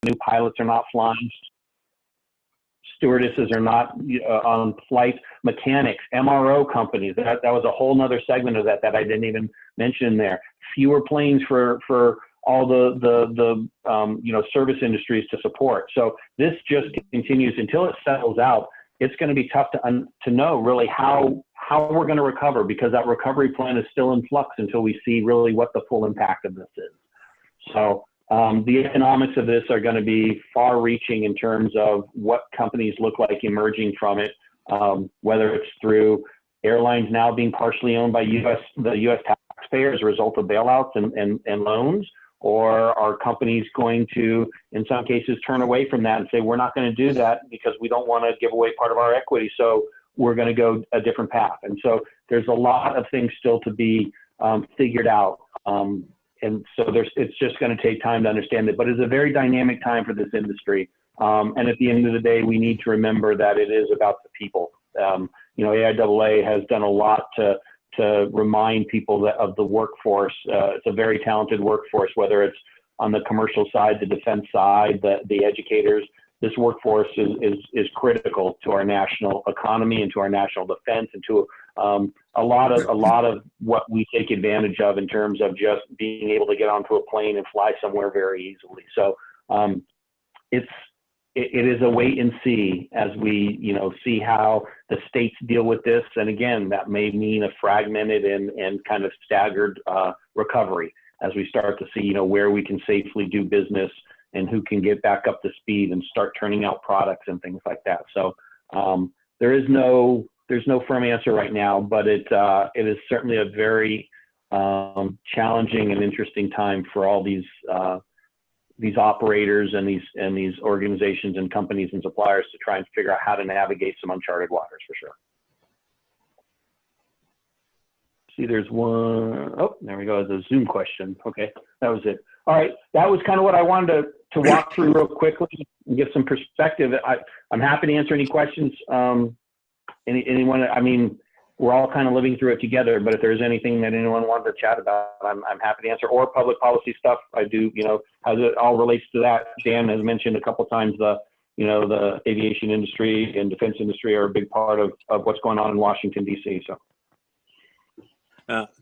new pilots are not flying. Stewardesses are not on flight. Mechanics, MRO companies. That was a whole nother segment of that I didn't even mention there. Fewer planes for all the service industries to support. So this just continues until it settles out. It's going to be tough to know really how we're going to recover, because that recovery plan is still in flux until we see really what the full impact of this is. So the economics of this are going to be far-reaching in terms of what companies look like emerging from it, whether it's through airlines now being partially owned by the U.S. taxpayer as a result of bailouts and loans, or are companies going to, in some cases, turn away from that and say, we're not going to do that because we don't want to give away part of our equity, so we're going to go a different path. And so there's a lot of things still to be figured out. And so it's just going to take time to understand it. But it's a very dynamic time for this industry. And at the end of the day, we need to remember that it is about the people. AIAA has done a lot to remind people of the workforce. It's a very talented workforce, whether it's on the commercial side, the defense side, the educators. This workforce is critical to our national economy and to our national defense, and to a lot of what we take advantage of in terms of just being able to get onto a plane and fly somewhere very easily. So it is a wait and see as we see how the states deal with this. And again, that may mean a fragmented and kind of staggered recovery as we start to see where we can safely do business and who can get back up to speed and start turning out products and things like that. So there's no firm answer right now, but it is certainly a very challenging and interesting time for all these operators and these organizations and companies and suppliers to try and figure out how to navigate some uncharted waters, for sure. See, there's one. Oh, there we go. There's a Zoom question. Okay, that was it. All right, that was kind of what I wanted to walk through real quickly and give some perspective. I'm happy to answer any questions. Anyone? I mean, we're all kind of living through it together. But if there's anything that anyone wanted to chat about, I'm happy to answer. Or public policy stuff. I do. How it all relates to that. Dan has mentioned a couple of times the aviation industry and defense industry are a big part of what's going on in Washington D.C. So.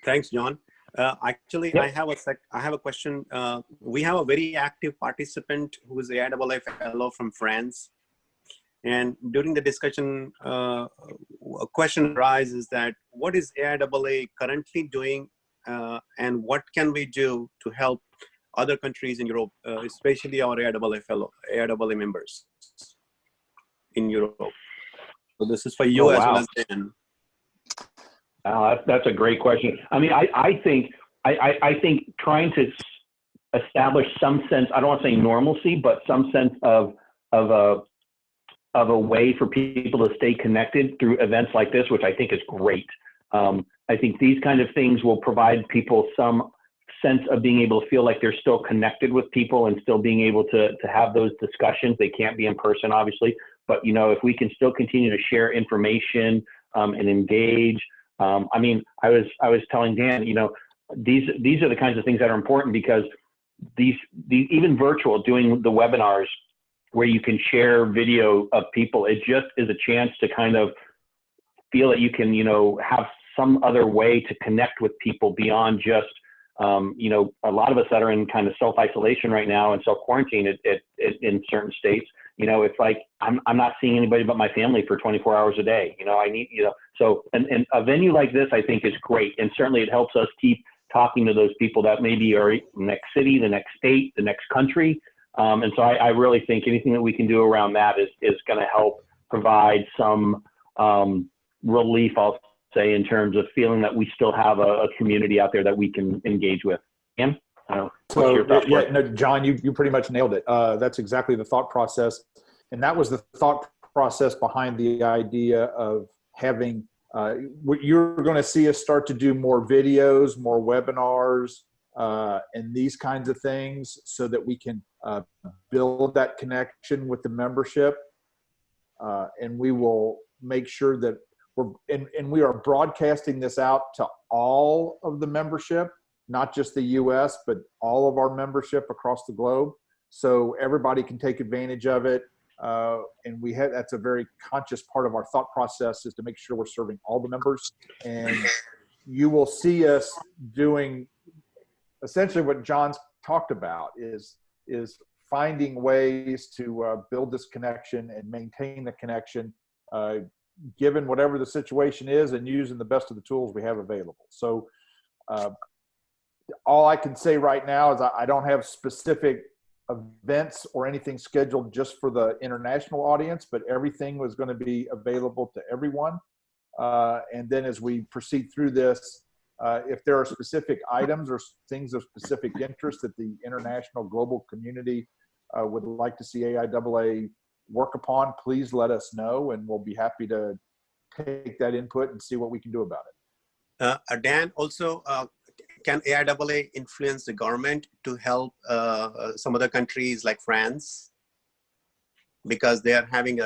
Thanks, John. Actually, yep. I have a question. We have a very active participant who is AIAA fellow from France. And during the discussion, a question arises that what is AIAA currently doing and what can we do to help other countries in Europe, especially our AIAA members in Europe? So this is for you as well as Dan. That's a great question. I mean, I think trying to establish some sense, I don't want to say normalcy, but some sense of a way for people to stay connected through events like this, which I think is great. I think these kind of things will provide people some sense of being able to feel like they're still connected with people and still being able to have those discussions. They can't be in person, obviously, but if we can still continue to share information and engage. I mean, I was telling Dan, these are the kinds of things that are important, because these even virtual, doing the webinars where you can share video of people, it just is a chance to kind of feel that you can, have some other way to connect with people beyond just, a lot of us that are in kind of self-isolation right now and self-quarantine in certain states, it's like, I'm not seeing anybody but my family for 24 hours a day. I need, so, and a venue like this, I think, is great. And certainly it helps us keep talking to those people that maybe are in the next city, the next state, the next country. And so I really think anything that we can do around that is going to help provide some relief, I'll say, in terms of feeling that we still have a community out there that we can engage with. Ian? John, you pretty much nailed it. That's exactly the thought process. And that was the thought process behind the idea of having, you're going to see us start to do more videos, more webinars, and these kinds of things, so that we can build that connection with the membership. And we will make sure that we are broadcasting this out to all of the membership, not just the US, but all of our membership across the globe. so everybody can take advantage of it. And that's a very conscious part of our thought process, is to make sure we're serving all the members. And you will see us doing essentially what John's talked about, is finding ways to build this connection and maintain the connection, given whatever the situation is, and using the best of the tools we have available. So all I can say right now is I don't have specific events or anything scheduled just for the international audience, but everything was going to be available to everyone. And then as we proceed through this, if there are specific items or things of specific interest that the international global community would like to see AIAA work upon, please let us know, and we'll be happy to take that input and see what we can do about it. Dan, also, can AIAA influence the government to help some other countries like France, because they are having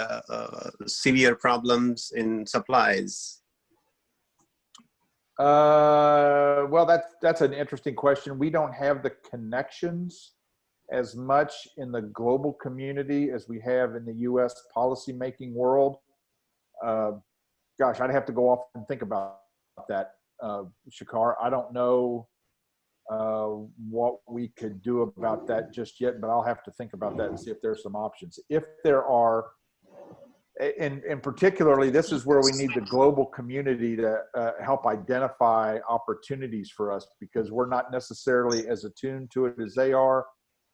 severe problems in supplies? Well, that's an interesting question. We don't have the connections as much in the global community as we have in the U.S. policymaking world. Gosh, I'd have to go off and think about that, Shakar. I don't know what we could do about that just yet, but I'll have to think about that and see if there's some options. If there are, and particularly, this is where we need the global community to help identify opportunities for us, because we're not necessarily as attuned to it as they are.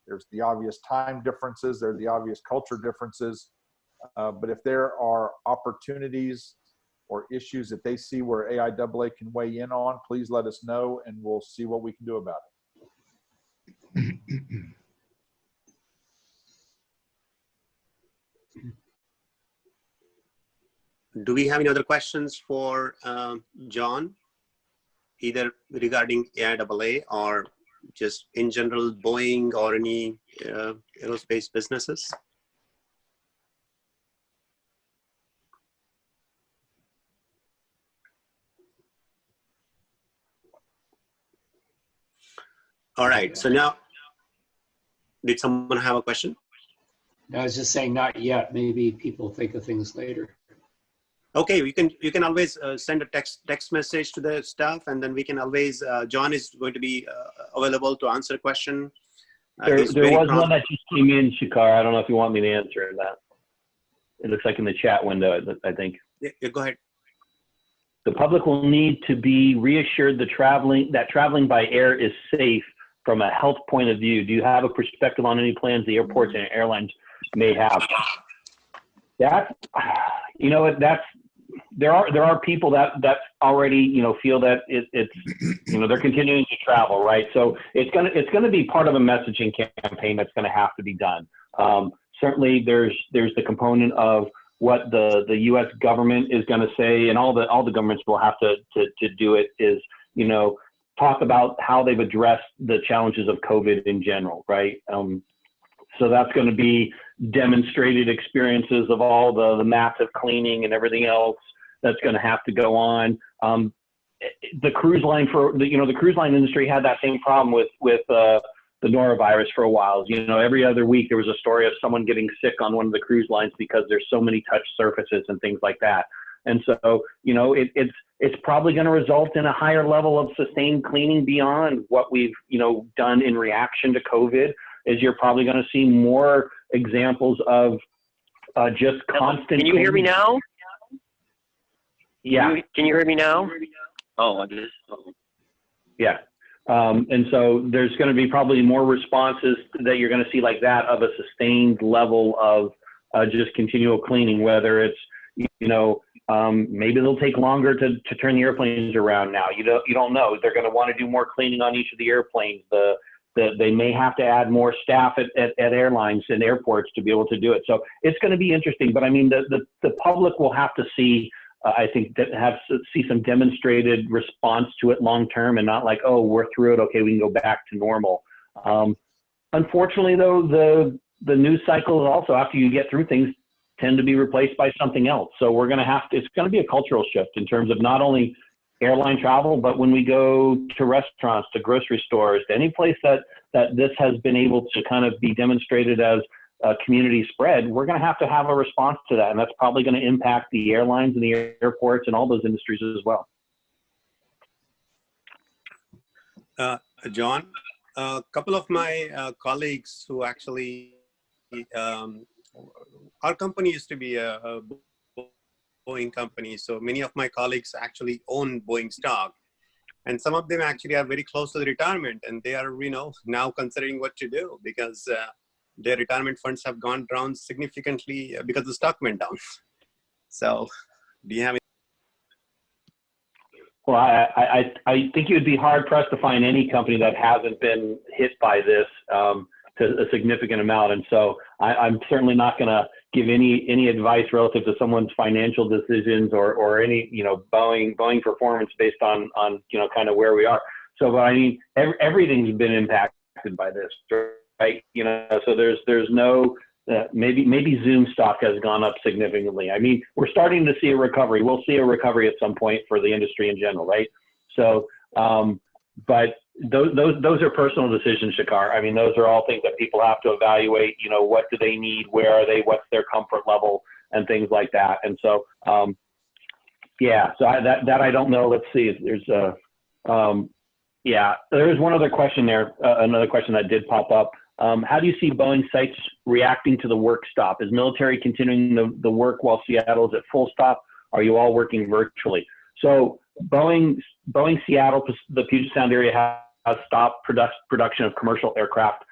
There's the obvious time differences, there are the obvious culture differences, but if there are opportunities or issues that they see where AIAA can weigh in on, please let us know, and we'll see what we can do about it. Do we have any other questions for John, either regarding AIAA or just in general Boeing or any aerospace businesses? All right, so now, did someone have a question? I was just saying not yet. Maybe people think of things later. Okay, you can always send a text message to the staff, and then we can always, John is going to be available to answer a question. There was one that just came in, Shakar. I don't know if you want me to answer that. It looks like in the chat window, I think. Yeah, go ahead. The public will need to be reassured that traveling by air is safe from a health point of view. Do you have a perspective on any plans the airports and airlines may have? That, you know, there are people that already, you know, feel that it's you know, they're continuing to travel, right? So it's gonna be part of a messaging campaign that's gonna have to be done. Certainly there's the component of what the U.S. government is going to say, and all the governments will have to do it, is, you know, talk about how they've addressed the challenges of COVID in general, right? So that's going to be demonstrated experiences of all the massive cleaning and everything else that's going to have to go on. The cruise line the cruise line industry had that same problem with the norovirus for a while. You know, every other week there was a story of someone getting sick on one of the cruise lines because there's so many touch surfaces and things like that. And so, you know, it's probably going to result in a higher level of sustained cleaning beyond what we've, you know, done in reaction to COVID. Is you're probably going to see more examples of just constant. Can you hear me now? Yeah. Can you hear me now? Oh, I just. Yeah. And so there's going to be probably more responses that you're going to see like that, of a sustained level of just continual cleaning, whether it's, you know, maybe they'll take longer to turn the airplanes around now. You don't know. They're going to want to do more cleaning on each of the airplanes. They may have to add more staff at airlines and airports to be able to do it. So it's going to be interesting. But I mean, the public will have to see, I think, see some demonstrated response to it long term, and not like, oh, we're through it, okay, we can go back to normal. Unfortunately, though, the news cycles also, after you get through things, tend to be replaced by something else. So we're going to have to, it's going to be a cultural shift in terms of not only airline travel, but when we go to restaurants, to grocery stores, to any place that that this has been able to kind of be demonstrated as a community spread, we're going to have a response to that. And that's probably going to impact the airlines and the airports and all those industries as well. John, a couple of my colleagues who actually, our company used to be a Boeing company. So many of my colleagues actually own Boeing stock. And some of them actually are very close to the retirement, and they are, now considering what to do because their retirement funds have gone down significantly because the stock went down. So do you have any? Well, I think it would be hard pressed to find any company that hasn't been hit by this to a significant amount. And so I'm certainly not going to give any advice relative to someone's financial decisions or any, Boeing performance based on, kind of where we are. So, but I mean, everything's been impacted by this, right? So there's no, maybe Zoom stock has gone up significantly. I mean, we're starting to see a recovery. We'll see a recovery at some point for the industry in general, right? So, but those are personal decisions, Shakar. I mean, those are all things that people have to evaluate. What do they need? Where are they? What's their comfort level? And things like that. And so, yeah. So that I don't know. Let's see. There's yeah. There's one other question there. Another question that did pop up. How do you see Boeing sites reacting to the work stop? Is military continuing the work while Seattle is at full stop? Are you all working virtually? So Boeing Seattle, the Puget Sound area has stopped production of commercial aircraft.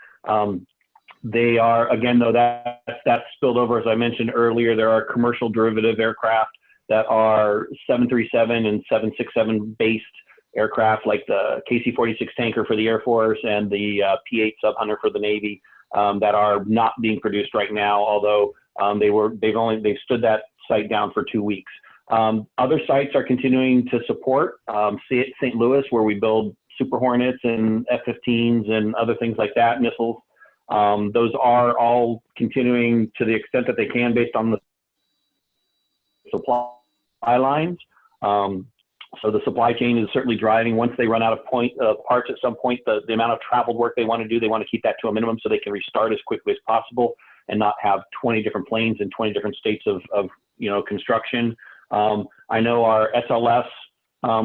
They are, again, though, that's spilled over, as I mentioned earlier. There are commercial derivative aircraft that are 737 and 767 based aircraft, like the KC-46 tanker for the Air Force and the P-8 Subhunter for the Navy, that are not being produced right now, although they've stood that site down for 2 weeks. Other sites are continuing to support. St. Louis, where we build Super Hornets and F-15s and other things like that, missiles. Those are all continuing to the extent that they can based on the supply lines. So the supply chain is certainly driving. Once they run out of parts at some point, the amount of traveled work they want to do, they want to keep that to a minimum so they can restart as quickly as possible and not have 20 different planes in 20 different states of construction. I know our SLS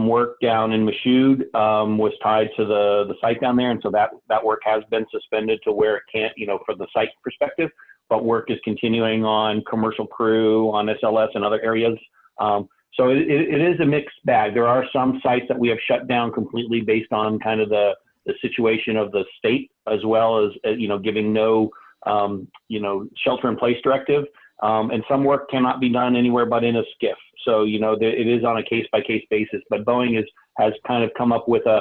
work down in Michoud was tied to the site down there, and so that work has been suspended to where it can't, for the site perspective, but work is continuing on commercial crew, on SLS and other areas. So it is a mixed bag. There are some sites that we have shut down completely based on kind of the situation of the state, as well as, giving no, shelter in place directive. And some work cannot be done anywhere but in a SCIF. So, it is on a case by case basis, but Boeing has kind of come up with a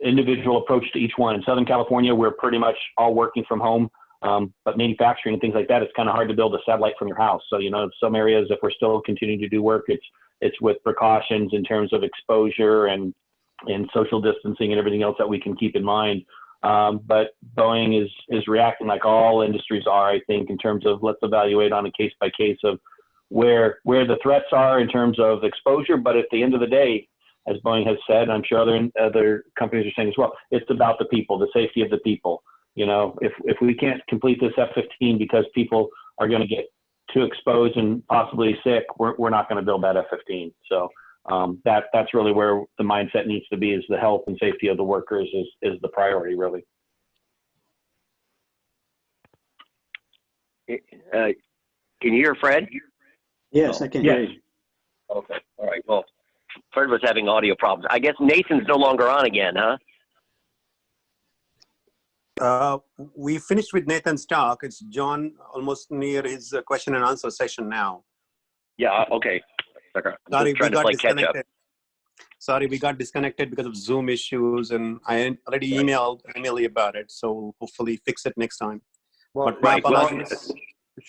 individual approach to each one. In Southern California, we're pretty much all working from home. But manufacturing and things like that, it's kind of hard to build a satellite from your house. So, some areas, if we're still continuing to do work, it's with precautions in terms of exposure and social distancing and everything else that we can keep in mind. But Boeing is reacting like all industries are, I think, in terms of let's evaluate on a case by case of where the threats are in terms of exposure. But at the end of the day, as Boeing has said, I'm sure other companies are saying as well, it's about the people, the safety of the people. If we can't complete this F-15 because people are going to get too exposed and possibly sick, we're not going to build that F-15. So that's really where the mindset needs to be, is the health and safety of the workers is the priority, really. Can you hear Fred? Yes, I can hear you. Okay. All right. Well, Fred was having audio problems. I guess Nathan's no longer on again, huh? We finished with Nathan's talk. It's John almost near his question and answer session now. Yeah. Okay. Sorry, we got disconnected. Sorry, we got disconnected because of Zoom issues, and I already emailed Emily about it. So hopefully fix it next time. Well, but my right. Well, apologies.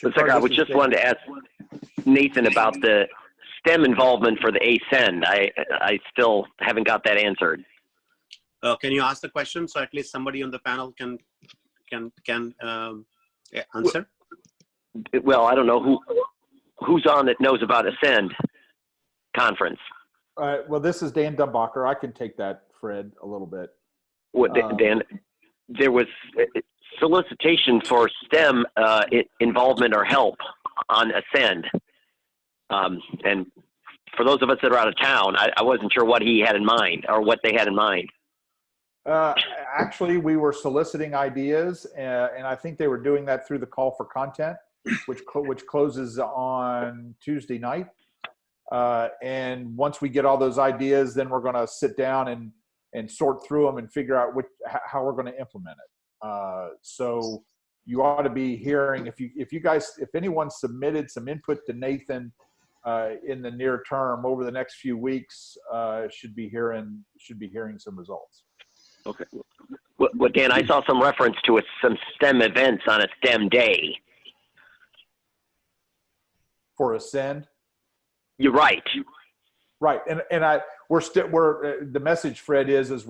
I was just wanted to ask Nathan about the STEM involvement for the ASCEND. I still haven't got that answered. Can you ask the question so at least somebody on the panel can answer? Well, I don't know who's on that knows about ASCEND conference. Well, this is Dan Dumbacher. I can take that, Fred, a little bit. Dan, there was solicitation for STEM involvement or help on Ascend. And for those of us that are out of town, I wasn't sure what he had in mind or what they had in mind. Actually, we were soliciting ideas, and I think they were doing that through the call for content, which closes on Tuesday night. And once we get all those ideas, then we're going to sit down and sort through them and figure out how we're going to implement it. So you ought to be hearing, if anyone submitted some input to Nathan in the near term over the next few weeks, should be hearing some results. Okay. Well, Dan, I saw some reference to some STEM events on a STEM day. For Ascend? You're right. Right, and we're the message, Fred, is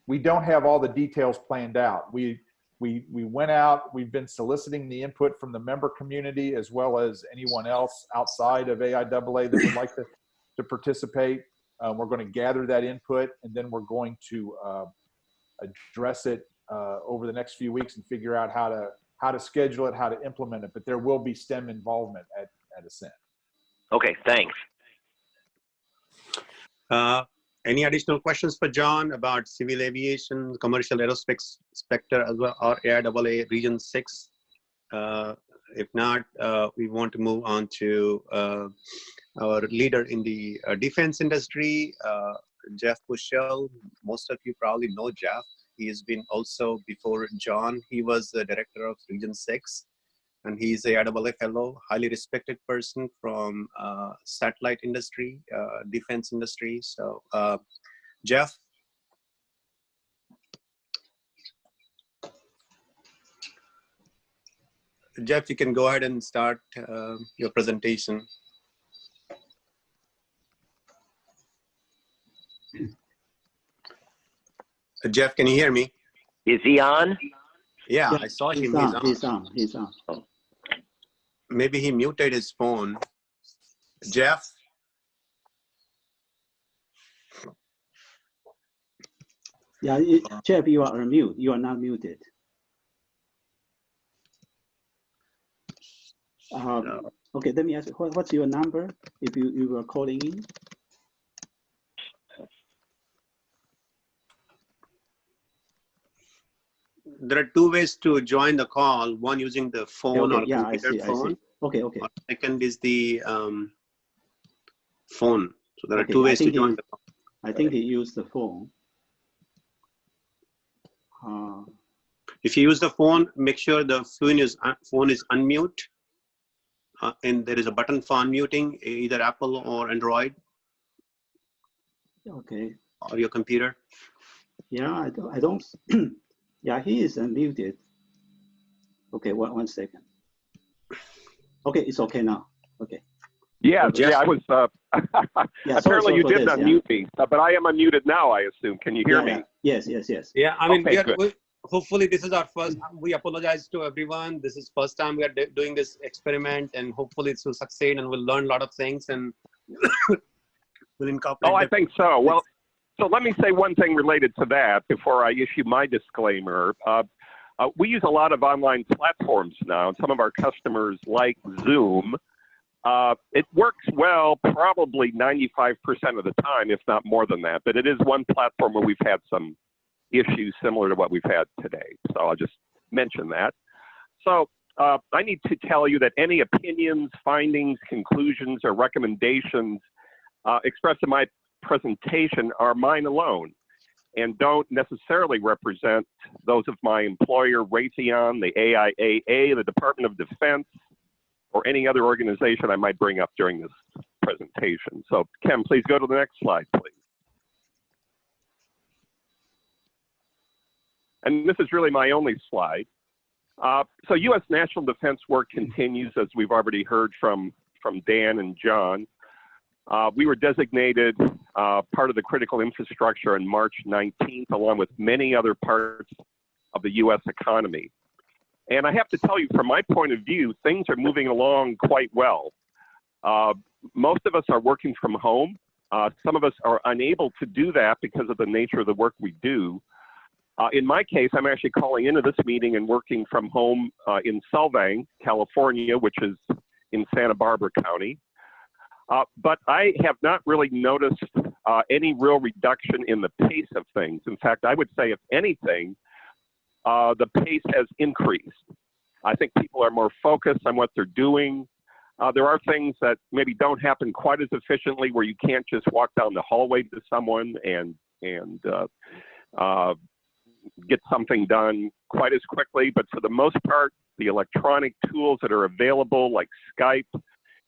we don't have all the details planned out. We went out. We've been soliciting the input from the member community as well as anyone else outside of AIAA that would like to participate. We're going to gather that input, and then we're going to address it over the next few weeks and figure out how to schedule it, how to implement it. But there will be STEM involvement at Ascend. Okay, thanks. Any additional questions for John about civil aviation, commercial aerospace sector as well, or AIAA Region 6? If not, we want to move on to our leader in the defense industry, Jeff Bushell. Most of you probably know Jeff. He has been also, before John, he was the director of Region 6. And he's a AIAA fellow, highly respected person from satellite industry, defense industry. So, Jeff. Jeff, you can go ahead and start your presentation. Jeff, can you hear me? Is he on? Yeah, I saw him. He's on. Oh. Maybe he muted his phone. Jeff? Yeah, Jeff, you are on mute. You are not muted. Okay, let me ask you, what's your number if you were calling in? There are two ways to join the call. One using the phone or computer phone. I see. Okay. Or second is the phone. So there are two ways to join the call. I think he used the phone. If you use the phone, make sure the phone is unmute. And there is a button for unmuting, either Apple or Android. Okay. Or your computer. Yeah, I don't. Yeah, he is unmuted. Okay, one second. Okay, it's okay now. Okay. Yeah, I was. Apparently, you did unmute me, but I am unmuted now. I assume. Can you hear me? Yes. Yeah, I mean, okay, hopefully this is our first. We apologize to everyone. This is first time we are doing this experiment, and hopefully it will succeed, and we'll learn a lot of things, and we'll incorporate. Oh, I think so. Well. So let me say one thing related to that before I issue my disclaimer. We use a lot of online platforms now. Some of our customers like Zoom. It works well probably 95% of the time, if not more than that. But it is one platform where we've had some issues similar to what we've had today. So I'll just mention that. So I need to tell you that any opinions, findings, conclusions, or recommendations expressed in my presentation are mine alone and don't necessarily represent those of my employer, Raytheon, the AIAA, the Department of Defense, or any other organization I might bring up during this presentation. So, Ken, please go to the next slide, please. And this is really my only slide. So U.S. national defense work continues, as we've already heard from Dan and John. We were designated part of the critical infrastructure on March 19th, along with many other parts of the U.S. economy. And I have to tell you, from my point of view, things are moving along quite well. Most of us are working from home. Some of us are unable to do that because of the nature of the work we do. In my case, I'm actually calling into this meeting and working from home in Solvang, California, which is in Santa Barbara County. But I have not really noticed any real reduction in the pace of things. In fact, I would say, if anything, the pace has increased. I think people are more focused on what they're doing. There are things that maybe don't happen quite as efficiently, where you can't just walk down the hallway to someone and get something done quite as quickly. But for the most part, the electronic tools that are available, like Skype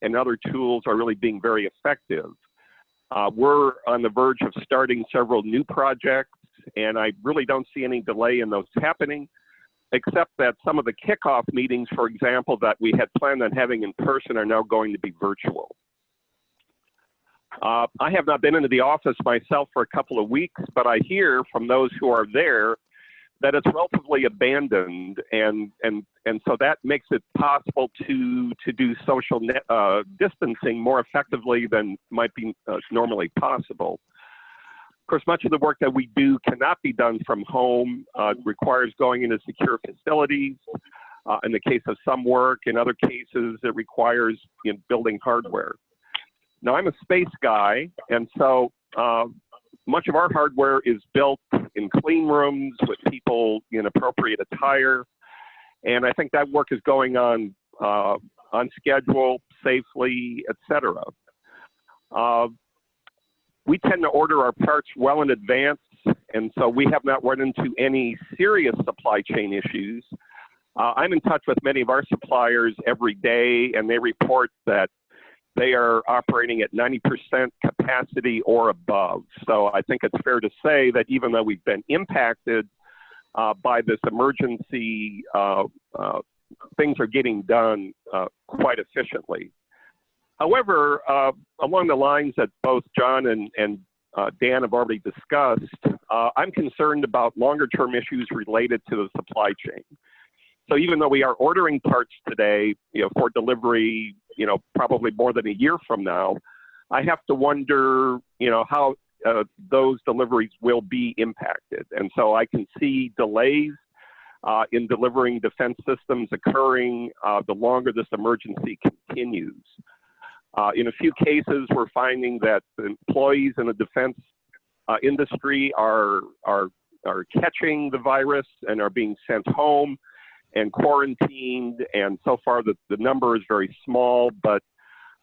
and other tools, are really being very effective. We're on the verge of starting several new projects, and I really don't see any delay in those happening, except that some of the kickoff meetings, for example, that we had planned on having in person are now going to be virtual. I have not been into the office myself for a couple of weeks, but I hear from those who are there that it's relatively abandoned, and so that makes it possible to do social distancing more effectively than might be normally possible. Of course, much of the work that we do cannot be done from home. It requires going into secure facilities. In the case of some work, in other cases, it requires building hardware. Now, I'm a space guy, and so much of our hardware is built in clean rooms with people in appropriate attire, and I think that work is going on schedule, safely, etc. We tend to order our parts well in advance, and so we have not run into any serious supply chain issues. I'm in touch with many of our suppliers every day, and they report that they are operating at 90% capacity or above. So I think it's fair to say that even though we've been impacted by this emergency, things are getting done quite efficiently. However, along the lines that both John and Dan have already discussed, I'm concerned about longer-term issues related to the supply chain. So even though we are ordering parts today, for delivery, probably more than a year from now, I have to wonder, how those deliveries will be impacted. And so I can see delays in delivering defense systems occurring the longer this emergency continues. In a few cases, we're finding that employees in the defense industry are catching the virus and are being sent home and quarantined, and so far the number is very small, but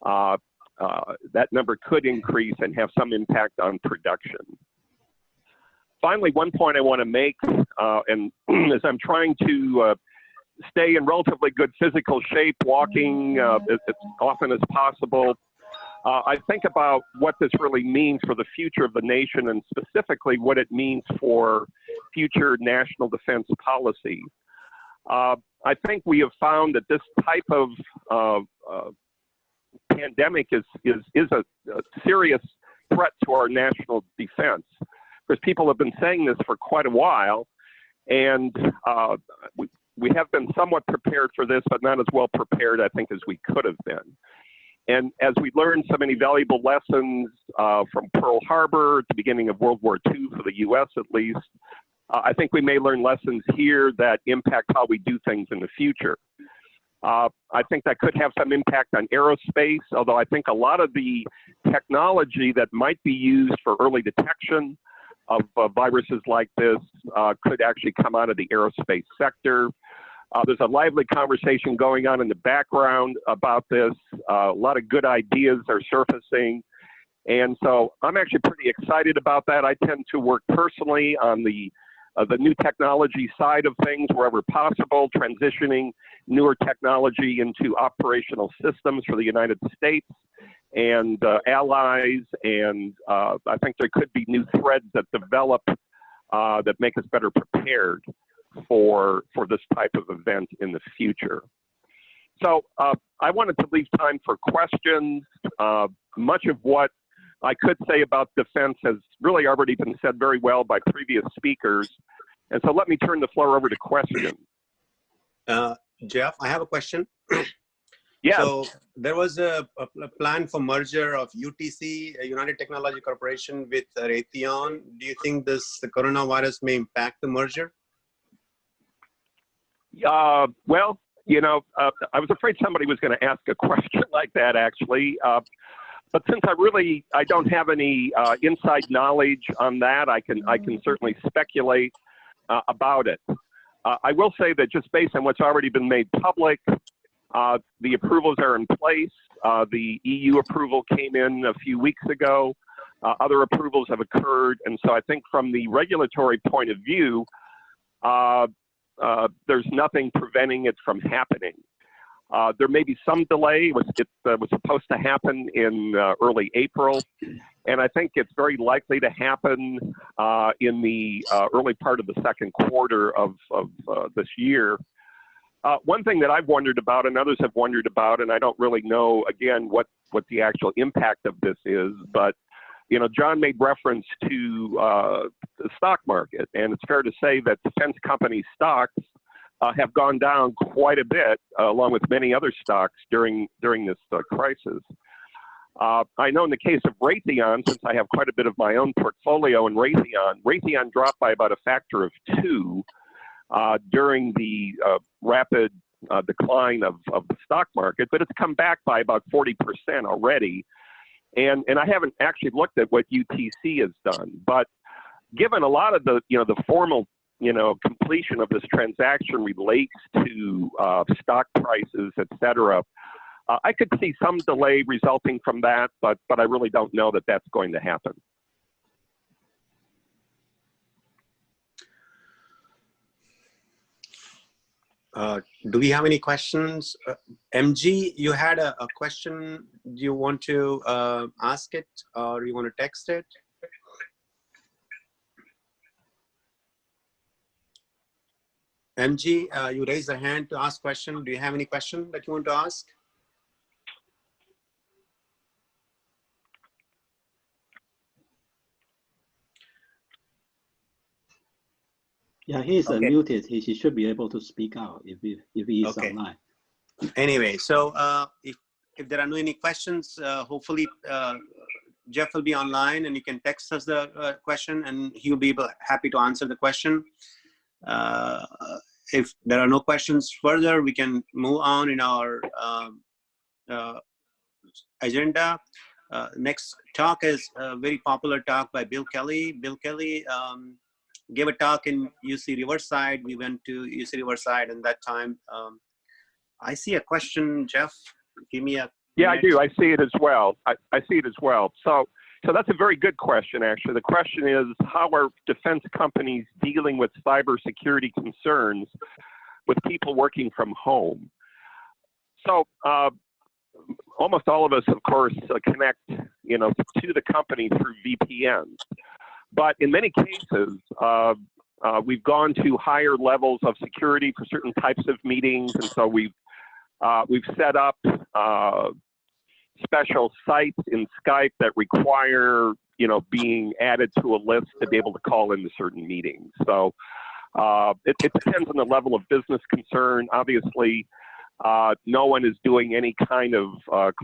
that number could increase and have some impact on production. Finally, one point I want to make, and as I'm trying to stay in relatively good physical shape, walking as often as possible, I think about what this really means for the future of the nation, and specifically what it means for future national defense policy. I think we have found that this type of pandemic is a serious threat to our national defense, because people have been saying this for quite a while, and we have been somewhat prepared for this, but not as well prepared, I think, as we could have been. And as we learned so many valuable lessons from Pearl Harbor at the beginning of World War II, for the U.S. at least, I think we may learn lessons here that impact how we do things in the future. I think that could have some impact on aerospace, although I think a lot of the technology that might be used for early detection of viruses like this could actually come out of the aerospace sector. There's a lively conversation going on in the background about this. A lot of good ideas are surfacing. And so I'm actually pretty excited about that. I tend to work personally on the new technology side of things wherever possible, transitioning newer technology into operational systems for the United States and allies. And I think there could be new threads that develop that make us better prepared for this type of event in the future. So I wanted to leave time for questions. Much of what I could say about defense has really already been said very well by previous speakers. And so let me turn the floor over to questions. Jeff, I have a question. Yes. So there was a plan for merger of UTC, United Technology Corporation, with Raytheon. Do you think the coronavirus may impact the merger? Well, you know, I was afraid somebody was going to ask a question like that, actually. But since I don't have any inside knowledge on that, I can certainly speculate about it. I will say that just based on what's already been made public, the approvals are in place. The EU approval came in a few weeks ago. Other approvals have occurred. And so I think from the regulatory point of view, there's nothing preventing it from happening. There may be some delay. It was supposed to happen in early April. And I think it's very likely to happen in the early part of the second quarter of this year. One thing that I've wondered about and others have wondered about, and I don't really know, again, what the actual impact of this is, but, you know, John made reference to the stock market, and it's fair to say that defense company stocks have gone down quite a bit, along with many other stocks during this crisis. I know in the case of Raytheon, since I have quite a bit of my own portfolio in Raytheon dropped by about a factor of 2 during the rapid decline of the stock market, but it's come back by about 40% already. And I haven't actually looked at what UTC has done, but given a lot of the formal completion of this transaction relates to stock prices, et cetera, I could see some delay resulting from that, but I really don't know that that's going to happen. Do we have any questions? MG, you had a question. Do you want to ask it, or you want to text it? MG, you raised a hand to ask question. Do you have any question that you want to ask? Yeah, he's Okay. muted. He should be able to speak out if he is Okay. online. Anyway, so if there are no any questions, hopefully Jeff will be online and you can text us the question and he'll be happy to answer the question. If there are no questions further, we can move on in our agenda. Next talk is a very popular talk by Bill Kelly. Bill Kelly gave a talk in UC Riverside. We went to UC Riverside, and that time I see a question. Jeff, give me a Yeah, I do. I see it as well. I see it as well. So that's a very good question, actually. The question is, how are defense companies dealing with cybersecurity concerns with people working from home? So almost all of us, of course, connect, to the company through VPNs. But in many cases, we've gone to higher levels of security for certain types of meetings, and so we've set up special sites in Skype that require, being added to a list to be able to call into certain meetings. So it depends on the level of business concern. Obviously, no one is doing any kind of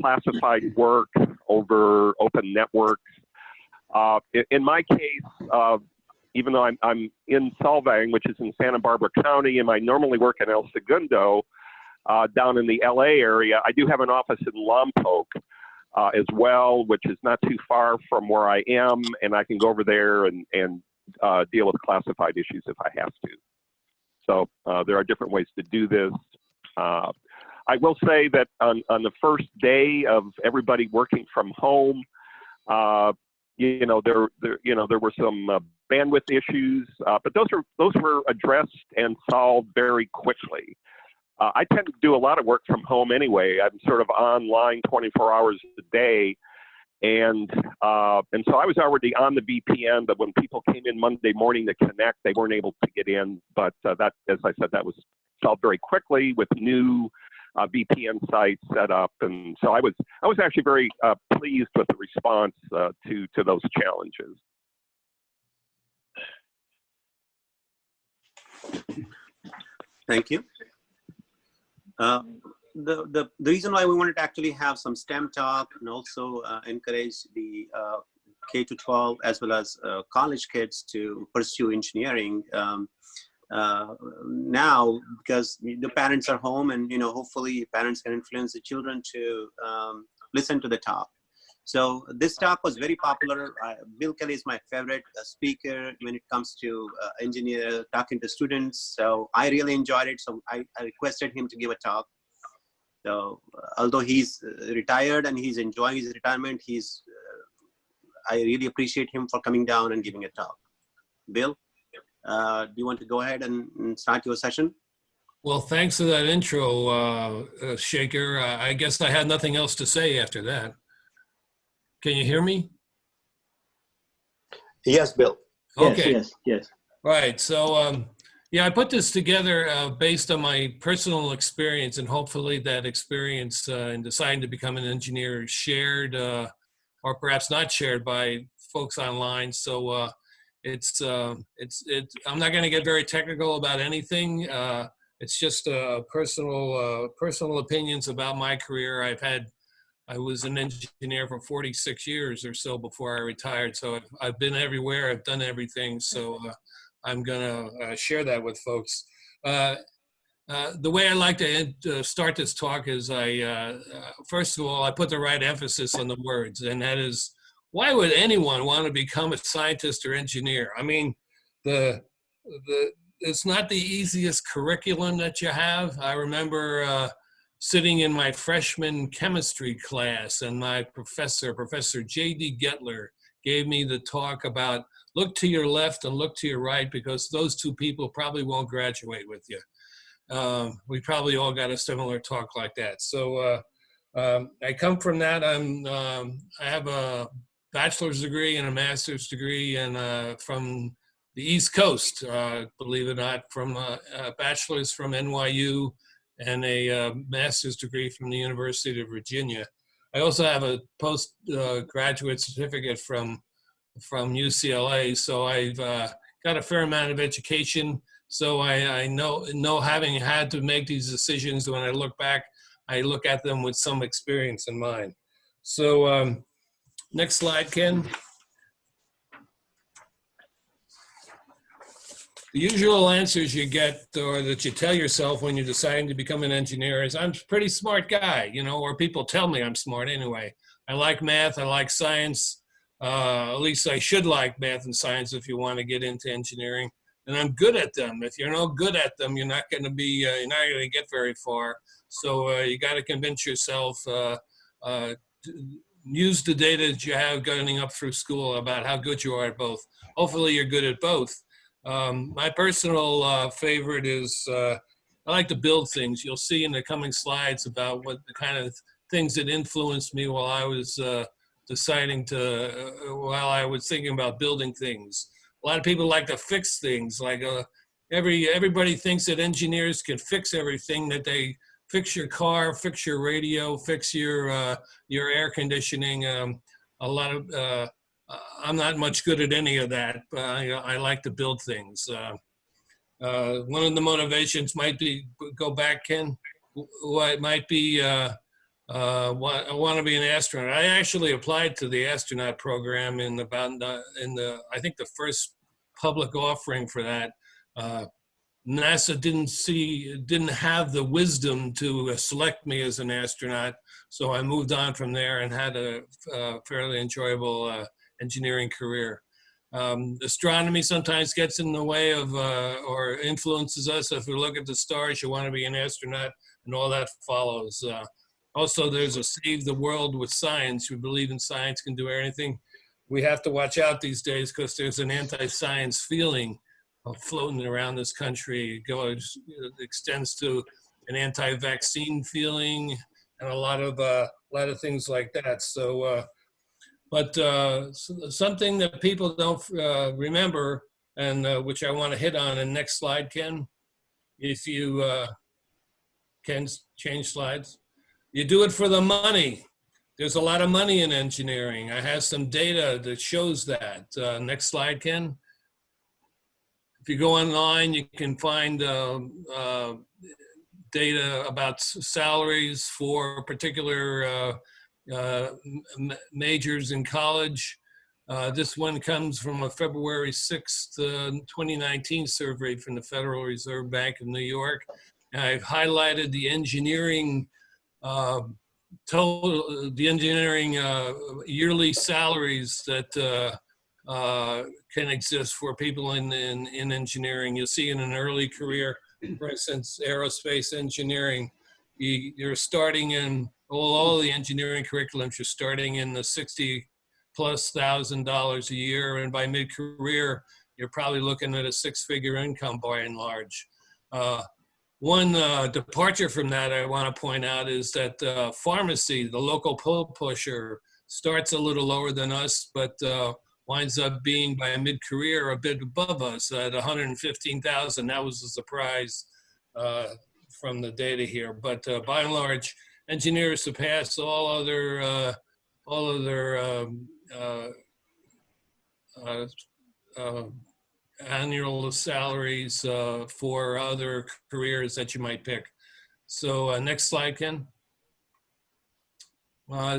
classified work over open networks. In my case, even though I'm in Solvang, which is in Santa Barbara County, and I normally work in El Segundo, down in the LA area, I do have an office in Lompoc as well, which is not too far from where I am, and I can go over there and deal with classified issues if I have to. So there are different ways to do this. I will say that on the first day of everybody working from home, there were some bandwidth issues, but those were addressed and solved very quickly. I tend to do a lot of work from home anyway. I'm sort of online 24 hours a day, and so I was already on the VPN. But when people came in Monday morning to connect, they weren't able to get in. But that, as I said, that was solved very quickly with new VPN sites set up, and so I was actually very pleased with the response to those challenges. Thank you. the reason why we wanted to actually have some STEM talk and also encourage the K to 12 as well as college kids to pursue engineering now, because the parents are home, and hopefully parents can influence the children to listen to the talk. So this talk was very popular. Bill Kelly is my favorite speaker when it comes to engineer talking to students. So I really enjoyed it. So I requested him to give a talk. So although he's retired and he's enjoying his retirement, I really appreciate him for coming down and giving a talk. Bill, do you want to go ahead and start your session? Well, thanks for that intro, Shaker. I guess I had nothing else to say after that. Can you hear me? Yes, Bill. Okay. Yes. Right. So, yeah, I put this together based on my personal experience, and hopefully that experience in deciding to become an engineer is shared or perhaps not shared by folks online. So I'm not going to get very technical about anything. It's just personal opinions about my career. I was an engineer for 46 years or so before I retired. So I've been everywhere. I've done everything. So I'm going to share that with folks. The way I like to start this talk is first of all, I put the right emphasis on the words, and that is, why would anyone want to become a scientist or engineer? I mean, it's not the easiest curriculum that you have. I remember sitting in my freshman chemistry class, and my Professor J.D. Gettler, gave me the talk about look to your left and look to your right, because those two people probably won't graduate with you. We probably all got a similar talk like that. So I come from that. I have a bachelor's degree and a master's degree, and from the East Coast, believe it or not, from a bachelor's from NYU and a master's degree from the University of Virginia. I also have a postgraduate certificate from UCLA, so I've got a fair amount of education. So I know having had to make these decisions, when I look back, I look at them with some experience in mind. So next slide, Ken. The usual answers you get, or that you tell yourself when you're deciding to become an engineer, is I'm a pretty smart guy, or people tell me I'm smart anyway. I like math, I like science. At least I should like math and science if you want to get into engineering. And I'm good at them. If you're no good at them, you're not going to get very far. So you got to convince yourself, use the data that you have going up through school about how good you are at both. Hopefully you're good at both. My personal favorite is I like to build things. You'll see in the coming slides about what the kind of things that influenced me while I was while I was thinking about building things. A lot of people like to fix things. Like everybody thinks that engineers can fix everything, that they fix your car, fix your radio, fix your air conditioning. I'm not much good at any of that, but I like to build things. One of the motivations might be, go back, Ken, what might be, I want to be an astronaut. I actually applied to the astronaut program in I think the first public offering for that. NASA didn't have the wisdom to select me as an astronaut, so I moved on from there and had a fairly enjoyable engineering career. Astronomy sometimes gets in the way of or influences us. If we look at the stars, you want to be an astronaut, and all that follows. Also, there's a save the world with science. We believe in science can do anything. We have to watch out these days because there's an anti-science feeling floating around this country. It extends to an anti-vaccine feeling and a lot of things like that. So, but something that people don't remember, and which I want to hit on in the next slide, Ken, if you can change slides. You do it for the money. There's a lot of money in engineering. I have some data that shows that. Next slide, Ken. If you go online, you can find data about salaries for particular majors in college. This one comes from a February 6th, 2019 survey from the Federal Reserve Bank of New York. And I've highlighted the engineering yearly salaries that can exist for people in engineering. You'll see in an early career, for instance, aerospace engineering, you're starting in all the engineering curriculums, you're starting in the $60,000+ a year, and by mid-career, you're probably looking at a six-figure income by and large. One departure from that I want to point out is that pharmacy, the local pull pusher, starts a little lower than us, but winds up being by mid-career a bit above us at 115,000. That was a surprise from the data here. But by and large, engineers surpass all other annual salaries for other careers that you might pick. So next slide, Ken.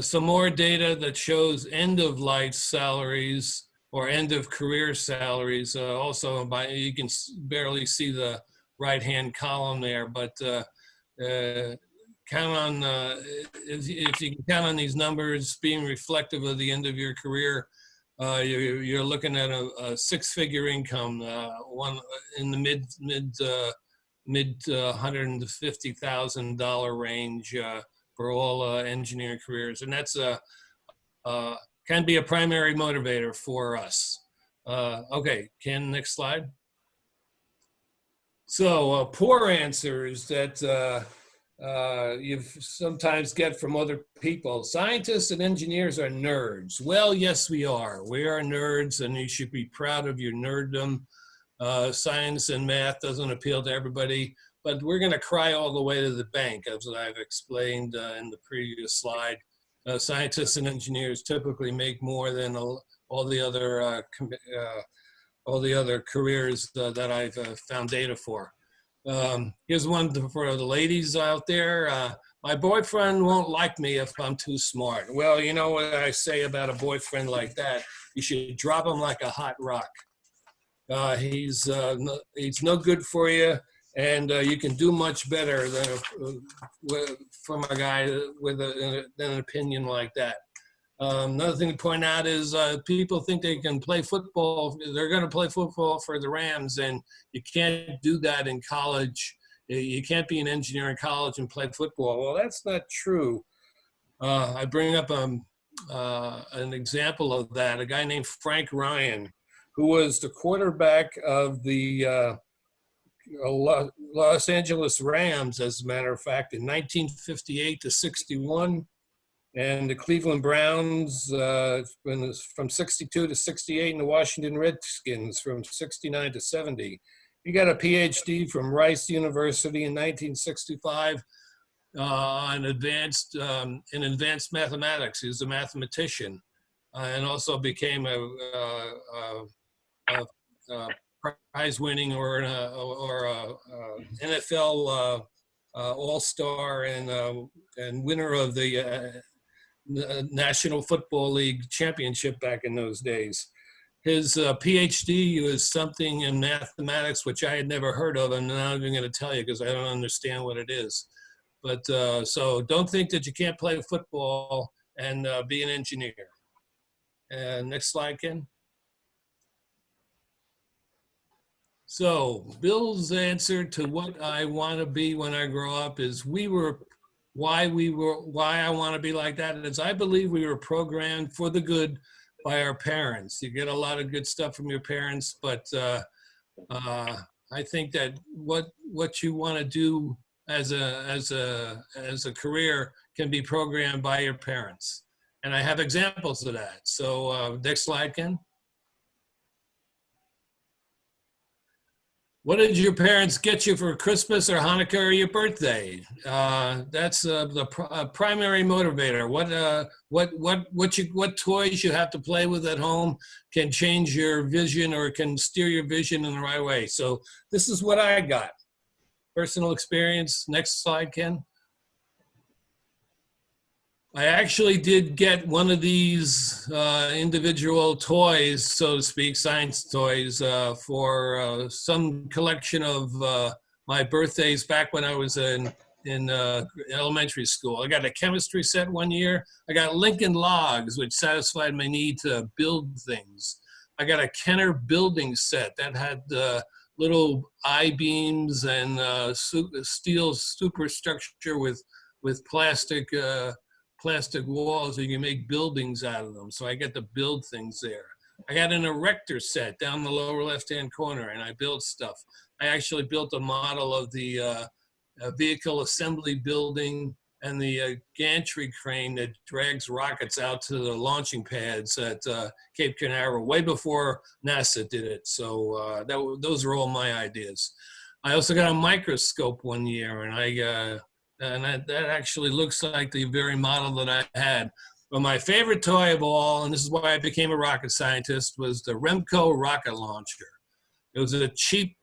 Some more data that shows end of life salaries or end of career salaries. Also, you can barely see the right-hand column there, but count on if you can count on these numbers being reflective of the end of your career, you're looking at a six-figure income, one in the mid $150,000 range for all engineering careers, and that's can be a primary motivator for us. Okay, Ken, next slide. So poor answers that you sometimes get from other people. Scientists and engineers are nerds. Well, yes, we are. We are nerds, and you should be proud of your nerddom. Science and math doesn't appeal to everybody, but we're going to cry all the way to the bank, as I've explained in the previous slide. Scientists and engineers typically make more than all the other careers that I've found data for. Here's one for the ladies out there. My boyfriend won't like me if I'm too smart. Well, you know what I say about a boyfriend like that? You should drop him like a hot rock. He's no good for you, and you can do much better than from a guy with an opinion like that. Another thing to point out is people think they can play football. They're going to play football for the Rams, and you can't do that in college. You can't be an engineer in college and play football. Well, that's not true. I bring up an example of that. A guy named Frank Ryan, who was the quarterback of the Los Angeles Rams, as a matter of fact, in 1958 to 61. And the Cleveland Browns from 62 to 68, and the Washington Redskins from 69 to 70. He got a PhD from Rice University in 1965 in advanced mathematics. He was a mathematician, and also became a prize-winning or a NFL All-Star and winner of the National Football League championship back in those days. His PhD was something in mathematics, which I had never heard of, and now I'm going to tell you because I don't understand what it is. But so don't think that you can't play football and be an engineer. Next slide, Ken. So Bill's answer to what I want to be when I grow up is why I want to be like that is I believe we were programmed for the good by our parents. You get a lot of good stuff from your parents, but I think that what you want to do as a career can be programmed by your parents, and I have examples of that. So next slide, Ken. What did your parents get you for Christmas or Hanukkah or your birthday? That's the primary motivator. What toys you have to play with at home can change your vision or can steer your vision in the right way. So this is what I got. personal experience. Next slide, Ken. I actually did get one of these individual toys, so to speak, science toys, for some collection of my birthdays back when I was in elementary school. I got a chemistry set one year. I got Lincoln Logs, which satisfied my need to build things. I got a Kenner building set that had little I-beams and steel superstructure with plastic walls, so you can make buildings out of them. So I get to build things there. I got an erector set down the lower left-hand corner, and I built stuff. I actually built a model of the vehicle assembly building and the gantry crane that drags rockets out to the launching pads at Cape Canaveral, way before NASA did it. So those are all my ideas. I also got a microscope one year, and that actually looks like the very model that I had. But my favorite toy of all, and this is why I became a rocket scientist, was the Remco rocket launcher. It was a cheap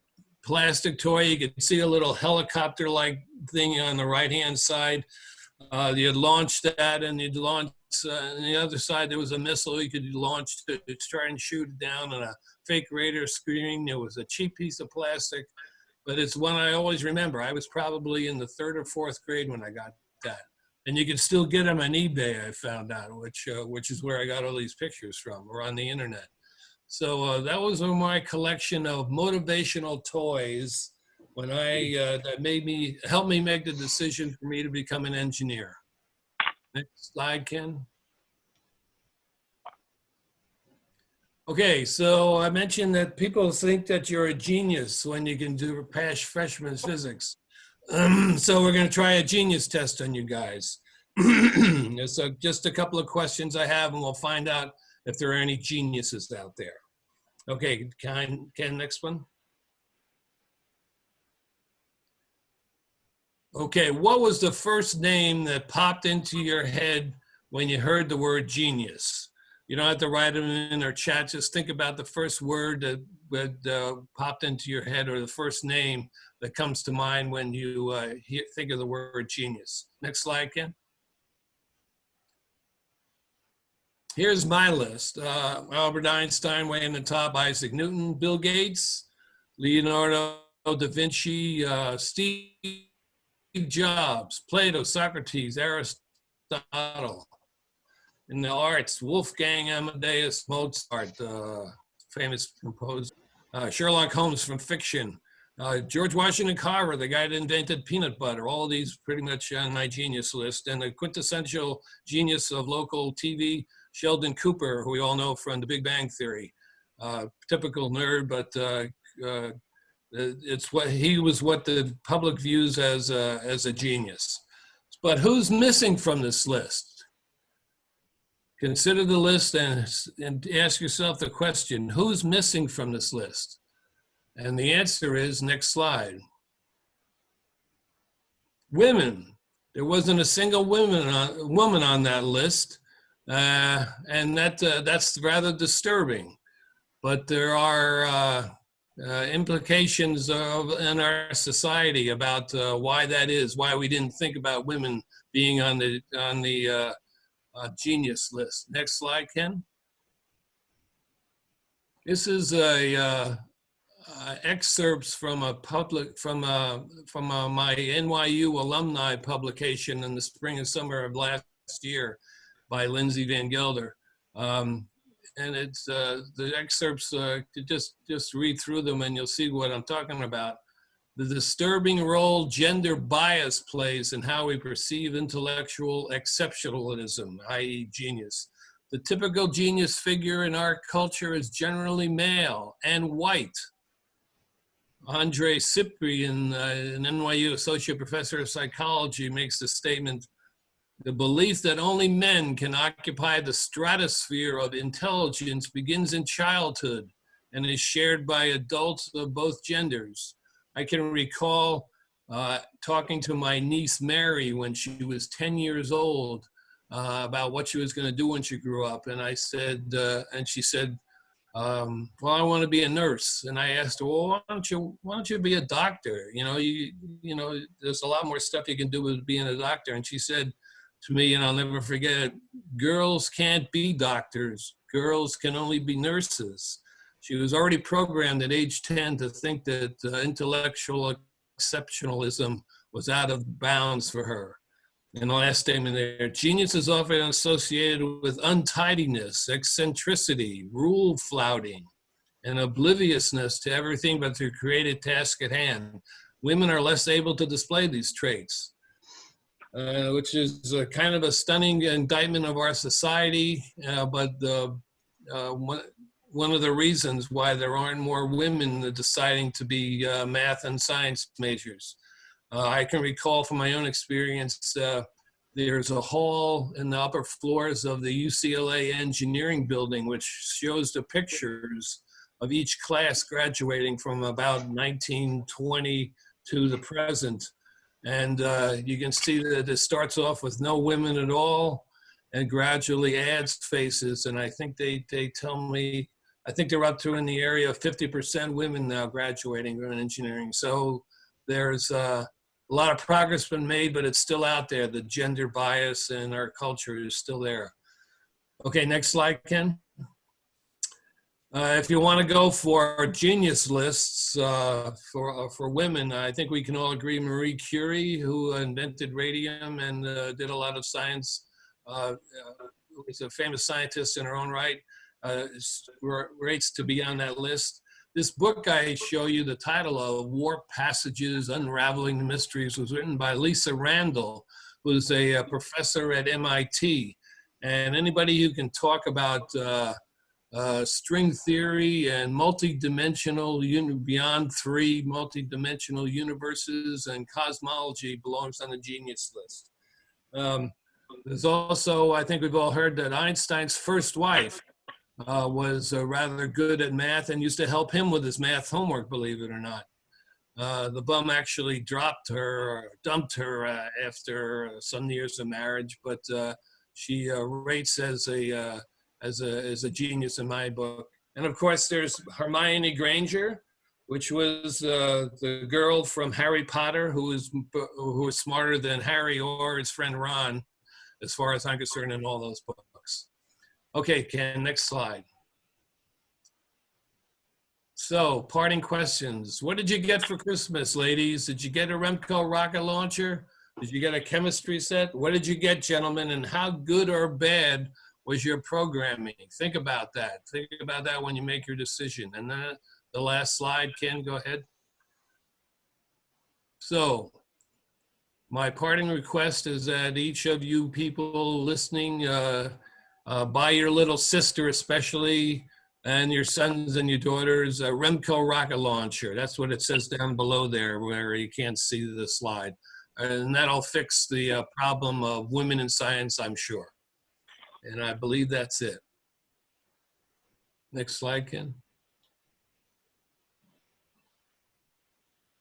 plastic toy. You could see a little helicopter-like thing on the right-hand side. You'd launch that, and you'd launch, on the other side there was a missile you could launch to try and shoot it down on a fake radar screen. It was a cheap piece of plastic. But it's one I always remember. I was probably in the 3rd or 4th grade when I got that. And you can still get them on eBay, I found out, which is where I got all these pictures from, or on the internet. So that was my collection of motivational toys when that helped me make the decision for me to become an engineer. Next slide, Ken. Okay, so I mentioned that people think that you're a genius when you can do pass freshman physics. So we're going to try a genius test on you guys. So just a couple of questions I have, and we'll find out if there are any geniuses out there. Okay, Ken, next one. Okay, what was the first name that popped into your head when you heard the word genius? You don't have to write them in or chat. Just think about the first word that popped into your head, or the first name that comes to mind when you think of the word genius. Next slide, Ken. Here's my list. Albert Einstein way in the top, Isaac Newton, Bill Gates, Leonardo da Vinci, Steve Jobs, Plato, Socrates, Aristotle. In the arts, Wolfgang Amadeus Mozart, famous composer. Sherlock Holmes from fiction. George Washington Carver, the guy that invented peanut butter. All of these pretty much on my genius list. And the quintessential genius of local TV, Sheldon Cooper, who we all know from The Big Bang Theory. Typical nerd, but he was what the public views as a genius. But who's missing from this list? Consider the list and ask yourself the question, who's missing from this list? And the answer is, next slide. Women. There wasn't a single woman on that list, and that's rather disturbing. But there are implications in our society about why that is, why we didn't think about women being on the genius list. Next slide, Ken. This is excerpts from my NYU alumni publication in the spring and summer of last year by Lindsay Van Gelder. And it's the excerpts, just read through them and you'll see what I'm talking about. The disturbing role gender bias plays in how we perceive intellectual exceptionalism, i.e. genius. The typical genius figure in our culture is generally male and white. Andre Cyprian, an NYU associate professor of psychology, makes the statement, the belief that only men can occupy the stratosphere of intelligence begins in childhood and is shared by adults of both genders. I can recall talking to my niece Mary when she was 10 years old about what she was going to do when she grew up. And I said, and she said, well, I want to be a nurse. And I asked her, well, why don't you be a doctor? You know, there's a lot more stuff you can do with being a doctor. And she said to me, and I'll never forget it, girls can't be doctors. Girls can only be nurses. She was already programmed at age 10 to think that intellectual exceptionalism was out of bounds for her. And the last statement there, genius is often associated with untidiness, eccentricity, rule flouting, and obliviousness to everything but the created task at hand. Women are less able to display these traits, which is kind of a stunning indictment of our society, but one of the reasons why there aren't more women deciding to be math and science majors. I can recall from my own experience, there's a hall in the upper floors of the UCLA engineering building, which shows the pictures of each class graduating from about 1920 to the present. And you can see that it starts off with no women at all and gradually adds faces. And I think they tell me, I think they're up to in the area of 50% women now graduating from engineering. So there's a lot of progress been made, but it's still out there. The gender bias in our culture is still there. Okay, next slide, Ken. If you want to go for genius lists for women, I think we can all agree Marie Curie, who invented radium and did a lot of science, was a famous scientist in her own right, rates to be on that list. This book I show you, the title of Warp Passages, Unraveling the Mysteries, was written by Lisa Randall, who's a professor at MIT. And anybody who can talk about string theory and multi-dimensional, beyond three multi-dimensional universes and cosmology belongs on the genius list. There's also, I think we've all heard that Einstein's first wife was rather good at math and used to help him with his math homework, believe it or not. The bum actually dropped her, or dumped her after some years of marriage, but she rates as a genius in my book. And of course, there's Hermione Granger, which was the girl from Harry Potter who was smarter than Harry or his friend Ron, as far as I'm concerned, in all those books. Okay, Ken, next slide. So, parting questions. What did you get for Christmas, ladies? Did you get a Remco rocket launcher? Did you get a chemistry set? What did you get, gentlemen? And how good or bad was your programming? Think about that. Think about that when you make your decision. And then the last slide, Ken, go ahead. So, my parting request is that each of you people listening, buy your little sister especially, and your sons and your daughters, a Remco rocket launcher. That's what it says down below there where you can't see the slide. And that'll fix the problem of women in science, I'm sure. And I believe that's it. Next slide, Ken.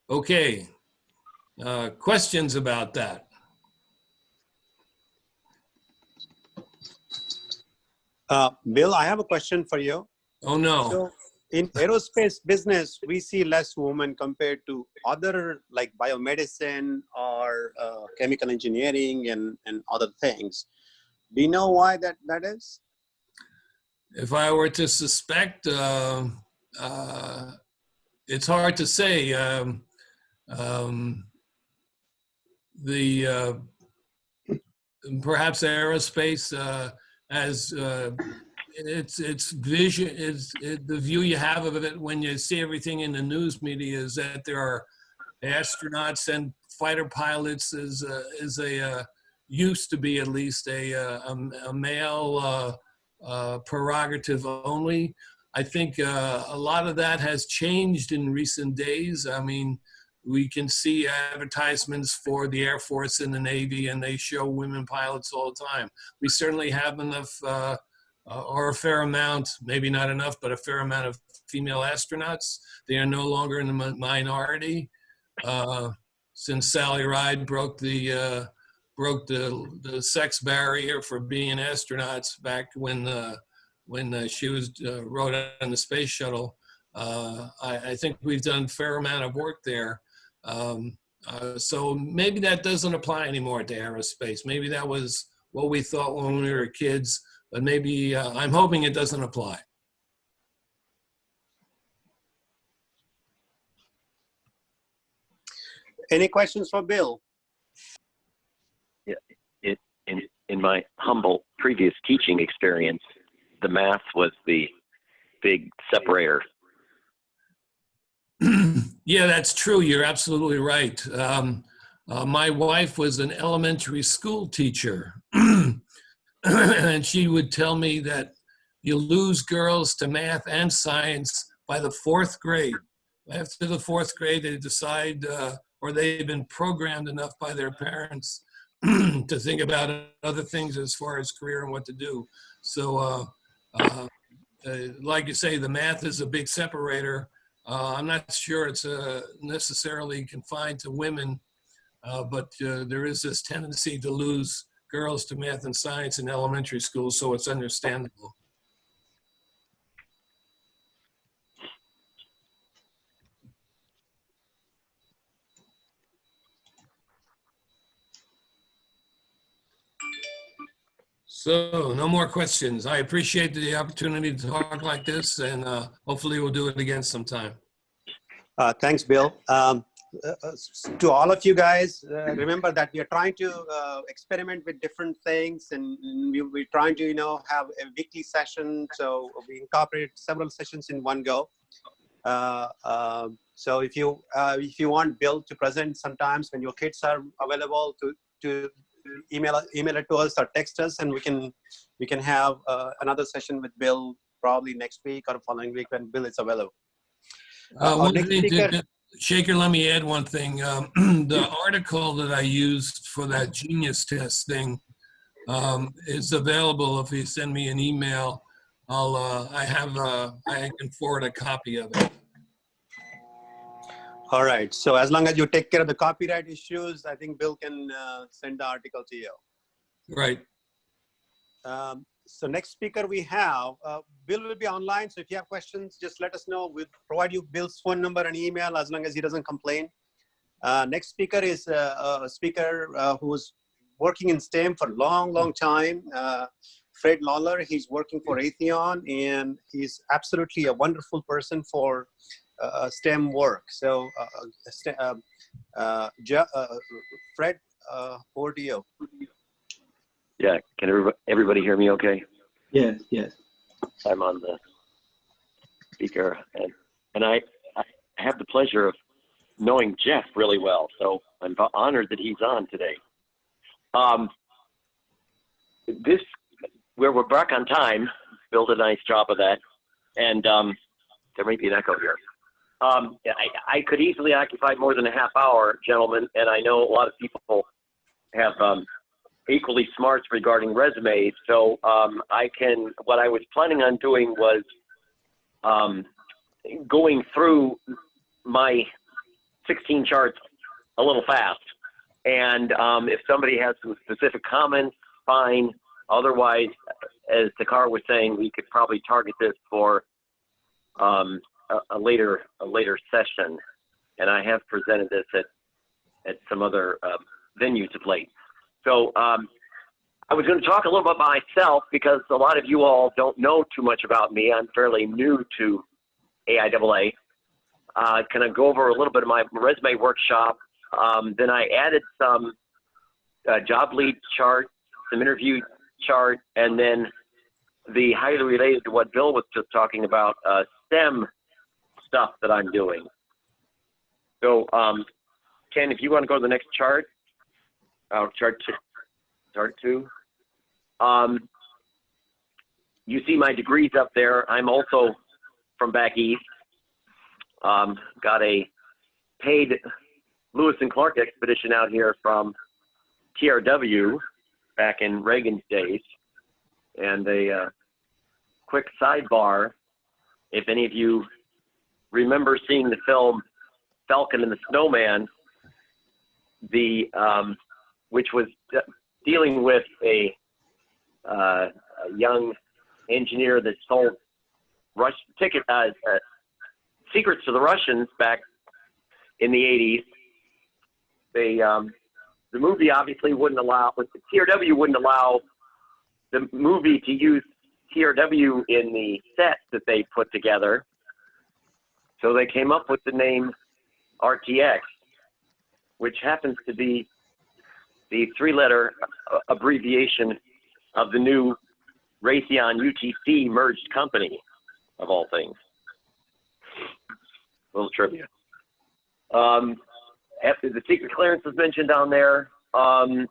Okay, questions about that? Bill, I have a question for you. Oh, no. So in aerospace business, we see less women compared to other like biomedicine or chemical engineering and other things. Do you know why that is? If I were to suspect, it's hard to say. Perhaps aerospace as its vision is the view you have of it when you see everything in the news media is that there are astronauts and fighter pilots used to be at least a male prerogative only. I think a lot of that has changed in recent days. I mean, we can see advertisements for the Air Force and the Navy, and they show women pilots all the time. We certainly have enough, or a fair amount, maybe not enough, but a fair amount of female astronauts. They are no longer in the minority. Since Sally Ride broke the sex barrier for being astronauts back when when she was rode on the space shuttle. I think we've done a fair amount of work there. So maybe that doesn't apply anymore to aerospace. Maybe that was what we thought when we were kids, but maybe I'm hoping it doesn't apply. Any questions for Bill? Yeah, in my humble previous teaching experience, the math was the big separator. Yeah, that's true. You're absolutely right. My wife was an elementary school teacher, and she would tell me that you lose girls to math and science by the 4th grade. After the 4th grade, they decide, or they've been programmed enough by their parents to think about other things as far as career and what to do. So, like you say, the math is a big separator. I'm not sure it's necessarily confined to women, but there is this tendency to lose girls to math and science in elementary school, so it's understandable. So no more questions. I appreciate the opportunity to talk like this, and hopefully we'll do it again sometime. Thanks, Bill. To all of you guys, remember that we are trying to experiment with different things, and we're trying to, have a weekly session. So we incorporate several sessions in one go. So if you want Bill to present sometimes when your kids are available, to email it to us or text us, and we can have another session with Bill probably next week or following week when Bill is available. Shaker, let me add one thing. The article that I used for that Genius Test thing is available. If you send me an email, I can forward a copy of it. All right. So as long as you take care of the copyright issues, I think Bill can send the article to you. Right. So next speaker we have, Bill will be online. So if you have questions, just let us know. We'll provide you Bill's phone number and email as long as he doesn't complain. Next speaker is a speaker who's working in STEM for a long time. Fred Lawler. He's working for Atheon, and he's absolutely a wonderful person for STEM work. So Fred, over to you. Yeah, can everybody hear me okay? Yes, yes. I'm on the speaker, and I have the pleasure of knowing Jeff really well, so I'm honored that he's on today. We're back on time. Bill did a nice job of that, and there may be an echo here. I could easily occupy more than a half hour, gentlemen, and I know a lot of people have equally smarts regarding resumes. So what I was planning on doing was going through my 16 charts a little fast. And if somebody has some specific comments, fine. Otherwise, as Takar was saying, we could probably target this for a later session. And I have presented this at some other venues of late. So I was going to talk a little bit about myself because a lot of you all don't know too much about me. I'm fairly new to AIAA. Can I go over a little bit of my resume workshop? Then I added some job lead chart, some interview chart, and then the highly related to what Bill was just talking about, STEM stuff that I'm doing. So Ken, if you want to go to the next chart, chart two. You see my degrees up there. I'm also from back east. Got a paid Lewis and Clark expedition out here from TRW back in Reagan's days. And a quick sidebar, if any of you remember seeing the film Falcon and the Snowman, which was dealing with a young engineer that sold secrets to the Russians back in the 80s. The movie obviously wouldn't allow, the TRW wouldn't allow the movie to use TRW in the set that they put together. So they came up with the name RTX, which happens to be the three-letter abbreviation of the new Raytheon UTC merged company, of all things. A little trivia. After the secret clearance was mentioned down there, 20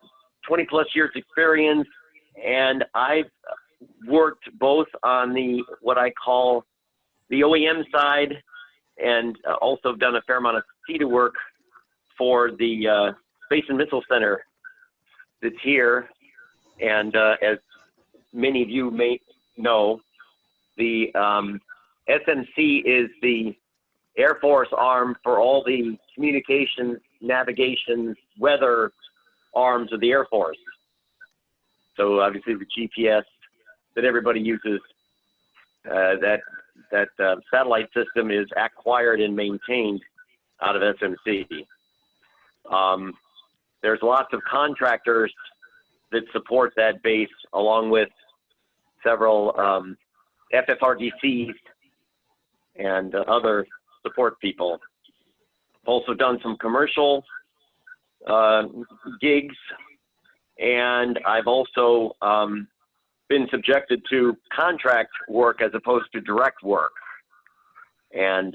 plus years experience, and I've worked both on the, what I call the OEM side, and also done a fair amount of CETA work for the Space and Missile Center that's here. And as many of you may know, the SMC is the Air Force arm for all the communications, navigation, weather arms of the Air Force. So obviously the GPS that everybody uses, that satellite system is acquired and maintained out of SMC. There's lots of contractors that support that base, along with several FFRDCs and other support people. Also done some commercial gigs, and I've also been subjected to contract work as opposed to direct work. And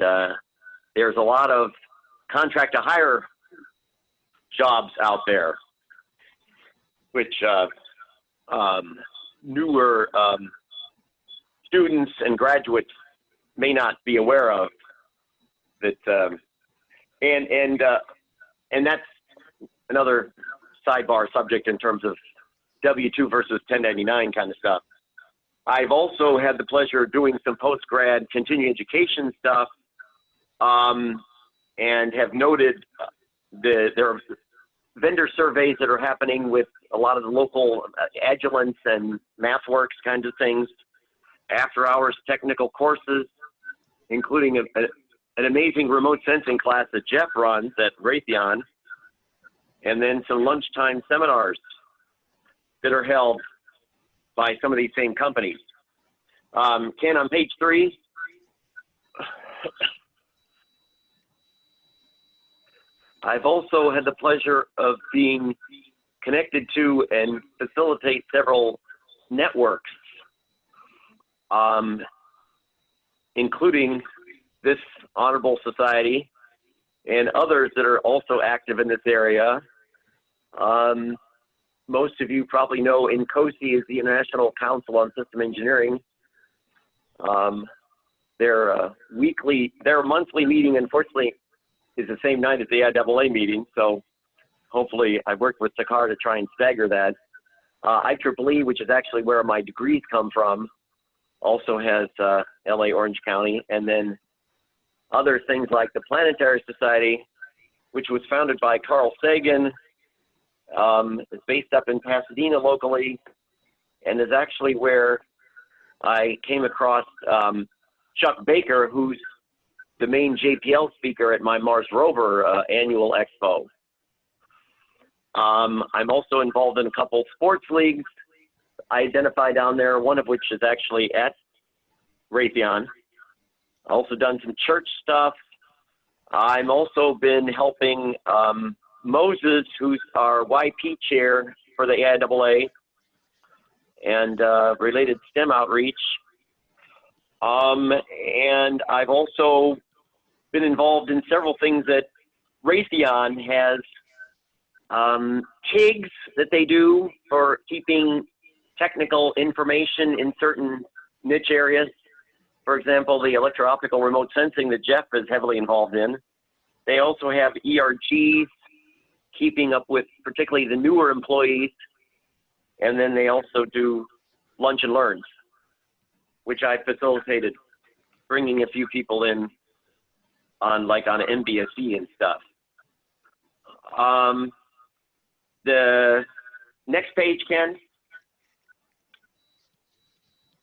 there's a lot of contract to hire jobs out there, which newer students and graduates may not be aware of. That and that's another sidebar subject in terms of W-2 versus 1099 kind of stuff. I've also had the pleasure of doing some post-grad continuing education stuff, and have noted there are vendor surveys that are happening with a lot of the local Agilents and MathWorks kinds of things, after-hours technical courses, including an amazing remote sensing class that Jeff runs at Raytheon, and then some lunchtime seminars that are held by some of these same companies. Ken, on page 3, I've also had the pleasure of being connected to and facilitate several networks, including this honorable society and others that are also active in this area. Most of you probably know INCOSI is the International Council on System Engineering. Their monthly meeting, unfortunately, is the same night as the AIAA meeting, so hopefully I worked with Sakar to try and stagger that. IEEE, which is actually where my degrees come from, also has LA Orange County, and then other things like the Planetary Society, which was founded by Carl Sagan, is based up in Pasadena locally, and is actually where I came across Chuck Baker, who's the main JPL speaker at my Mars Rover annual expo. I'm also involved in a couple sports leagues I identify down there, one of which is actually at Raytheon. Also done some church stuff. I'm also been helping Moses, who's our YP chair for the AIAA, and related STEM outreach. And I've also been involved in several things that Raytheon has TIGs that they do for keeping technical information in certain niche areas. For example, the electro-optical remote sensing that Jeff is heavily involved in. They also have ERGs, keeping up with particularly the newer employees. And then they also do lunch and learns, which I facilitated, bringing a few people in on an MBSE and stuff. The next page, Ken.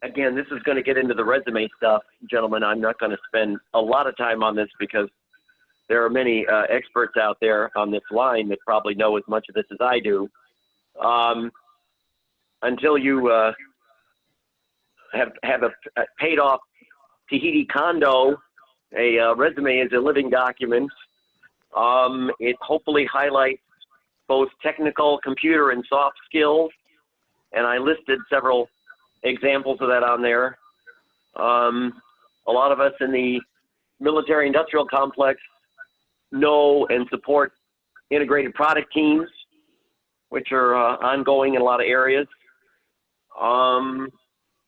again, this is going to get into the resume stuff, gentlemen. I'm not going to spend a lot of time on this because there are many experts out there on this line that probably know as much of this as I do. Until you have a paid off Tahiti condo, a resume is a living document. It hopefully highlights both technical, computer, and soft skills. And I listed several examples of that on there. A lot of us in the military industrial complex know and support integrated product teams, which are ongoing in a lot of areas.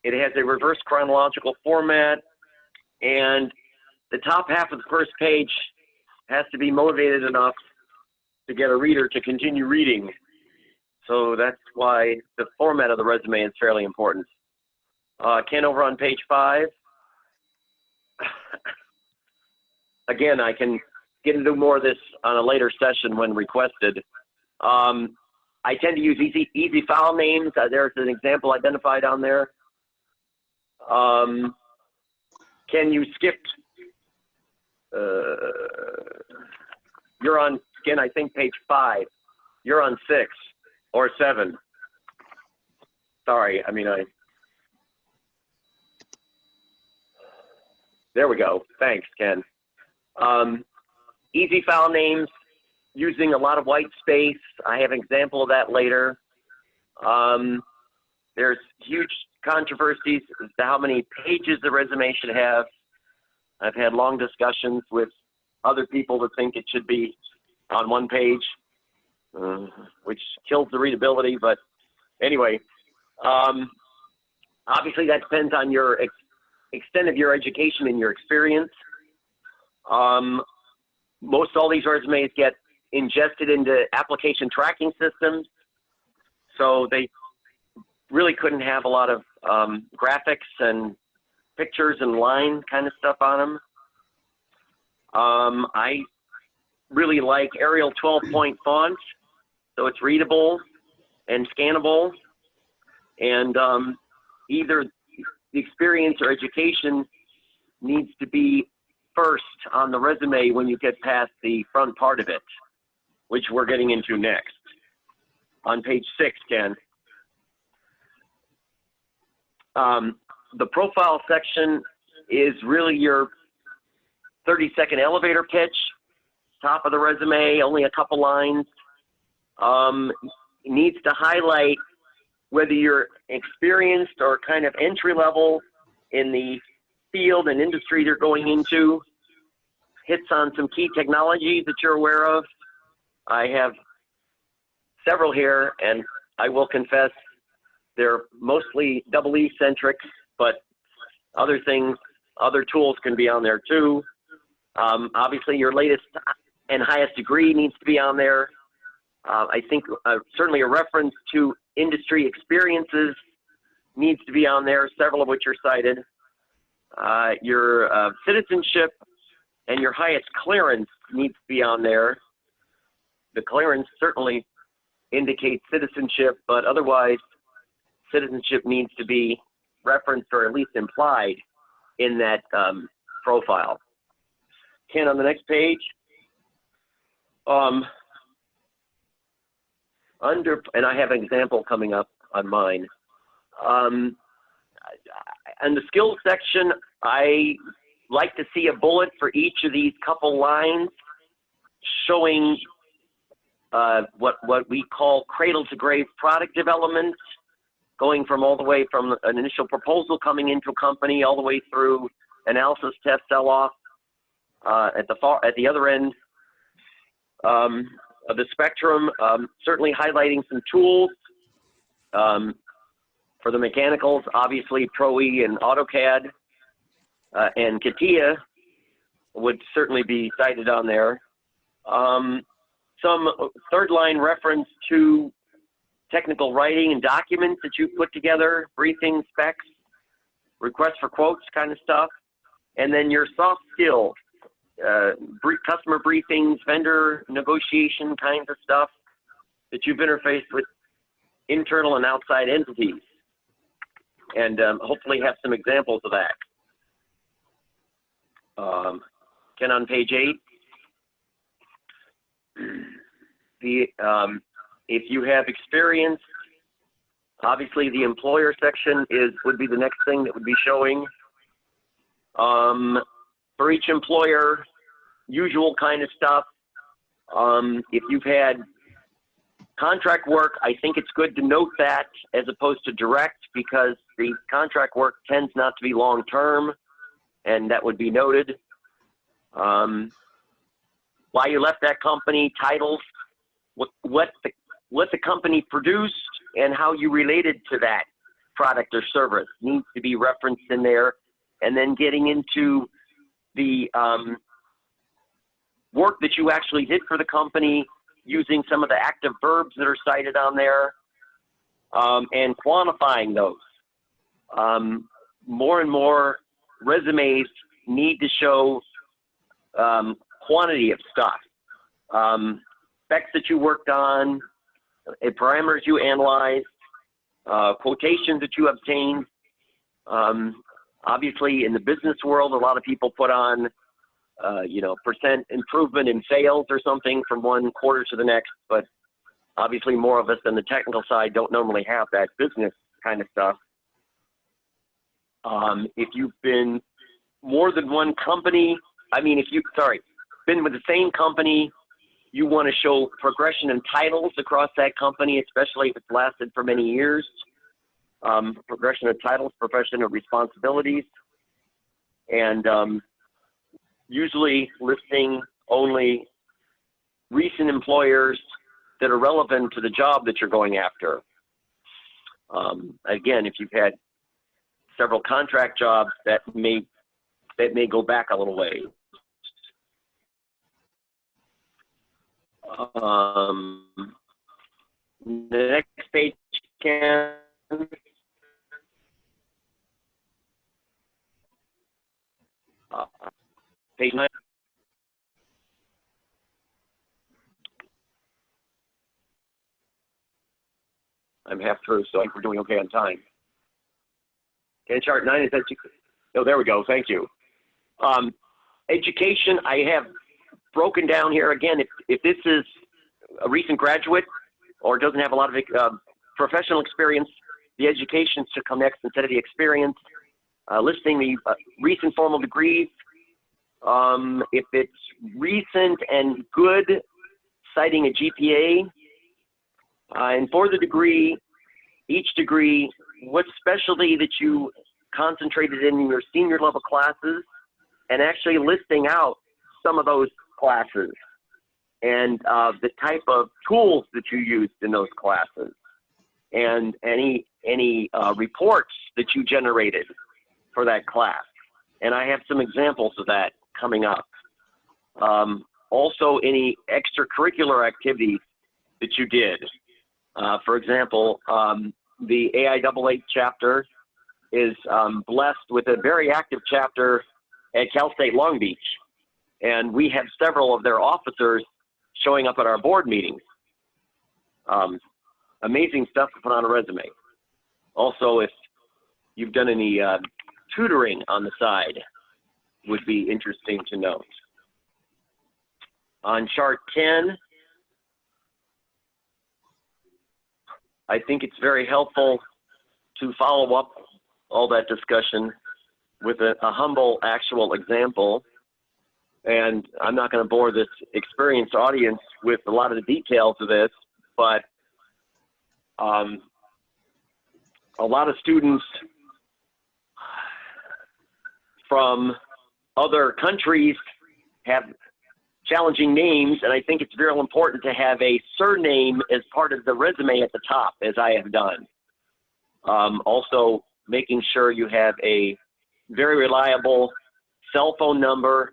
It has a reverse chronological format, and the top half of the first page has to be motivated enough to get a reader to continue reading. So that's why the format of the resume is fairly important. Ken, over on page 5. Again, I can get into more of this on a later session when requested. I tend to use easy file names. There's an example identified on there. Ken, you skipped. You're on, Ken, I think page 5. You're on 6 or 7. Sorry, there we go. Thanks, Ken. Easy file names, using a lot of white space. I have an example of that later. There's huge controversies as to how many pages the resume should have. I've had long discussions with other people that think it should be on 1 page, which kills the readability. But anyway, obviously that depends on your extent of your education and your experience. Most all these resumes get ingested into application tracking systems, so they really couldn't have a lot of graphics and pictures and line kind of stuff on them. I really like Arial 12-point font, so it's readable and scannable, and either the experience or education needs to be first on the resume when you get past the front part of it, which we're getting into next. On page 6, Ken. The profile section is really your 30-second elevator pitch, top of the resume, only a couple lines. It needs to highlight whether you're experienced or kind of entry level in the field and industry they're going into. Hits on some key technologies that you're aware of. I have several here, and I will confess they're mostly EE centric, but other things, other tools can be on there too. Obviously your latest and highest degree needs to be on there. I think certainly a reference to industry experiences needs to be on there, several of which are cited. Your citizenship and your highest clearance needs to be on there. The clearance certainly indicates citizenship, but otherwise citizenship needs to be referenced or at least implied in that profile. Ken, on the next page, and I have an example coming up on mine. In the skills section, I like to see a bullet for each of these couple lines showing what we call cradle to grave product development, going from all the way from an initial proposal coming into a company all the way through analysis, test, sell off. At the other end of the spectrum, certainly highlighting some tools. For the mechanicals, obviously Pro-E and AutoCAD and CATIA would certainly be cited on there. Some third line reference to technical writing and documents that you put together, briefing, specs, requests for quotes kind of stuff. And then your soft skills, customer briefings, vendor negotiation kinds of stuff that you've interfaced with internal and outside entities. and hopefully have some examples of that. Ken, on page 8, if you have experience, obviously the employer section would be the next thing that would be showing. For each employer, usual kind of stuff. If you've had contract work, I think it's good to note that as opposed to direct, because the contract work tends not to be long-term, and that would be noted. Why you left that company, titles, what the company produced, and how you related to that product or service needs to be referenced in there. And then getting into the work that you actually did for the company, using some of the active verbs that are cited on there, and quantifying those. More and more resumes need to show quantity of stuff, specs that you worked on, parameters you analyzed, quotations that you obtained. Obviously, in the business world, a lot of people put on, percent improvement in sales or something from one quarter to the next, but obviously more of us on the technical side don't normally have that business kind of stuff. If you've been more than one company, been with the same company, you want to show progression in titles across that company, especially if it's lasted for many years. Progression of titles, progression of responsibilities, and usually listing only recent employers that are relevant to the job that you're going after. Again, if you've had several contract jobs, that may go back a little way. The next page, Ken. Page 9. I'm half through, so I think we're doing okay on time. And chart 9 is education. Oh, there we go. Thank you. Education, I have broken down here again. If this is a recent graduate or doesn't have a lot of professional experience, the education should come next instead of the experience. Listing the recent formal degrees. If it's recent and good, citing a GPA. And for the degree, each degree, what specialty that you concentrated in your senior level classes, and actually listing out some of those classes and the type of tools that you used in those classes, and any reports that you generated for that class. And I have some examples of that coming up. Also, any extracurricular activities that you did. For example, the AIAA chapter is blessed with a very active chapter at Cal State Long Beach. And we have several of their officers showing up at our board meetings. Amazing stuff to put on a resume. Also, if you've done any tutoring on the side, would be interesting to note. On chart 10, I think it's very helpful to follow up all that discussion with a humble actual example. And I'm not going to bore this experienced audience with a lot of the details of this, but a lot of students from other countries have challenging names, and I think it's very important to have a surname as part of the resume at the top, as I have done. Also, making sure you have a very reliable cell phone number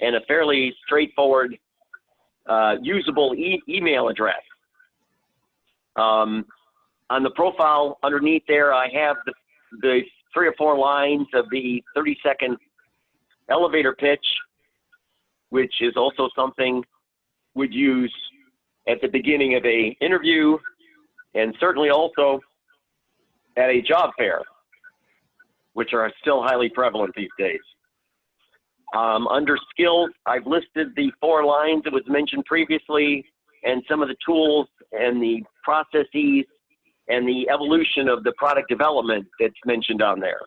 and a fairly straightforward, usable email address. On the profile underneath there, I have the 3 or 4 lines of the 30-second elevator pitch, which is also something we'd use at the beginning of an interview, and certainly also at a job fair. which are still highly prevalent these days. Under skills, I've listed the 4 lines that was mentioned previously, and some of the tools and the processes and the evolution of the product development that's mentioned on there.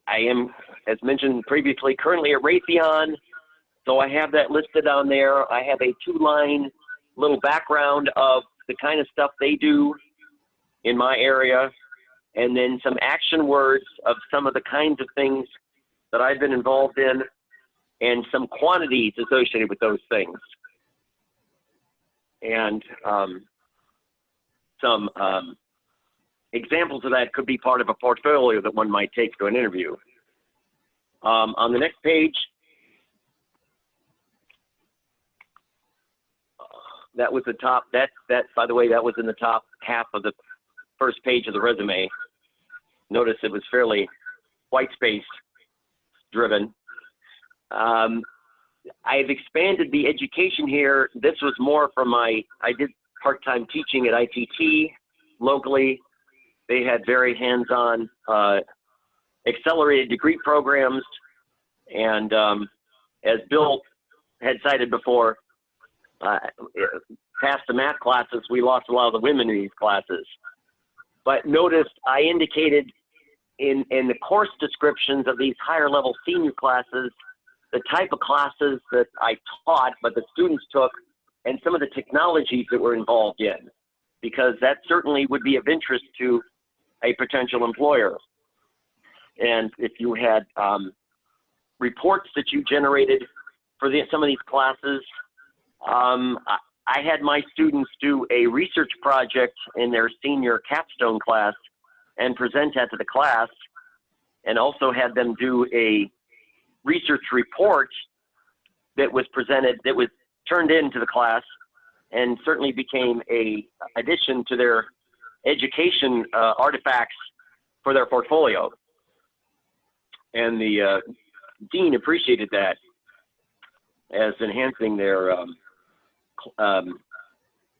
I am, as mentioned previously, currently at Raytheon, so I have that listed on there. I have a 2-line little background of the kind of stuff they do in my area, and then some action words of some of the kinds of things that I've been involved in, and some quantities associated with those things. And some examples of that could be part of a portfolio that one might take to an interview. On the next page, that was the top, that by the way, that was in the top half of the first page of the resume. Notice it was fairly white space driven. I've expanded the education here. This was more from I did part-time teaching at ITT locally. They had very hands-on accelerated degree programs. And as Bill had cited before, past the math classes, we lost a lot of the women in these classes. But notice I indicated in the course descriptions of these higher level senior classes, the type of classes that I taught, but the students took, and some of the technologies that were involved in, because that certainly would be of interest to a potential employer. And if you had reports that you generated for some of these classes, I had my students do a research project in their senior capstone class and present that to the class, and also had them do a research report that was presented, that was turned into the class, and certainly became a addition to their education artifacts for their portfolio. And the dean appreciated that as enhancing their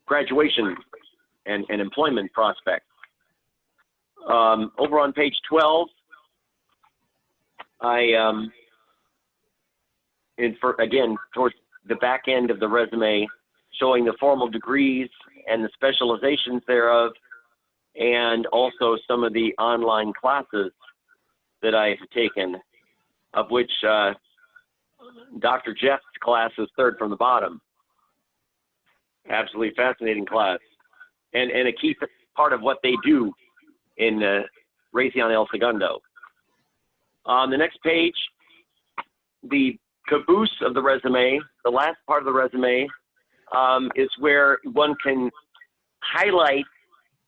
graduation and employment prospects. Over on page 12, again, towards the back end of the resume, showing the formal degrees and the specializations thereof, and also some of the online classes that I've taken, of which Dr. Jeff's class is third from the bottom. Absolutely fascinating class, and a key part of what they do in Raytheon El Segundo. On the next page, the caboose of the resume, the last part of the resume, is where one can highlight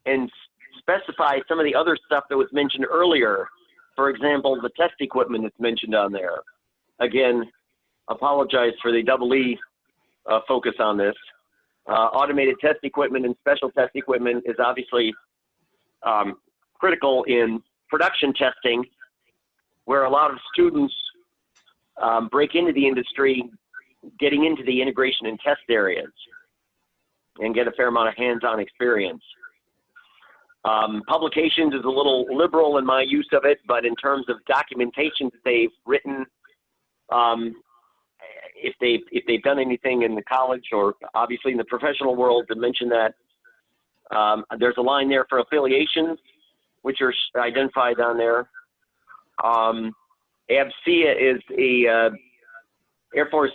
and specify some of the other stuff that was mentioned earlier. For example, the test equipment that's mentioned on there. Again, apologize for the double E focus on this. Automated test equipment and special test equipment is obviously critical in production testing, where a lot of students break into the industry, getting into the integration and test areas, and get a fair amount of hands-on experience. Publications is a little liberal in my use of it, but in terms of documentation that they've written, if they've done anything in the college or obviously in the professional world, to mention that there's a line there for affiliations, which are identified on there. ABCEA is a Air Force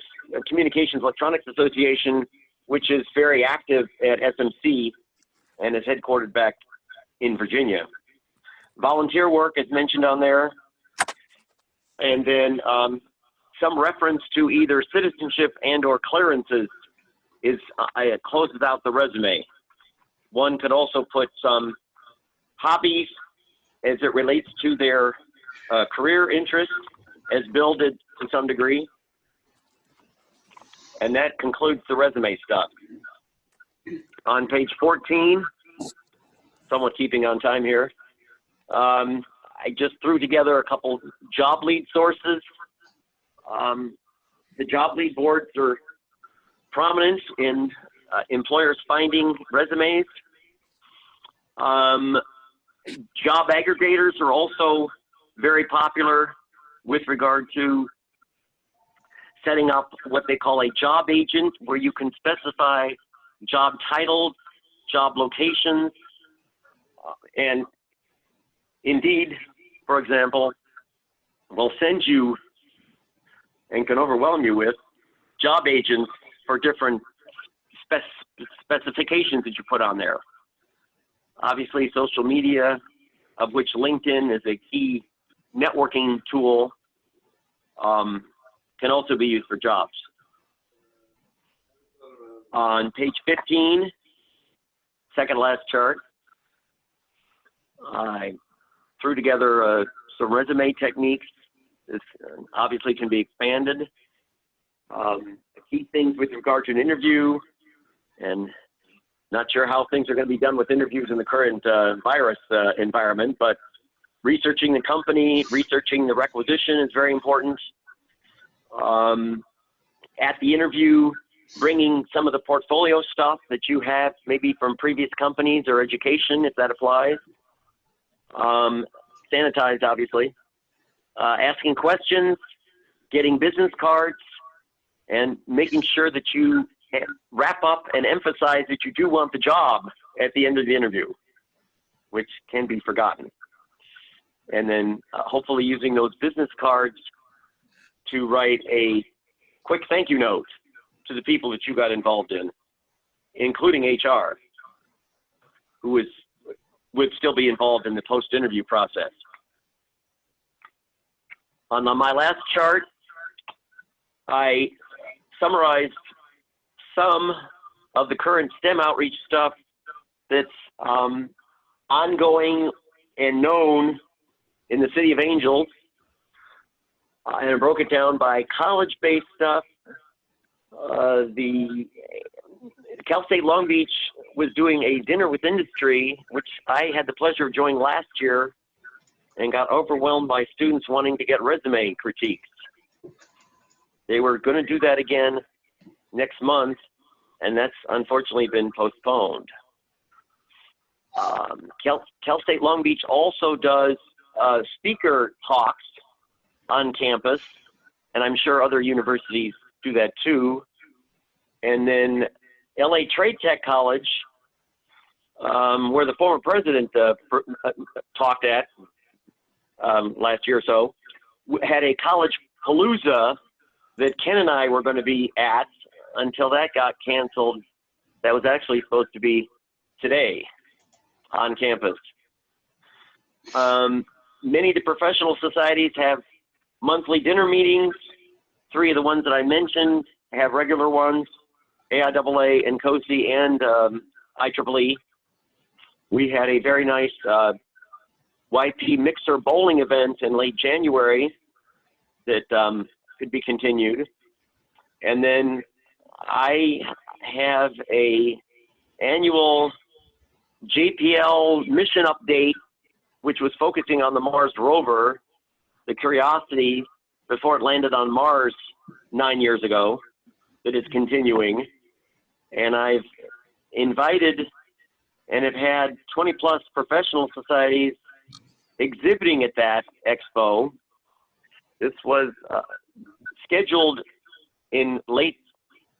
Communications Electronics Association, which is very active at SMC and is headquartered back in Virginia. Volunteer work is mentioned on there. And then some reference to either citizenship and or clearances is closes out the resume. One could also put some hobbies as it relates to their career interests, as Bill did to some degree. And that concludes the resume stuff. On page 14, somewhat keeping on time here, I just threw together a couple job lead sources. The job lead boards are prominent in employers finding resumes. Job aggregators are also very popular with regard to setting up what they call a job agent, where you can specify job titles, job locations, and Indeed, for example, will send you and can overwhelm you with job agents for different specifications that you put on there. Obviously, social media, of which LinkedIn is a key networking tool, can also be used for jobs. On page 15, second last chart, I threw together some resume techniques. This obviously can be expanded. Key things with regard to an interview, and not sure how things are going to be done with interviews in the current virus environment, but researching the company, researching the requisition is very important. At the interview, bringing some of the portfolio stuff that you have maybe from previous companies or education, if that applies. Sanitized, obviously. Asking questions, getting business cards, and making sure that you wrap up and emphasize that you do want the job at the end of the interview, which can be forgotten. And then hopefully using those business cards to write a quick thank you note to the people that you got involved in, including HR, who would still be involved in the post-interview process. On my last chart, I summarized some of the current STEM outreach stuff that's ongoing and known in the City of Angels, and I broke it down by college-based stuff. The Cal State Long Beach was doing a dinner with industry, which I had the pleasure of joining last year, and got overwhelmed by students wanting to get resume critiques. They were going to do that again next month, and that's unfortunately been postponed. Cal State Long Beach also does speaker talks on campus, and I'm sure other universities do that too. And then LA Trade Tech College, where the former president talked at last year or so, had a college palooza that Ken and I were going to be at until that got canceled. That was actually supposed to be today on campus. Many of the professional societies have monthly dinner meetings. 3 of the ones that I mentioned have regular ones, AIAA and COSI and IEEE. We had a very nice YP mixer bowling event in late January that could be continued. And then I have a annual JPL mission update, which was focusing on the Mars rover, the Curiosity, before it landed on Mars 9 years ago, that is continuing. And I've invited and have had 20+ professional societies exhibiting at that expo. This was scheduled in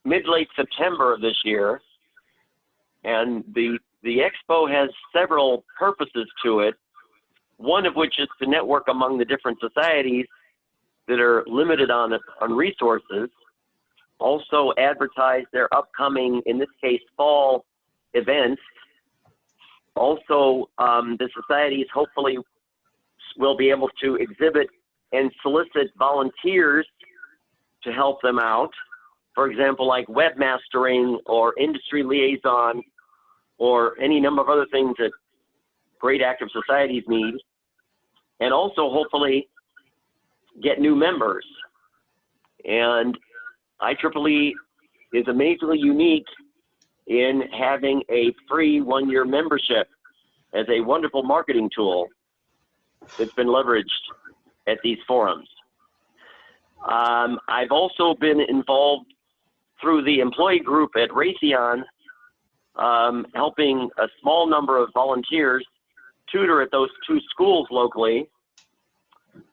mid-late September of this year. And the expo has several purposes to it, one of which is to network among the different societies that are limited on resources, also advertise their upcoming, in this case, fall events. Also, the societies hopefully will be able to exhibit and solicit volunteers to help them out. For example, like webmastering or industry liaison or any number of other things that great active societies need. And also hopefully get new members. And IEEE is amazingly unique in having a free 1-year membership as a wonderful marketing tool that's been leveraged at these forums. I've also been involved through the employee group at Raytheon, helping a small number of volunteers tutor at those 2 schools locally.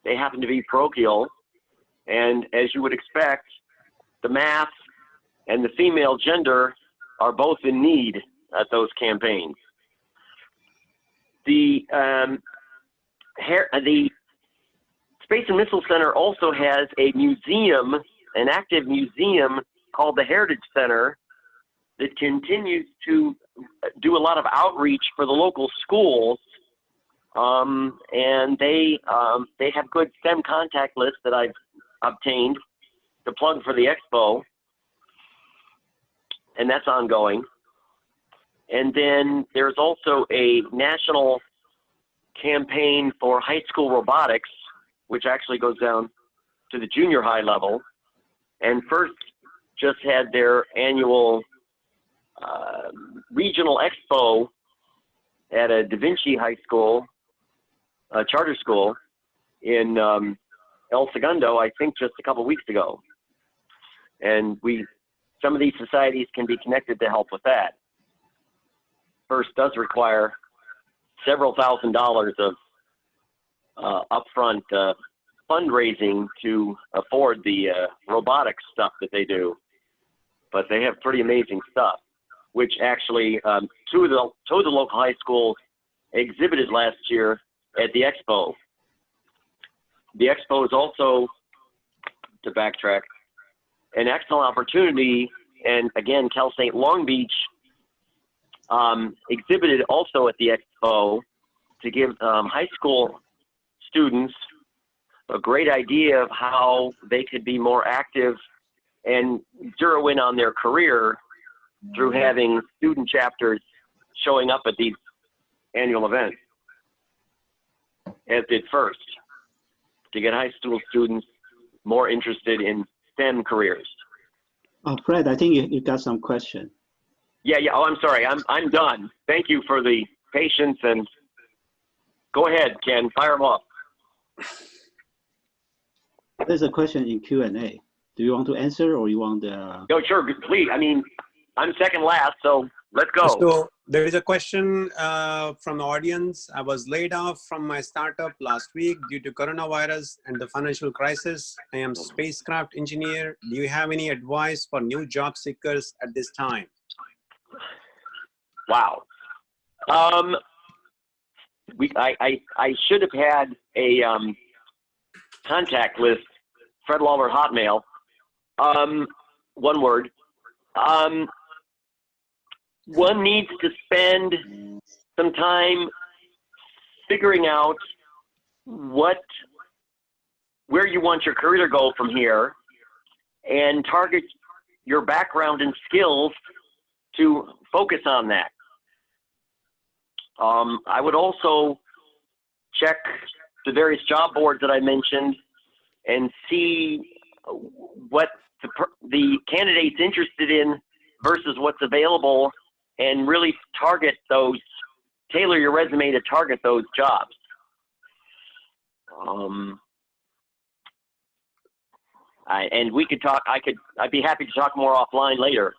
They happen to be parochial. And as you would expect, the math and the female gender are both in need at those campaigns. The Space and Missile Center also has a museum, an active museum called the Heritage Center, that continues to do a lot of outreach for the local schools. And they have good STEM contact lists that I've obtained to plug for the expo, and that's ongoing. And then there's also a national campaign for high school robotics, which actually goes down to the junior high level. And FIRST just had their annual regional expo at a Da Vinci High School, charter school in El Segundo, I think just a couple weeks ago. And some of these societies can be connected to help with that. FIRST does require several $1,000s of upfront fundraising to afford the robotics stuff that they do. But they have pretty amazing stuff, which actually 2 of the local high schools exhibited last year at the expo. The expo is also, to backtrack, an excellent opportunity. And again, Cal State Long Beach exhibited also at the expo to give high school students a great idea of how they could be more active and zero in on their career through having student chapters showing up at these annual events, as did FIRST, to get high school students more interested in STEM careers. Fred, I think you got some question. Yeah. Oh, I'm sorry. I'm done. Thank you for the patience, and go ahead, Ken. Fire them up. There's a question in Q&A. Do you want to answer, or you want the? No, sure. Please. I mean, I'm second last, so let's go. So there is a question from the audience. I was laid off from my startup last week due to coronavirus and the financial crisis. I am spacecraft engineer. Do you have any advice for new job seekers at this time? Wow. I should have had a contact list, Fred Lawler Hotmail. One word. One needs to spend some time figuring out where you want your career to go from here, and target your background and skills to focus on that. I would also check the various job boards that I mentioned and see what the candidate's interested in versus what's available, and really target those, tailor your resume to target those jobs. And we could talk, I'd be happy to talk more offline later.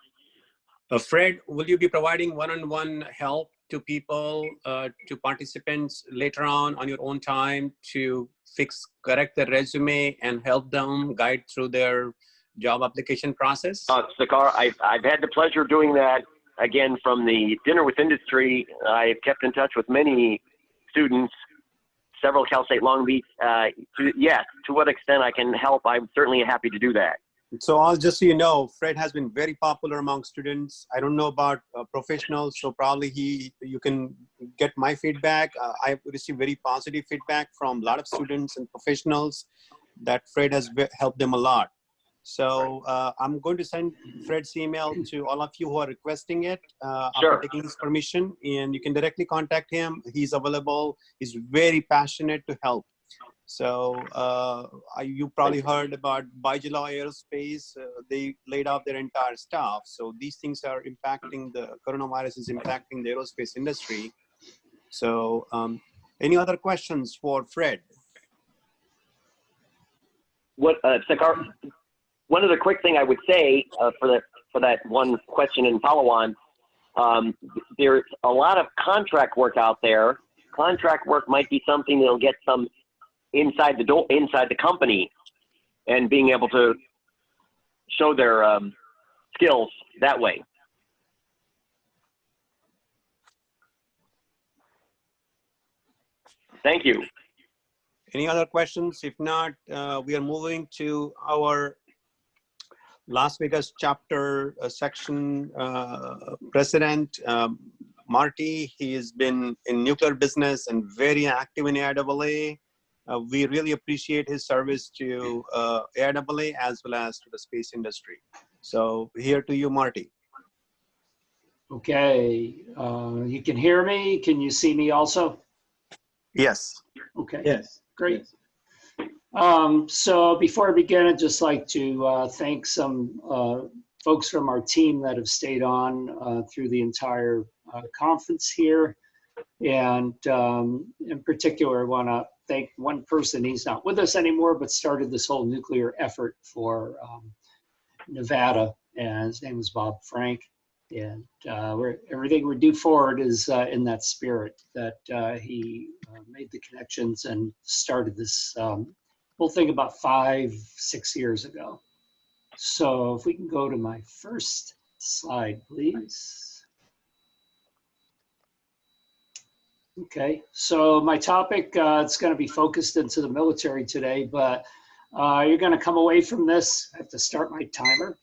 Fred, will you be providing one-on-one help to people, to participants later on your own time to correct their resume and help them guide through their job application process? Sakar, I've had the pleasure of doing that. Again, from the Dinner with Industry, I've kept in touch with many students, several Cal State Long Beach. To what extent I can help, I'm certainly happy to do that. So just so you know, Fred has been very popular among students. I don't know about professionals, so probably you can get my feedback. I've received very positive feedback from a lot of students and professionals that Fred has helped them a lot. So I'm going to send Fred's email to all of you who are requesting it after taking his permission, and you can directly contact him. He's available. He's very passionate to help. So you probably heard about Bijala Aerospace. They laid off their entire staff. So these things are impacting, the coronavirus is impacting the aerospace industry. So any other questions for Fred? Sakar, one other quick thing I would say for that one question and follow on, there's a lot of contract work out there contract work might be something that'll get some inside the door, inside the company, and being able to show their skills that way. Thank you. Any other questions? If not, we are moving to our Las Vegas chapter section president, Marty. He has been in nuclear business and very active in AIAA. We really appreciate his service to AIAA as well as to the space industry. So here to you, Marty. Okay, you can hear me. Can you see me also? Yes. Okay. Yes. Great. Yes. So before I begin, I'd just like to thank some folks from our team that have stayed on through the entire conference here. And in particular, I want to thank one person. He's not with us anymore, but started this whole nuclear effort for Nevada. And his name was Bob Frank. And everything we do forward is in that spirit that he made the connections and started this whole thing about 5-6 years ago. So if we can go to my first slide, please. Okay, so my topic, it's going to be focused into the military today, but you're going to come away from this, I have to start my timer,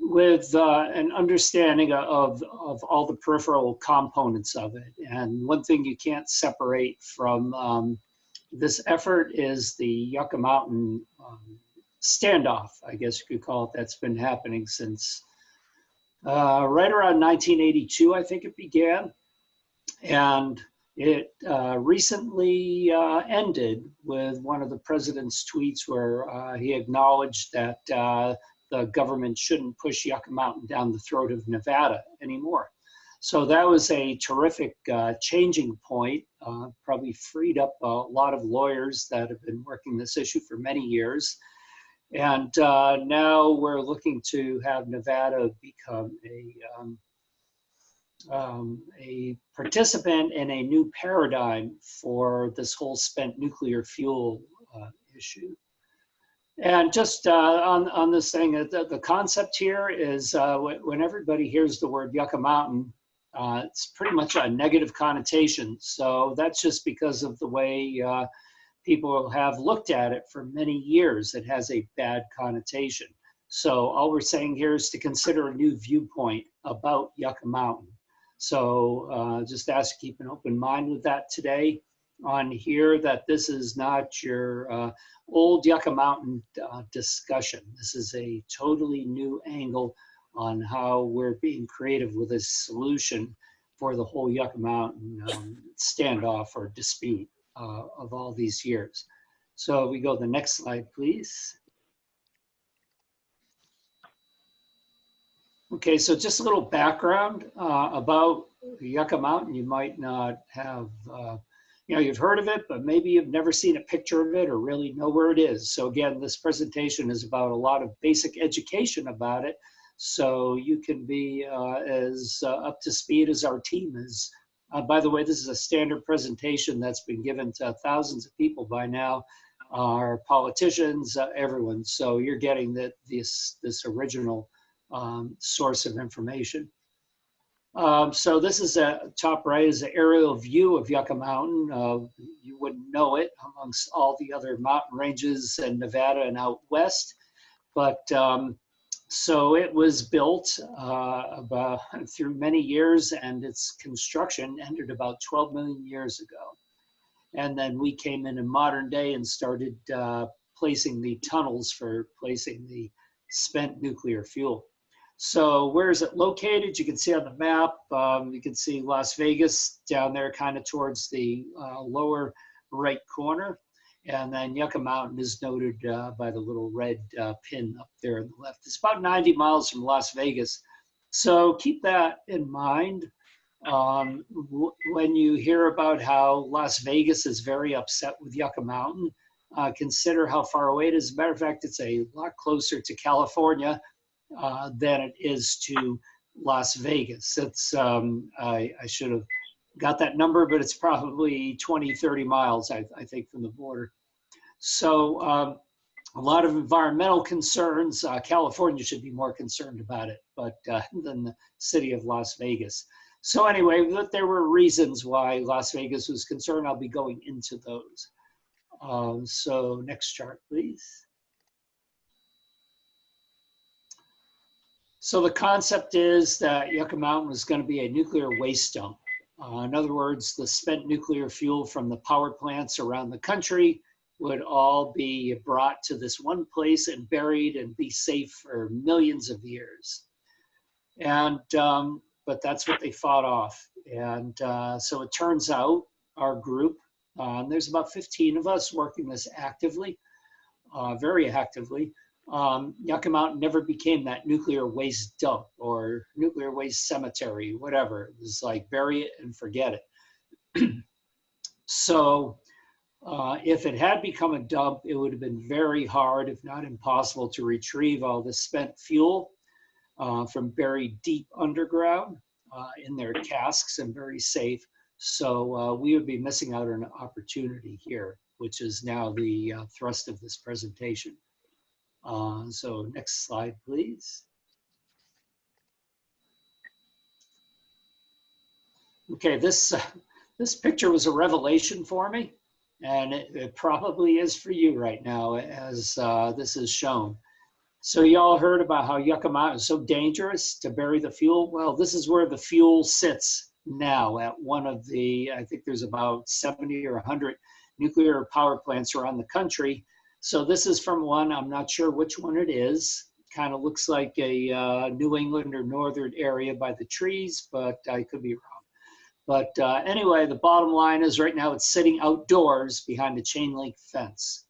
with an understanding of all the peripheral components of it. And one thing you can't separate from this effort is the Yucca Mountain standoff, I guess you could call it, that's been happening since right around 1982, I think it began. And it recently ended with one of the president's tweets where he acknowledged that the government shouldn't push Yucca Mountain down the throat of Nevada anymore. So that was a terrific changing point, probably freed up a lot of lawyers that have been working this issue for many years. And now we're looking to have Nevada become a participant in a new paradigm for this whole spent nuclear fuel issue. And just on this thing, the concept here is when everybody hears the word Yucca Mountain, it's pretty much a negative connotation. So that's just because of the way people have looked at it for many years. It has a bad connotation. So all we're saying here is to consider a new viewpoint about Yucca Mountain. So just ask to keep an open mind with that today on here, that this is not your old Yucca Mountain discussion. This is a totally new angle on how we're being creative with this solution for the whole Yucca Mountain standoff or dispute of all these years. So we go to the next slide, please. Okay, so just a little background about Yucca Mountain. You might not have, you've heard of it, but maybe you've never seen a picture of it or really know where it is. So again, this presentation is about a lot of basic education about it, so you can be as up to speed as our team is. By the way, this is a standard presentation that's been given to thousands of people by now, our politicians, everyone. So you're getting this original source of information. So this is top right is an aerial view of Yucca Mountain. You wouldn't know it amongst all the other mountain ranges in Nevada and out west, but so it was built through many years, and its construction ended about 12 million years ago. And then we came in modern day and started placing the tunnels for placing the spent nuclear fuel. So where is it located? You can see on the map, you can see Las Vegas down there kind of towards the lower right corner. And then Yucca Mountain is noted by the little red pin up there on the left. It's about 90 miles from Las Vegas. So keep that in mind. When you hear about how Las Vegas is very upset with Yucca Mountain, consider how far away it is. As a matter of fact, it's a lot closer to California than it is to Las Vegas. It's I should have got that number, but it's probably 20, 30 miles, I think, from the border. So a lot of environmental concerns. California should be more concerned about it, but than the city of Las Vegas. So anyway, there were reasons why Las Vegas was concerned. I'll be going into those. So next chart, please. So the concept is that Yucca Mountain was going to be a nuclear waste dump. In other words, the spent nuclear fuel from the power plants around the country would all be brought to this one place and buried and be safe for millions of years. And, but that's what they fought off. And so it turns out our group, there's about 15 of us working this actively, very actively. Yucca Mountain never became that nuclear waste dump or nuclear waste cemetery, whatever. It was like bury it and forget it. So if it had become a dump, it would have been very hard, if not impossible, to retrieve all the spent fuel from buried deep underground in their casks and very safe. So we would be missing out on an opportunity here, which is now the thrust of this presentation. So next slide, please. Okay, this picture was a revelation for me, and it probably is for you right now as this is shown. So y'all heard about how Yucca Mountain is so dangerous to bury the fuel. Well, this is where the fuel sits now at one of the, I think there's about 70 or 100 nuclear power plants around the country. So this is from one, I'm not sure which one it is. Kind of looks like a New England or northern area by the trees, but I could be wrong. But anyway, the bottom line is right now it's sitting outdoors behind a chain link fence.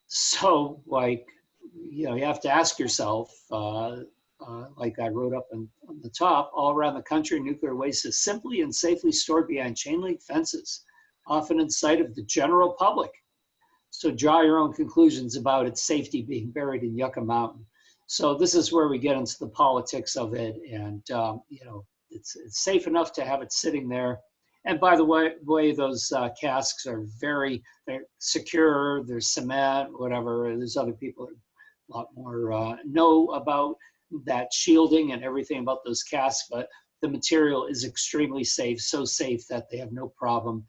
So like, you know, you have to ask yourself, like I wrote up on the top, all around the country, nuclear waste is simply and safely stored behind chain link fences, often in sight of the general public. So draw your own conclusions about its safety being buried in Yucca Mountain. So this is where we get into the politics of it. And, you know, it's safe enough to have it sitting there. And by the way, those casks are they're secure, there's cement, whatever. There's other people that a lot more know about that shielding and everything about those casks, but the material is extremely safe, so safe that they have no problem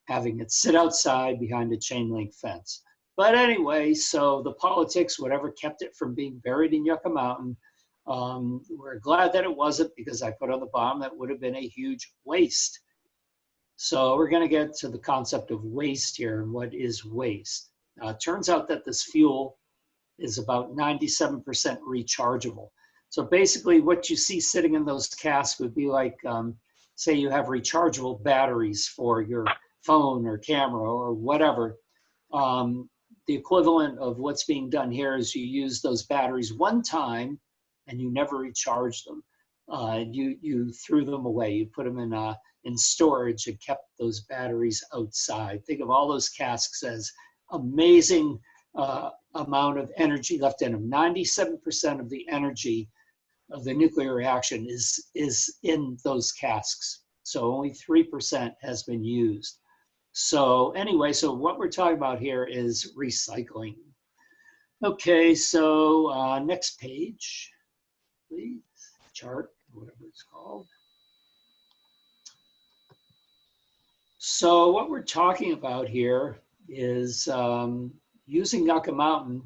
having it sit outside behind a chain link fence. But anyway, so the politics, whatever kept it from being buried in Yucca Mountain, we're glad that it wasn't, because I put on the bottom that would have been a huge waste. So we're going to get to the concept of waste here and what is waste. It turns out that this fuel is about 97% rechargeable. So basically what you see sitting in those casks would be like, say you have rechargeable batteries for your phone or camera or whatever. The equivalent of what's being done here is you use those batteries one time and you never recharge them. You threw them away. You put them in storage and kept those batteries outside. Think of all those casks as amazing amount of energy left in them. 97% of the energy of the nuclear reaction is in those casks. So only 3% has been used. So anyway, so what we're talking about here is recycling. Okay, so next page, please, chart, whatever it's called. So what we're talking about here is using Yucca Mountain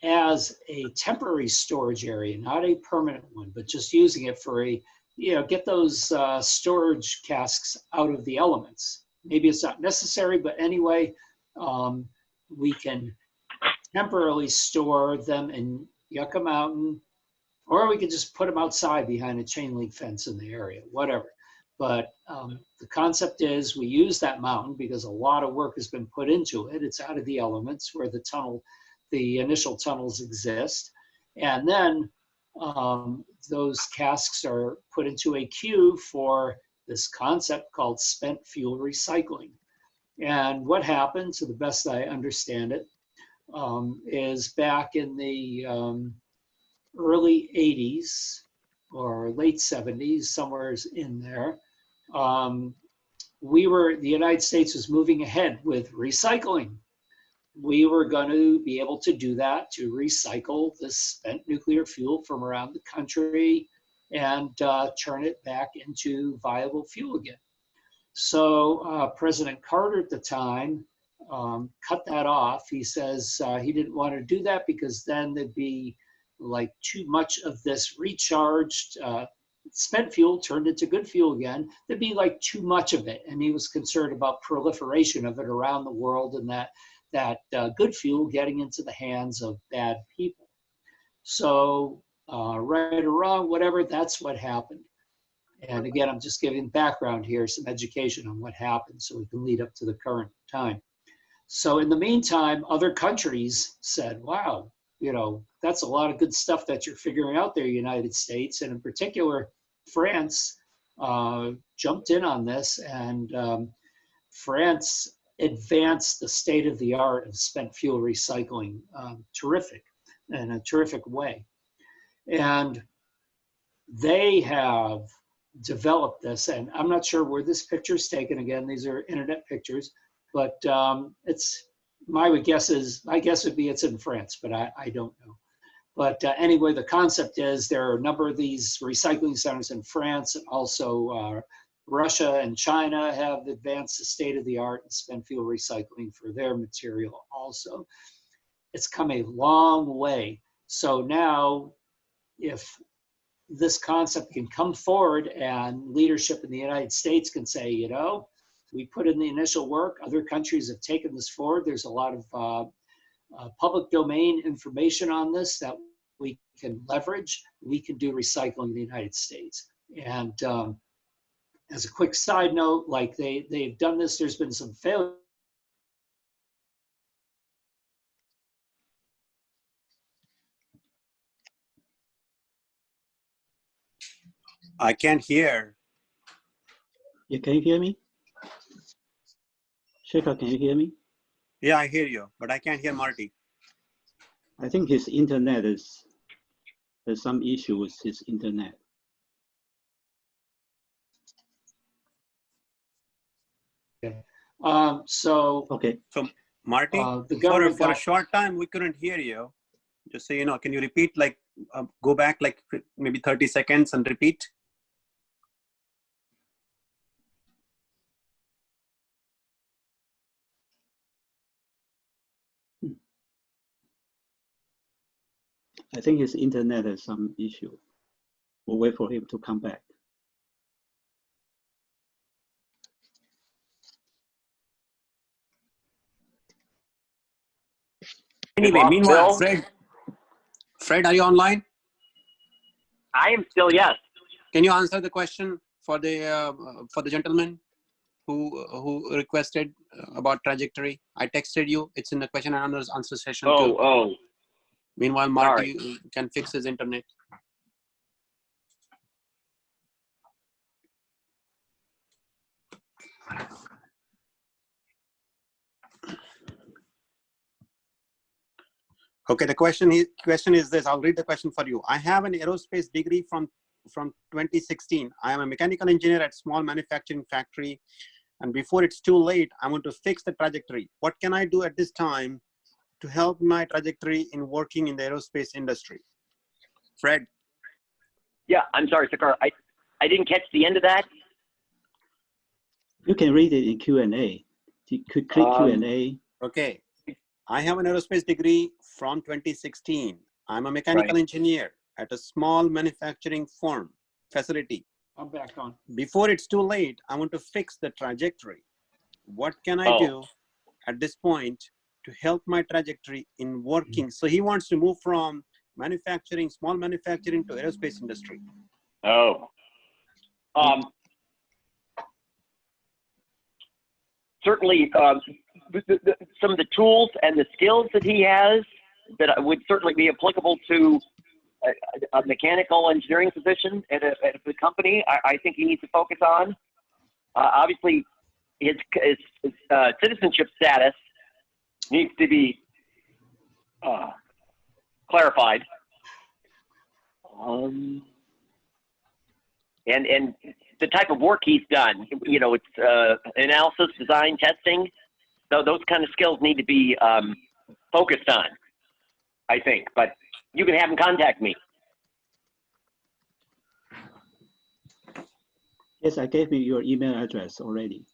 as a temporary storage area, not a permanent one, but just using it for a, you know, get those storage casks out of the elements. Maybe it's not necessary, but anyway, we can temporarily store them in Yucca Mountain, or we could just put them outside behind a chain link fence in the area, whatever. But the concept is we use that mountain because a lot of work has been put into it. It's out of the elements where the initial tunnels exist. And then those casks are put into a queue for this concept called spent fuel recycling. And what happened, to the best I understand it, is back in the early 80s or late 70s, somewhere in there, the United States was moving ahead with recycling. We were going to be able to do that, to recycle the spent nuclear fuel from around the country and turn it back into viable fuel again. So President Carter at the time cut that off. He says he didn't want to do that because then there'd be like too much of this recharged spent fuel turned into good fuel again. There'd be like too much of it. And he was concerned about proliferation of it around the world and that good fuel getting into the hands of bad people. So right or wrong, whatever, that's what happened. And again, I'm just giving background here, some education on what happened so we can lead up to the current time. So in the meantime, other countries said, wow, you know, that's a lot of good stuff that you're figuring out there, United States. And in particular, France jumped in on this, and France advanced the state of the art of spent fuel recycling in a terrific way. And they have developed this, and I'm not sure where this picture is taken. Again, these are internet pictures, but my guess would be it's in France, but I don't know. But anyway, the concept is there are a number of these recycling centers in France, and also Russia and China have advanced the state of the art in spent fuel recycling for their material also. It's come a long way. So now, if this concept can come forward and leadership in the United States can say, you know, we put in the initial work, other countries have taken this forward. There's a lot of public domain information on this that we can leverage. We can do recycling in the United States. And as a quick side note, like they've done this, there's been some failure. I can't hear. Yeah, can you hear me? Shekhar, can you hear me? Yeah, I hear you, but I can't hear Marty. I think his internet there's some issue with his internet. Okay. Okay. So Marty, for a short time, we couldn't hear you. Just so you know, can you repeat, like, go back like maybe 30 seconds and repeat? I think his internet has some issue. We'll wait for him to come back. Anyway, meanwhile, Fred, are you online? I am still, yes. Can you answer the question for the gentleman who requested about trajectory? I texted you. It's in the question and answer session too. Oh. Meanwhile, Marty can fix his internet. Okay, the question is this. I'll read the question for you. I have an aerospace degree from 2016. I am a mechanical engineer at small manufacturing factory, and before it's too late, I want to fix the trajectory. What can I do at this time to help my trajectory in working in the aerospace industry? Fred? Yeah, I'm sorry, Sakar. I didn't catch the end of that. You can read it in Q&A. Click Q&A. Okay. I have an aerospace degree from 2016. I'm a mechanical engineer at a small manufacturing facility. I'm back on. Before it's too late, I want to fix the trajectory. What can I do at this point to help my trajectory in working? So he wants to move from small manufacturing to aerospace industry. Certainly, some of the tools and the skills that he has that would certainly be applicable to a mechanical engineering position at a big company. I think he needs to focus on. Obviously, his citizenship status needs to be clarified. And the type of work he's done. You know, it's analysis, design, testing. So those kind of skills need to be focused on, I think. But you can have him contact me. Yes, I gave you your email address already.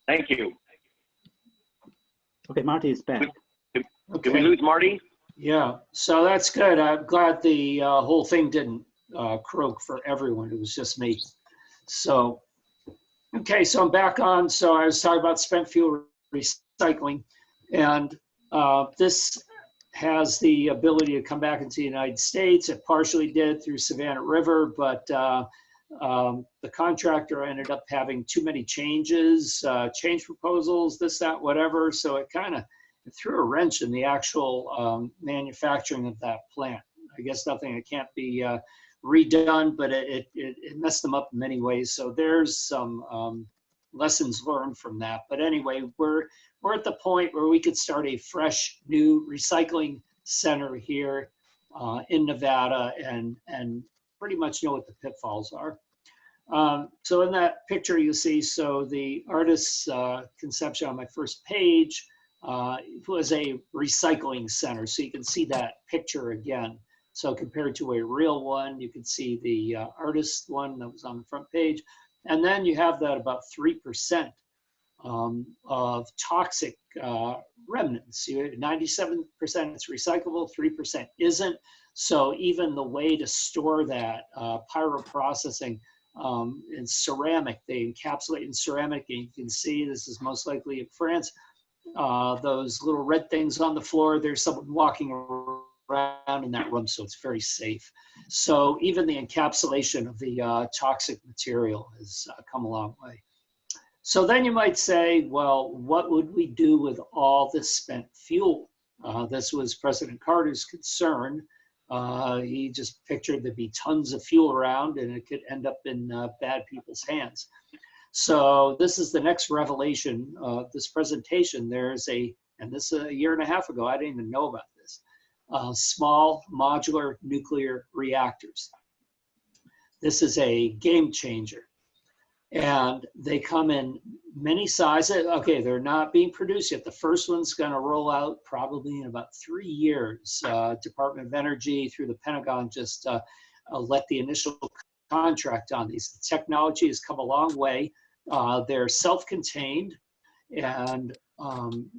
Thank you. Okay, Marty is back. Did we lose Marty? Yeah, so that's good. I'm glad the whole thing didn't croak for everyone. It was just me. So, okay, so I'm back on. So I was talking about spent fuel recycling, and this has the ability to come back into the United States. It partially did through Savannah River, but the contractor ended up having too many changes, change proposals, this, that, whatever. So it kind of threw a wrench in the actual manufacturing of that plant. I guess nothing that can't be redone, but it messed them up in many ways. So there's some lessons learned from that. But anyway, we're at the point where we could start a fresh new recycling center here in Nevada and pretty much know what the pitfalls are. So in that picture you see, so the artist's conception on my first page was a recycling center. So you can see that picture again. So compared to a real one, you can see the artist one that was on the front page. And then you have that about 3% of toxic remnants. 97% is recyclable, 3% isn't. So even the way to store that pyroprocessing in ceramic, they encapsulate in ceramic, and you can see this is most likely in France. Those little red things on the floor, there's someone walking around in that room, so it's very safe. So even the encapsulation of the toxic material has come a long way. So then you might say, well, what would we do with all this spent fuel? This was President Carter's concern. He just pictured there'd be tons of fuel around and it could end up in bad people's hands. So this is the next revelation of this presentation. There's and this is a year and a half ago, I didn't even know about this, small modular nuclear reactors. This is a game changer. And they come in many sizes. Okay, they're not being produced yet. The first one's gonna roll out probably in about 3 years. Department of Energy through the Pentagon just let the initial contract on these. The technology has come a long way. They're self-contained, and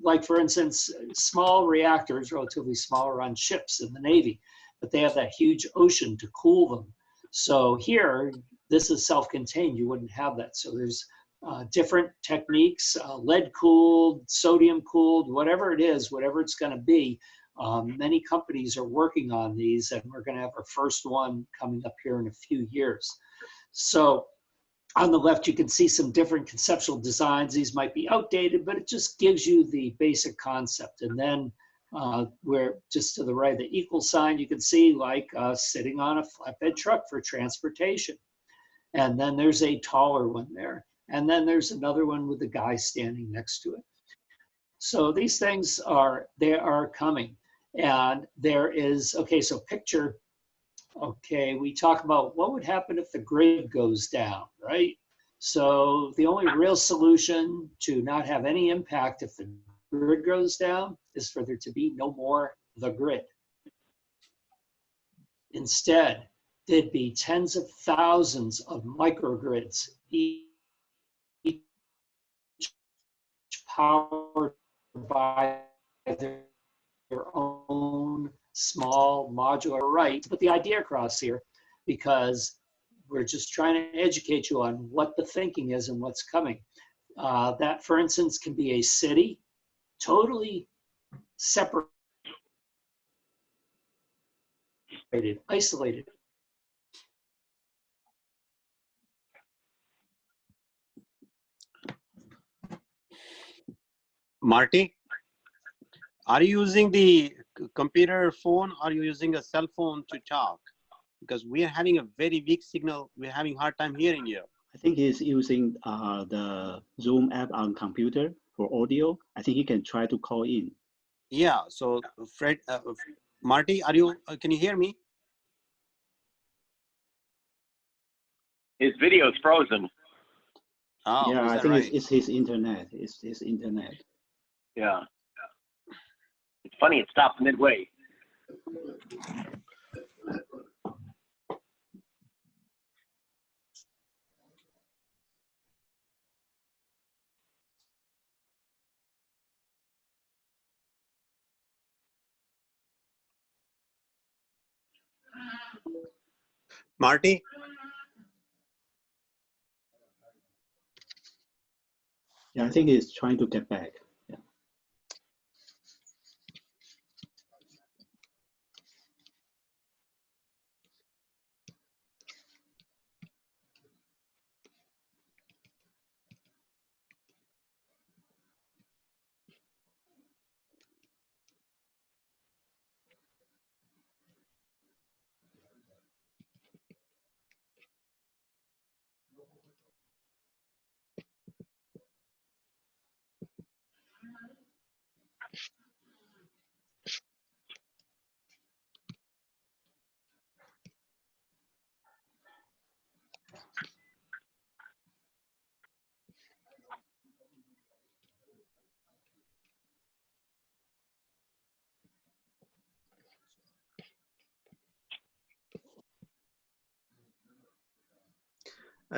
like for instance, small reactors, relatively smaller on ships in the Navy, but they have that huge ocean to cool them. So here, this is self-contained, you wouldn't have that. So there's different techniques, lead cooled, sodium cooled, whatever it is, whatever it's gonna be. Many companies are working on these, and we're gonna have our first one coming up here in a few years. So on the left, you can see some different conceptual designs. These might be outdated, but it just gives you the basic concept. And then where just to the right of the equal sign, you can see like sitting on a flatbed truck for transportation. And then there's a taller one there. And then there's another one with the guy standing next to it. So these things they are coming. And there is, okay, so picture, okay, we talk about what would happen if the grid goes down, right? So the only real solution to not have any impact if the grid goes down is for there to be no more the grid. Instead, there'd be tens of thousands of microgrids, each powered by their own small modular right. But the idea across here, because we're just trying to educate you on what the thinking is and what's coming. That, for instance, can be a city, totally separated, isolated. Marty, are you using the computer phone or are you using a cell phone to talk? Because we are having a very weak signal. We're having a hard time hearing you. I think he's using the Zoom app on computer for audio. I think he can try to call in. Yeah, so Fred, Marty, can you hear me? His video's frozen. Oh, Yeah, is I that think right? it's his internet. It's his internet. Yeah. It's funny, it stopped midway. Marty? Yeah, I think he's trying to get back. Yeah.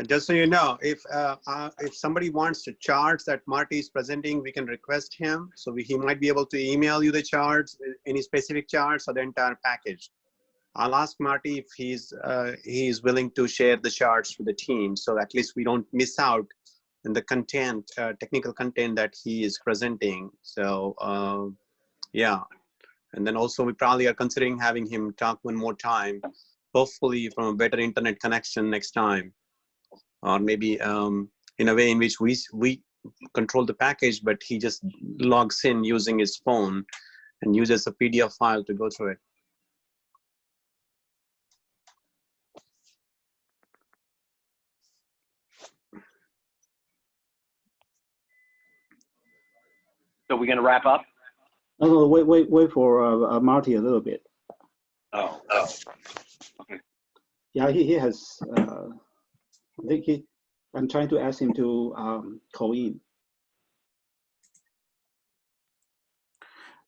Just so you know, if somebody wants to charts that Marty is presenting, we can request him. So he might be able to email you the charts, any specific charts or the entire package. I'll ask Marty if he's willing to share the charts with the team, so at least we don't miss out in the content, technical content that he is presenting. So yeah, and then also we probably are considering having him talk one more time, hopefully from a better internet connection next time. Or maybe in a way in which we control the package, but he just logs in using his phone and uses a PDF file to go through it. So we're going to wrap up? No, wait for Marty a little bit. Oh. Okay. Yeah, he has. I think I'm trying to ask him to call in.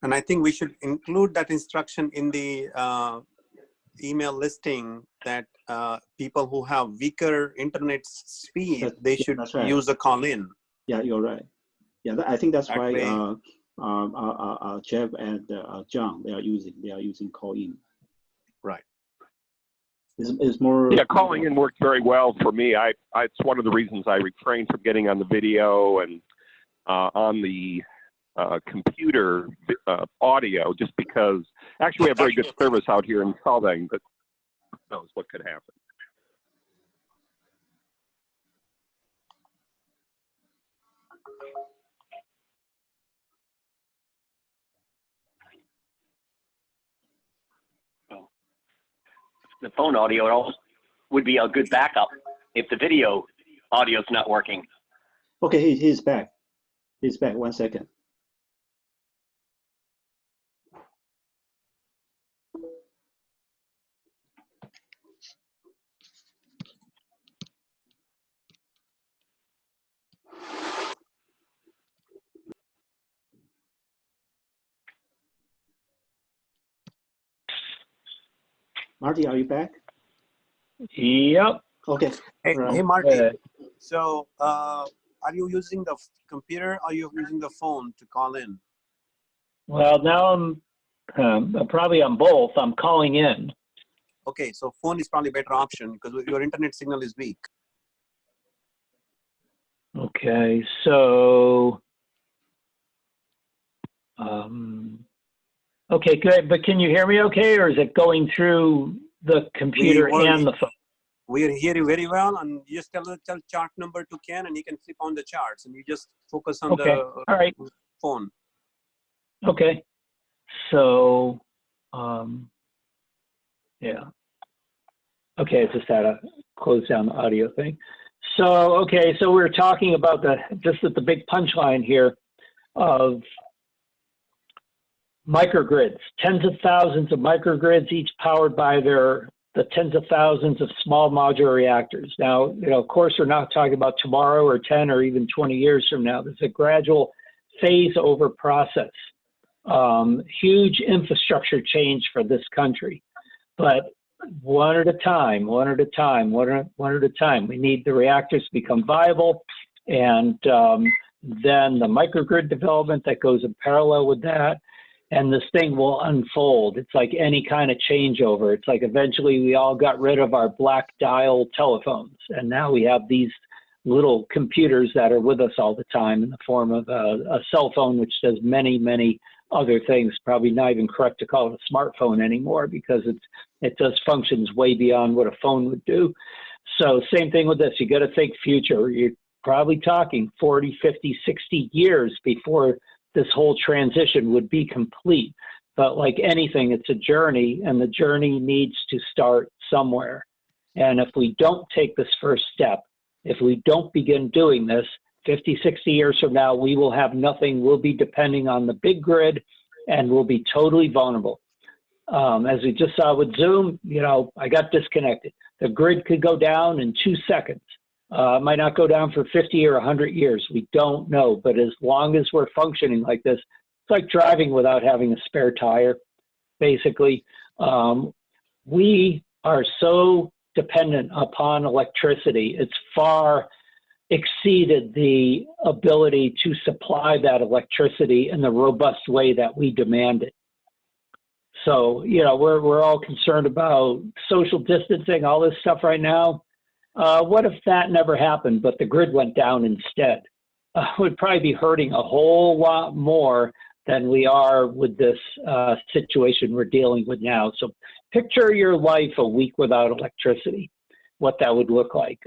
And I think we should include that instruction in the email listing that people who have weaker internet speed, they should right. use the call in. Yeah, you're right. Yeah, I think that's That why way, Jeff and John they are using call in. right. It's more. Yeah, calling in works very well for me. It's one of the reasons I refrain from getting on the video and on the computer audio, just because actually we have very good service out here in Solvang, but who knows what could happen. The phone audio would be a good backup if the video audio is not working. Okay, he's back. He's back. 1 second. Marty, are you back? Yep. Okay. Hey Marty. So are you using the computer or are you using the phone to call in? Well, now I'm probably on both. I'm calling in. Okay, so phone is probably a better option because your internet signal is weak. Okay, so okay, good. But can you hear me okay, or is it going through the computer and the phone? We hear you very well, and you just tell chart number to Ken, and he can flip on the charts, and you just focus on the All right. phone. Okay, so yeah. Okay, I just had to close down the audio thing. So okay, so we're talking about just at the big punchline here of microgrids, tens of thousands of microgrids, each powered by their the tens of thousands of small modular reactors. Now, of course, we're not talking about tomorrow or 10 or even 20 years from now. There's a gradual phase over process. Huge infrastructure change for this country, but one at a time, one at a time, one at a time. We need the reactors to become viable, and then the microgrid development that goes in parallel with that, and this thing will unfold. It's like any kind of changeover. It's like eventually we all got rid of our black dial telephones, and now we have these little computers that are with us all the time in the form of a cell phone, which does many, many other things. Probably not even correct to call it a smartphone anymore, because it does functions way beyond what a phone would do. So same thing with this. You got to think future. You're probably talking 40, 50, 60 years before this whole transition would be complete. But like anything, it's a journey, and the journey needs to start somewhere. And if we don't take this first step, if we don't begin doing this, 50, 60 years from now, we will have nothing. We'll be depending on the big grid, and we'll be totally vulnerable. As we just saw with Zoom, I got disconnected. The grid could go down in 2 seconds. It might not go down for 50 or 100 years. We don't know. But as long as we're functioning like this, it's like driving without having a spare tire, basically. We are so dependent upon electricity. It's far exceeded the ability to supply that electricity in the robust way that we demand it. So, we're all concerned about social distancing, all this stuff right now. What if that never happened, but the grid went down instead? We'd probably be hurting a whole lot more than we are with this situation we're dealing with now. So picture your life a week without electricity, what that would look like.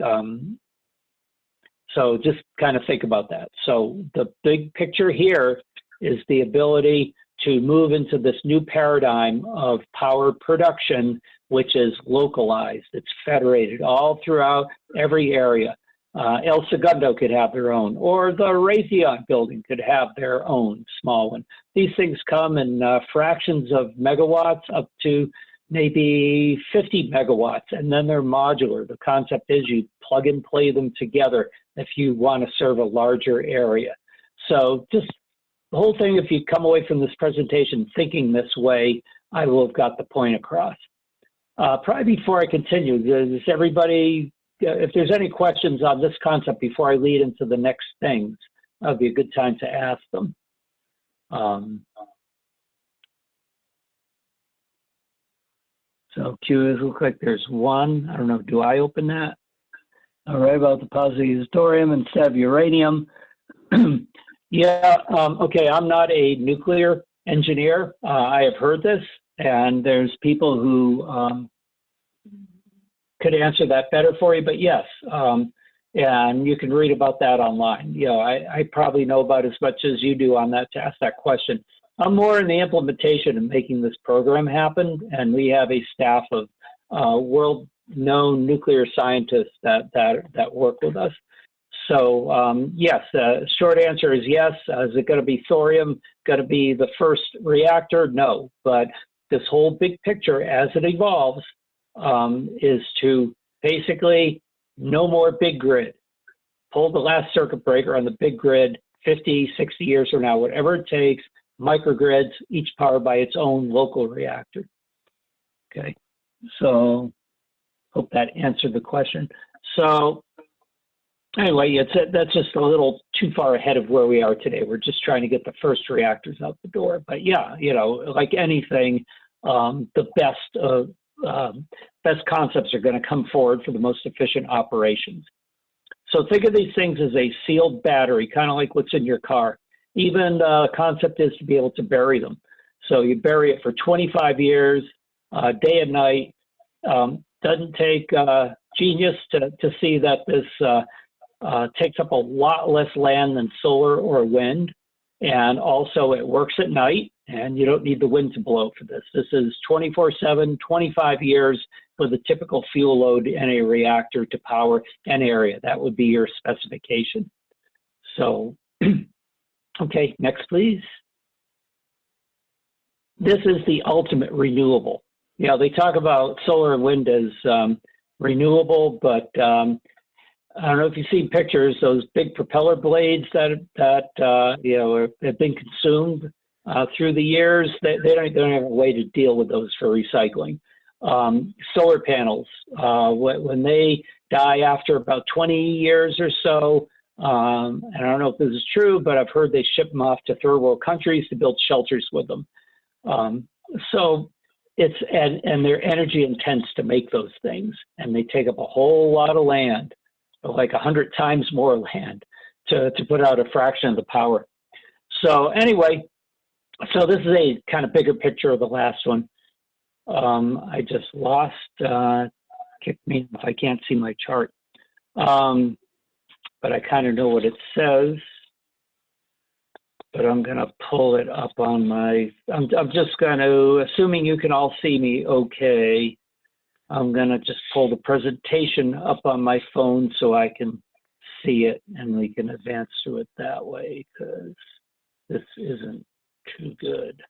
So just kind of think about that. So the big picture here is the ability to move into this new paradigm of power production, which is localized. It's federated all throughout every area. El Segundo could have their own, or the Raytheon building could have their own small one. These things come in fractions of megawatts up to maybe 50 megawatts, and then they're modular. The concept is you plug and play them together if you want to serve a larger area. So just the whole thing, if you come away from this presentation thinking this way, I will have got the point across. Probably before I continue, does everybody, if there's any questions on this concept before I lead into the next things, that would be a good time to ask them. So Q's look like there's one. I don't know, do I open that? All right, about the positive thorium instead of uranium. Yeah, okay, I'm not a nuclear engineer. I have heard this, and there's people who could answer that better for you, but yes, and you can read about that online. I probably know about as much as you do on that to ask that question. I'm more in the implementation and making this program happen, and we have a staff of world-known nuclear scientists that work with us. So yes, short answer is yes. Is it going to be thorium, going to be the first reactor? No, but this whole big picture as it evolves is to basically no more big grid. Pull the last circuit breaker on the big grid 50, 60 years from now, whatever it takes, microgrids, each powered by its own local reactor. Okay, so hope that answered the question. So anyway, that's just a little too far ahead of where we are today. We're just trying to get the first reactors out the door. But yeah, like anything, the best concepts are going to come forward for the most efficient operations. So think of these things as a sealed battery, kind of like what's in your car. Even the concept is to be able to bury them. So you bury it for 25 years, day and night. Doesn't take genius to see that this takes up a lot less land than solar or wind. And also it works at night, and you don't need the wind to blow for this. This is 24/7, 25 years with a typical fuel load in a reactor to power an area. That would be your specification. So, okay, next please. This is the ultimate renewable. you know, they talk about solar and wind as renewable, but I don't know if you've seen pictures, those big propeller blades that you know, have been consumed through the years. They don't have a way to deal with those for recycling. Solar panels, when they die after about 20 years or so, and I don't know if this is true, but I've heard they ship them off to third world countries to build shelters with them. So it's, and they're energy intense to make those things, and they take up a whole lot of land, like 100 times more land to put out a fraction of the power. So anyway, so this is a kind of bigger picture of the last one. I just lost, kick me if I can't see my chart. But I kind of know what it says, but I'm gonna pull it up on my, I'm just gonna, assuming you can all see me okay, I'm gonna just pull the presentation up on my phone so I can see it and we can advance to it that way, because this isn't too good.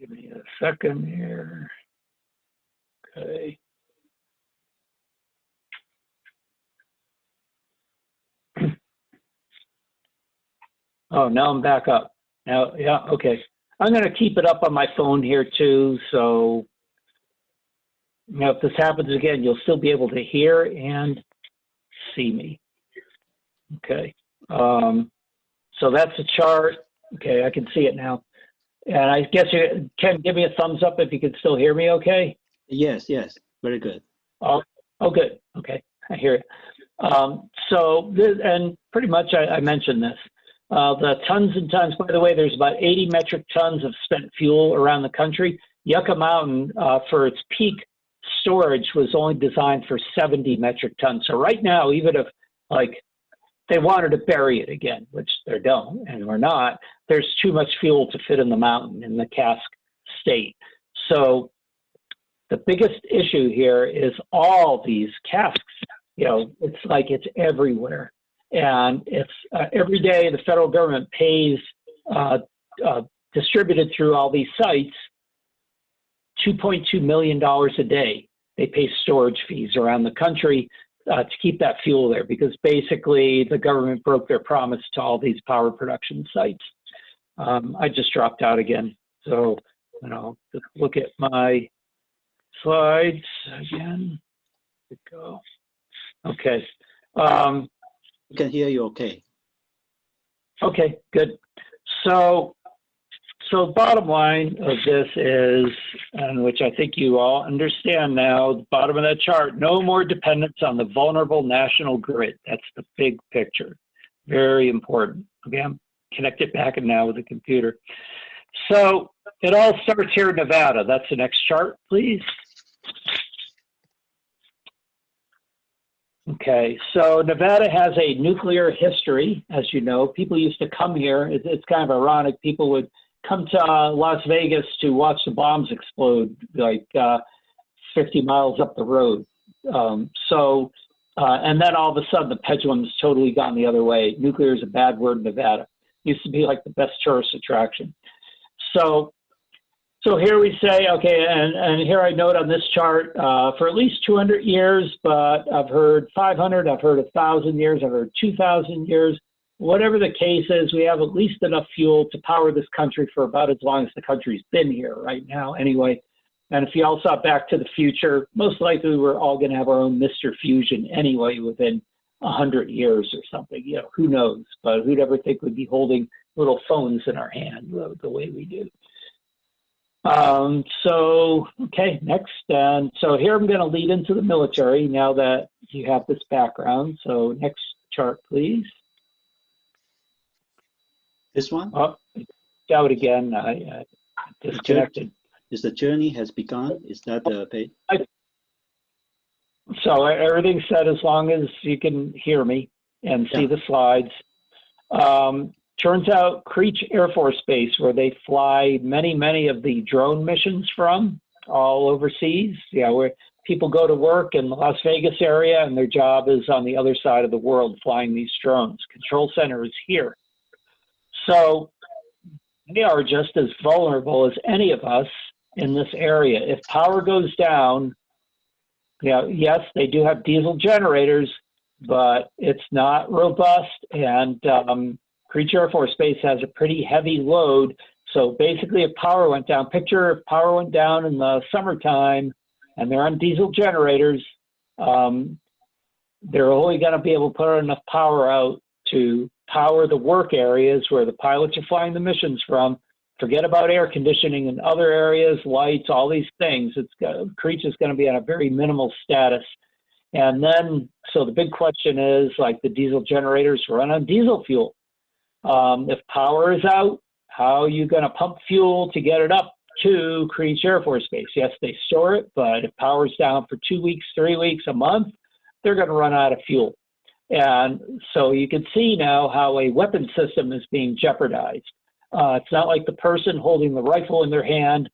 Give me a second here. Okay. Oh, now I'm back up. Now, yeah, okay. I'm going to keep it up on my phone here too, so you know, if this happens again, you'll still be able to hear and see me. Okay. So that's the chart. Okay, I can see it now. And I guess you can give me a thumbs up if you can still hear me okay? Yes, yes, very good. Oh, good. Okay, I hear it. So, this, and pretty much I mentioned this. The tons and tons, by the way, there's about 80 metric tons of spent fuel around the country. Yucca Mountain, for its peak storage, was only designed for 70 metric tons. So right now, even if like they wanted to bury it again, which they don't, and we're not, there's too much fuel to fit in the mountain in the cask state. So the biggest issue here is all these casks, you know, it's like it's everywhere. And it's every day the federal government pays, distributed through all these sites, $2.2 million a day. They pay storage fees around the country to keep that fuel there, because basically the government broke their promise to all these power production sites. I just dropped out again. So, you know, just look at my slides again. Go. Okay. We can hear you okay. Okay, good. So bottom line of this is, and which I think you all understand now, the bottom of that chart, no more dependence on the vulnerable national grid. That's the big picture. Very important. Okay, I'm connected back and now with the computer. So it all starts here in Nevada. That's the next chart, please. Okay, so Nevada has a nuclear history, as you know. People used to come here. It's kind of ironic. People would come to Las Vegas to watch the bombs explode like 50 miles up the road. And then all of a sudden the pendulum's totally gone the other way. Nuclear is a bad word in Nevada. It used to be like the best tourist attraction. So here we say, okay, and here I note on this chart, for at least 200 years, but I've heard 500, I've heard 1,000 years, I've heard 2,000 years. Whatever the case is, we have at least enough fuel to power this country for about as long as the country's been here right now anyway. And if you all saw Back to the Future, most likely we're all going to have our own Mr. Fusion anyway within 100 years or something. You know, who knows? But who'd ever think we'd be holding little phones in our hand the way we do? So, okay, next. And so here I'm going to lead into the military now that you have this background. So next chart, please. This one? Oh, out again. I disconnected. Is the journey has begun? Is that the page? So everything's set as long as you can hear me and see the slides. Turns out Creech Air Force Base, where they fly many of the drone missions from all overseas, where people go to work in the Las Vegas area and their job is on the other side of the world flying these drones. Control center is here. So they are just as vulnerable as any of us in this area. If power goes down, yes, they do have diesel generators, but it's not robust, and Creech Air Force Base has a pretty heavy load. So basically, if power went down, picture if power went down in the summertime and they're on diesel generators, they're only going to be able to put enough power out to power the work areas where the pilots are flying the missions from. Forget about air conditioning in other areas, lights, all these things. Creech is going to be on a very minimal status. And then, so the big question is, like, the diesel generators run on diesel fuel. If power is out, how are you going to pump fuel to get it up to Creech Air Force Base? Yes, they store it, but if power's down for 2 weeks, 3 weeks, a month, they're going to run out of fuel. And so you can see now how a weapon system is being jeopardized. It's not like the person holding the rifle in their hand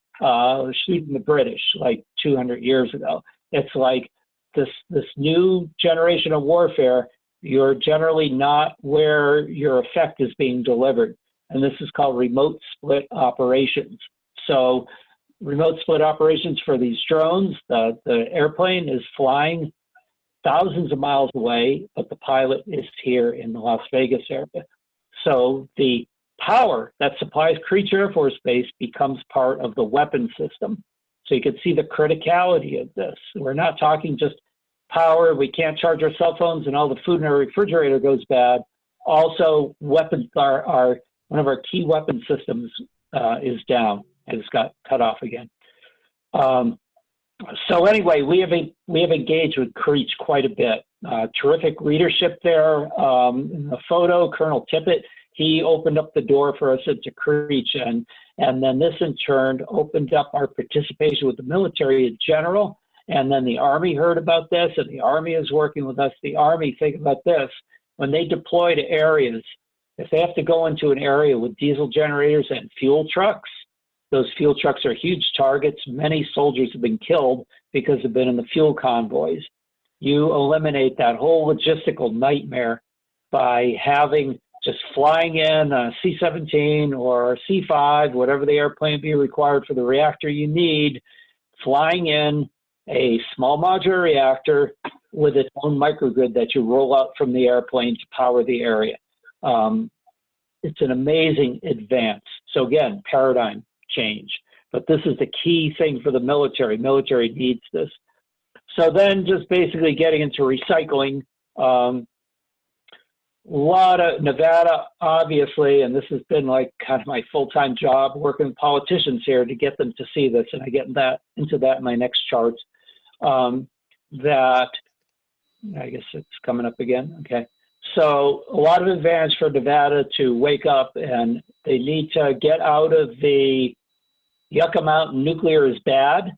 shooting the British like 200 years ago. It's like this new generation of warfare, you're generally not where your effect is being delivered. And this is called remote split operations. So remote split operations for these drones, the airplane is flying thousands of miles away, but the pilot is here in the Las Vegas area. So the power that supplies Creech Air Force Base becomes part of the weapon system. So you can see the criticality of this. We're not talking just power, we can't charge our cell phones and all the food in our refrigerator goes bad. Also, weapons are one of our key weapon systems is down. It's got cut off again. So anyway, we have engaged with Creech quite a bit. Terrific leadership there. In the photo, Colonel Tippett, he opened up the door for us into Creech, and then this in turn opened up our participation with the military in general. And then the Army heard about this, and the Army is working with us. The Army, think about this, when they deploy to areas, if they have to go into an area with diesel generators and fuel trucks, those fuel trucks are huge targets. Many soldiers have been killed because they've been in the fuel convoys. You eliminate that whole logistical nightmare by having just flying in a C-17 or a C-5, whatever the airplane be required for the reactor you need, flying in a small modular reactor with its own microgrid that you roll out from the airplane to power the area. It's an amazing advance. So again, paradigm change. But this is the key thing for the military. Military needs this. So then just basically getting into recycling. A lot of Nevada, obviously, and this has been like kind of my full-time job working with politicians here to get them to see this, and I get into that in my next chart. That, I guess it's coming up again, okay. So a lot of advantage for Nevada to wake up, and they need to get out of the Yucca Mountain nuclear is bad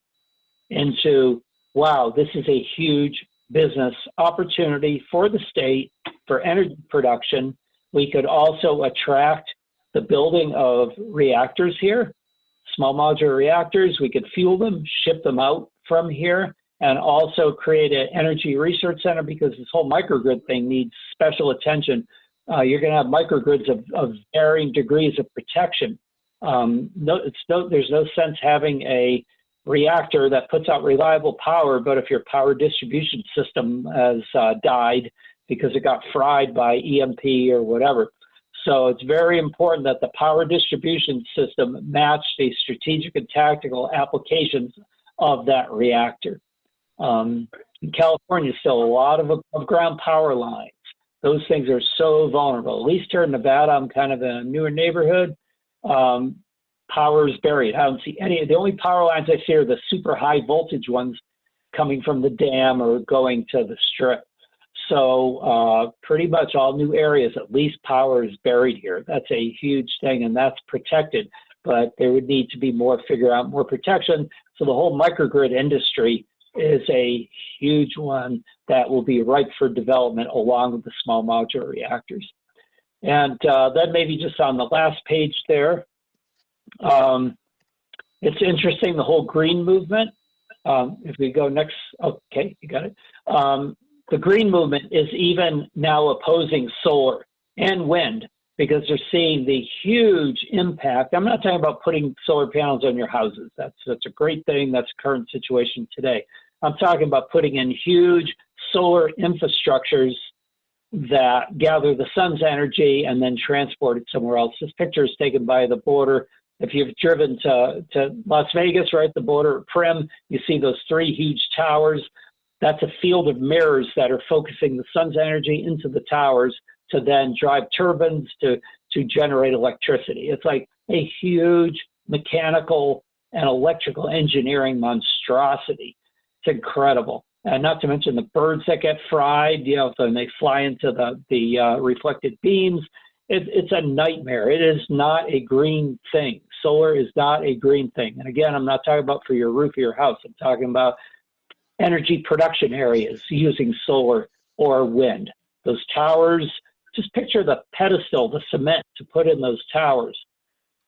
into, wow, this is a huge business opportunity for the state for energy production. We could also attract the building of reactors here, small modular reactors. We could fuel them, ship them out from here, and also create an energy research center, because this whole microgrid thing needs special attention. You're going to have microgrids of varying degrees of protection. There's no sense having a reactor that puts out reliable power, but if your power distribution system has died because it got fried by EMP or whatever. So it's very important that the power distribution system match the strategic and tactical applications of that reactor. In California, still a lot of above ground power lines. Those things are so vulnerable. At least here in Nevada, I'm kind of in a newer neighborhood. Power is buried. I don't see any. The only power lines I see are the super high voltage ones coming from the dam or going to the strip. So pretty much all new areas, at least power is buried here. That's a huge thing, and that's protected. But there would need to be figure out more protection. So the whole microgrid industry is a huge one that will be ripe for development along with the small modular reactors. And then maybe just on the last page there, it's interesting, the whole green movement. If we go next, okay, you got it. The green movement is even now opposing solar and wind. because they're seeing the huge impact. I'm not talking about putting solar panels on your houses. That's a great thing. That's the current situation today. I'm talking about putting in huge solar infrastructures that gather the sun's energy and then transport it somewhere else. This picture is taken by the border. If you've driven to Las Vegas, right, the border at Prim, you see those 3 huge towers. That's a field of mirrors that are focusing the sun's energy into the towers to then drive turbines to generate electricity. It's like a huge mechanical and electrical engineering monstrosity. It's incredible. And not to mention the birds that get fried, you know, when they fly into the reflected beams. It's a nightmare. It is not a green thing. Solar is not a green thing. And again, I'm not talking about for your roof of your house. I'm talking about energy production areas using solar or wind. Those towers, just picture the pedestal, the cement to put in those towers.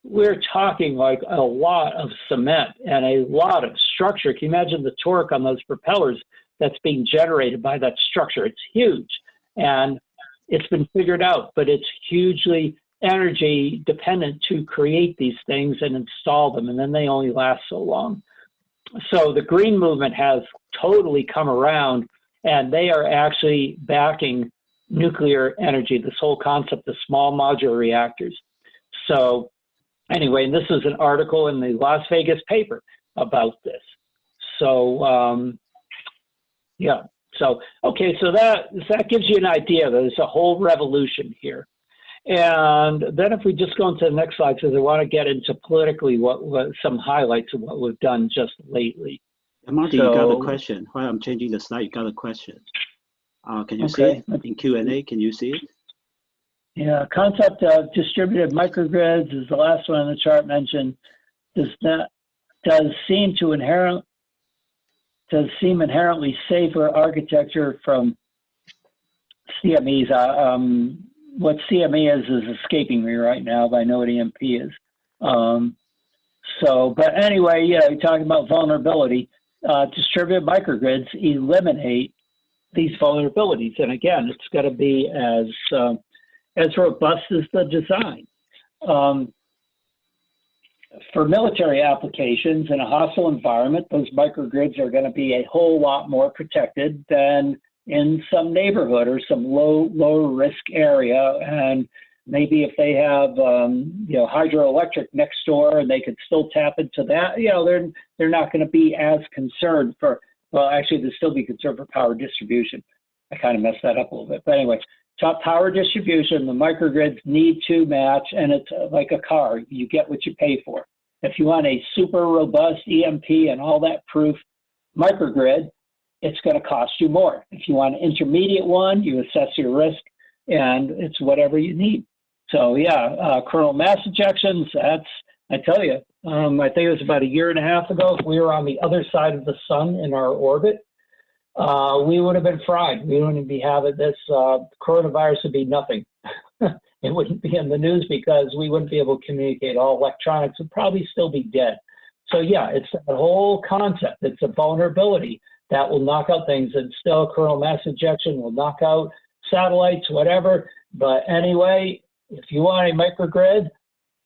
We're talking like a lot of cement and a lot of structure. Can you imagine the torque on those propellers that's being generated by that structure? It's huge. And it's been figured out, but it's hugely energy dependent to create these things and install them, and then they only last so long. So the green movement has totally come around, and they are actually backing nuclear energy, this whole concept of small modular reactors. So anyway, and this is an article in the Las Vegas paper about this. So yeah. So, okay, so that gives you an idea. There's a whole revolution here. And then if we just go into the next slide, because I want to get into politically what some highlights of what we've done just lately. Marty, you got a question. While I'm changing the slide, you got a question. Can you see it in Q&A? Can you see it? Yeah, concept of distributed microgrids is the last one on the chart mentioned. Does seem inherently safer architecture from CMEs. What CME is escaping me right now, but I know what EMP is. But anyway, yeah, you're talking about vulnerability. Distributed microgrids eliminate these vulnerabilities. And again, it's got to be as robust as the design. For military applications in a hostile environment, those microgrids are going to be a whole lot more protected than in some neighborhood or some low risk area. And maybe if they have hydroelectric next door and they could still tap into that, they're not going to be as concerned for, well, actually they'll still be concerned for power distribution. I kind of messed that up a little bit, but anyway. Top power distribution, the microgrids need to match, and it's like a car. You get what you pay for. If you want a super robust EMP and all that proof microgrid, it's going to cost you more. If you want an intermediate one, you assess your risk, and it's whatever you need. So yeah, coronal mass ejections, that's, I tell you, I think it was about 1.5 years ago, if we were on the other side of the sun in our orbit, we would have been fried. We wouldn't be having this. Coronavirus would be nothing. It wouldn't be in the news because we wouldn't be able to communicate. All electronics would probably still be dead. So yeah, it's the whole concept. It's a vulnerability that will knock out things. And still, coronal mass ejection will knock out satellites, whatever. But anyway, if you want a microgrid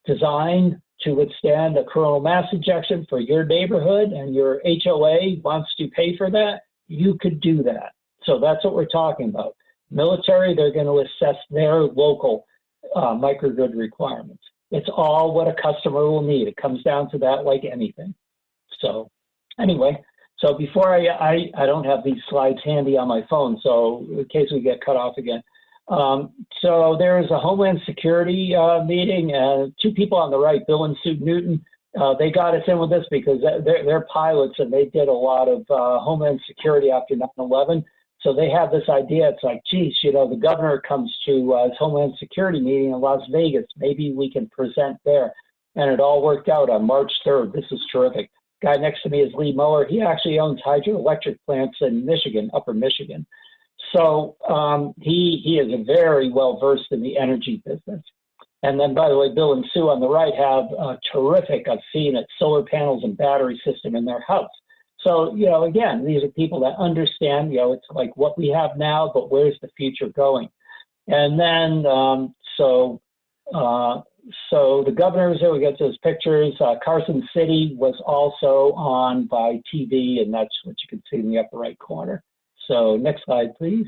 designed to withstand a coronal mass ejection for your neighborhood and your HOA wants to pay for that, you could do that. So that's what we're talking about. Military, they're going to assess their local microgrid requirements. It's all what a customer will need. It comes down to that like anything. So anyway, so before I don't have these slides handy on my phone, so in case we get cut off again. So there is a Homeland Security meeting, and 2 people on the right, Bill and Sue Newton, they got us in with this because they're pilots and they did a lot of Homeland Security after 9/11. So they have this idea. It's like, geez, the governor comes to his Homeland Security meeting in Las Vegas. Maybe we can present there. And it all worked out on March 3rd. This is terrific. Guy next to me is Lee Moeller. He actually owns hydroelectric plants in Michigan, Upper Michigan. So he is very well versed in the energy business. And then, by the way, Bill and Sue on the right have a terrific, I've seen it, solar panels and battery system in their house. So, again, these are people that understand, it's like what we have now, but where's the future going? And then, so So the governors, we get those pictures. Carson City was also on by TV, and that's what you can see in the upper right corner. So next slide, please.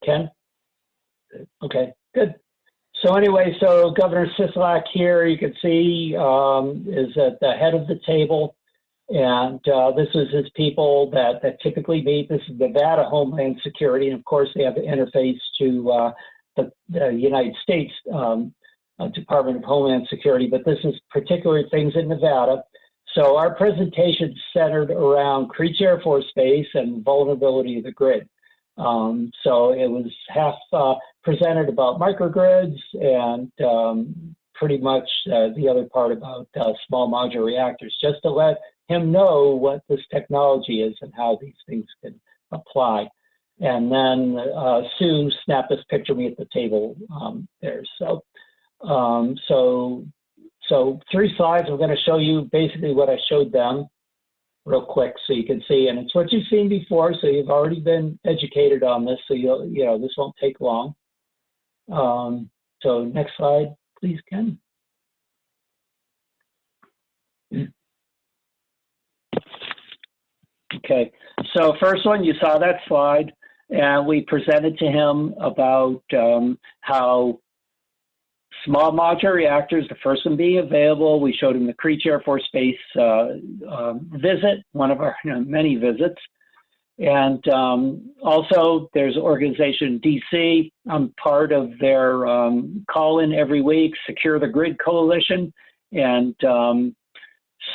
Ken? Okay, good. So anyway, so Governor Sisolak here, you can see, is at the head of the table. And this is his people that typically meet. This is Nevada Homeland Security. And of course, they have an interface to the United States Department of Homeland Security. But this is particular things in Nevada. So our presentation centered around Creech Air Force Base and vulnerability of the grid. So it was half presented about microgrids and pretty much the other part about small modular reactors, just to let him know what this technology is and how these things can apply. And then Sue snapped this picture of me at the table there. So 3 slides. I'm going to show you basically what I showed them real quick so you can see. And it's what you've seen before, so you've already been educated on this, so this won't take long. So next slide, please, Ken. Okay, so first one, you saw that slide, and we presented to him about how small modular reactors, the first one being available. We showed him the Creech Air Force Base visit, one of our many visits. And also there's an organization in DC. I'm part of their call-in every week, Secure the Grid Coalition. And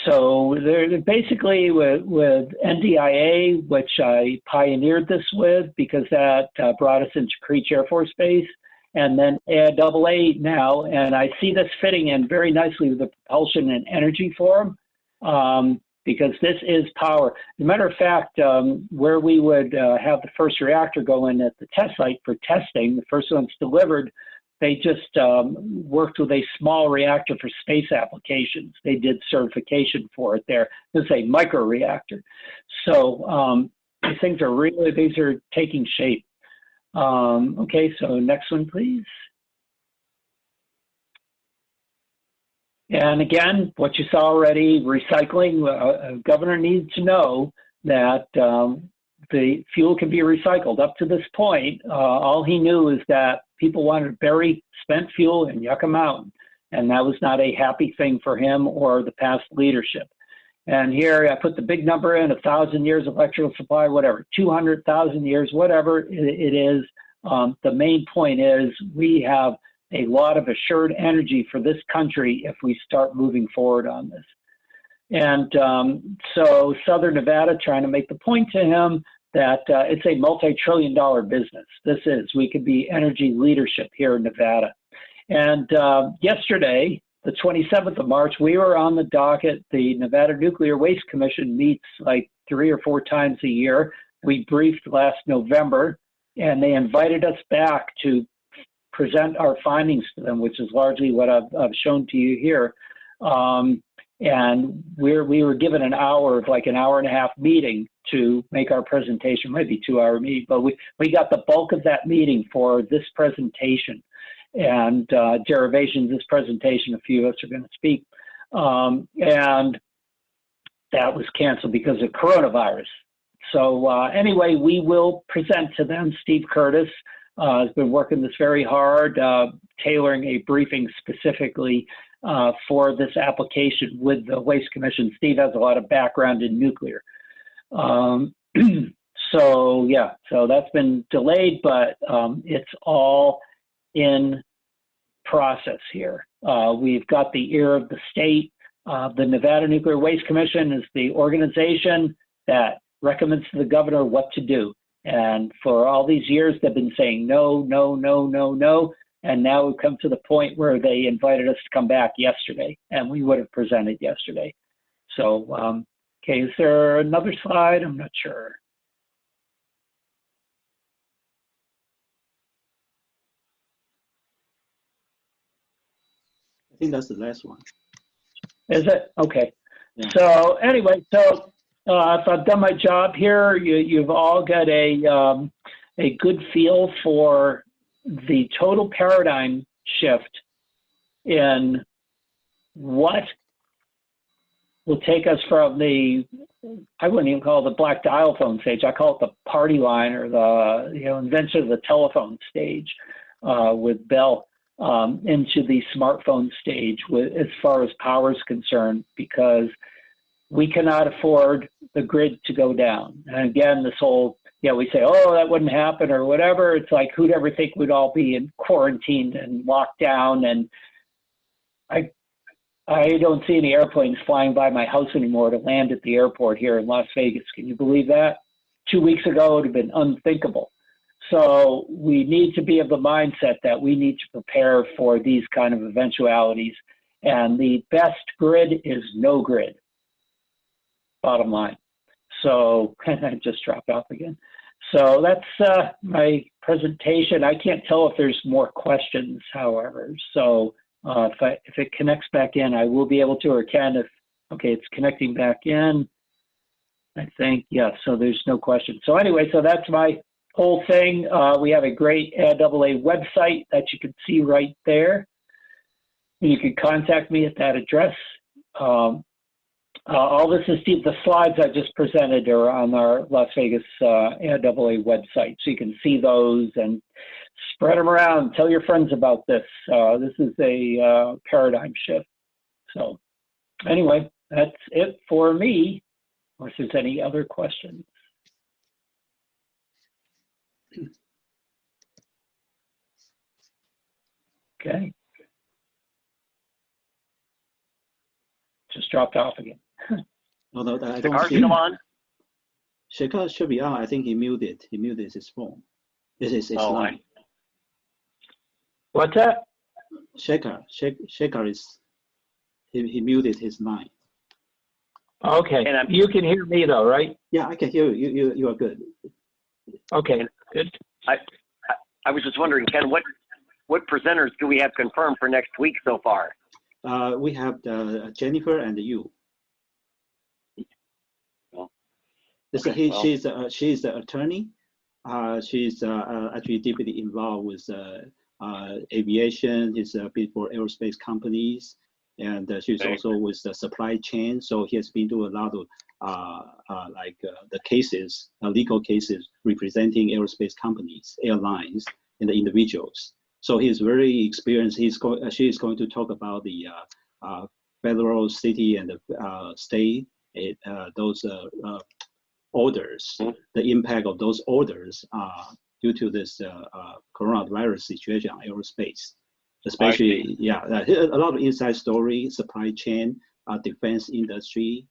so they're basically with NDIA, which I pioneered this with because that brought us into Creech Air Force Base, and then AIAA now. And I see this fitting in very nicely with the Propulsion and Energy Forum because this is power. As a matter of fact, where we would have the first reactor go in at the test site for testing, the first one's delivered, they just worked with a small reactor for space applications. They did certification for it there. This is a micro reactor. So these things are really, these are taking shape. Okay, so next one, please. And again, what you saw already, recycling, governor needs to know that the fuel can be recycled. Up to this point, all he knew is that people wanted to bury spent fuel in Yucca Mountain, and that was not a happy thing for him or the past leadership. And here I put the big number in, 1,000 years of electrical supply, whatever, 200,000 years, whatever it is. The main point is we have a lot of assured energy for this country if we start moving forward on this. And so Southern Nevada trying to make the point to him that it's a multi-trillion-dollar business. This is, we could be energy leadership here in Nevada. And yesterday, the 27th of March, we were on the docket. The Nevada Nuclear Waste Commission meets like 3 or 4 times a year. We briefed last November, and they invited us back to present our findings to them, which is largely what I've shown to you here. And we were given an hour, like an hour and a half meeting to make our presentation, maybe 2-hour meeting, but we got the bulk of that meeting for this presentation and derivations of this presentation. A few of us are going to speak. And that was canceled because of coronavirus. So anyway, we will present to them. Steve Curtis has been working this very hard, tailoring a briefing specifically for this application with the Waste Commission. Steve has a lot of background in nuclear. So yeah, so that's been delayed, but it's all in process here. We've got the ear of the state. The Nevada Nuclear Waste Commission is the organization that recommends to the governor what to do. And for all these years, they've been saying no, no, no, no, no. And now we've come to the point where they invited us to come back yesterday, and we would have presented yesterday. So, okay, is there another slide? I'm not sure. I think that's the last one. Is it? Okay. Yeah. So anyway, so if I've done my job here, you've all got a good feel for the total paradigm shift in what will take us from the, I wouldn't even call it the black dial phone stage. I call it the party line, or the invention of the telephone stage with Bell, into the smartphone stage as far as power is concerned, because we cannot afford the grid to go down. And again, this whole, we say, oh, that wouldn't happen or whatever. It's like, who'd ever think we'd all be in quarantined and locked down? And I don't see any airplanes flying by my house anymore to land at the airport here in Las Vegas. Can you believe that? 2 weeks ago, it would have been unthinkable. So we need to be of the mindset that we need to prepare for these kind of eventualities. And the best grid is no grid, bottom line. So I just dropped off again. So that's my presentation. I can't tell if there's more questions, however. So if it connects back in, I will be able to, or can if, okay, it's connecting back in. I think, yeah, so there's no question. So anyway, so that's my whole thing. We have a great AIAA website that you can see right there. You can contact me at that address. All this is the slides I just presented are on our Las Vegas AIAA website, so you can see those and spread them around. Tell your friends about this. This is a paradigm shift. So anyway, that's it for me, unless there's any other questions. Okay. Just dropped off again. Although I don't Shekar's see still on? Shekar should be on. I think he muted. He muted his phone. This is his line. What's that? Shekar is he muted his line. Okay. And you can hear me though, right? Yeah, I can hear you. You are good. Okay. Good. I was just wondering, Ken, what presenters do we have confirmed for next week so far? We have Jennifer and you. Okay, she's the attorney. She's actually deeply involved with aviation. She's been for aerospace companies, and she's also with the supply chain. So he has been doing a lot of the cases, legal cases representing aerospace companies, airlines, and the individuals. So he's very experienced. She is going to talk about the federal, city, and the state those orders, the impact of those orders due to this coronavirus situation on aerospace, especially, a lot of inside story, supply chain, defense industry,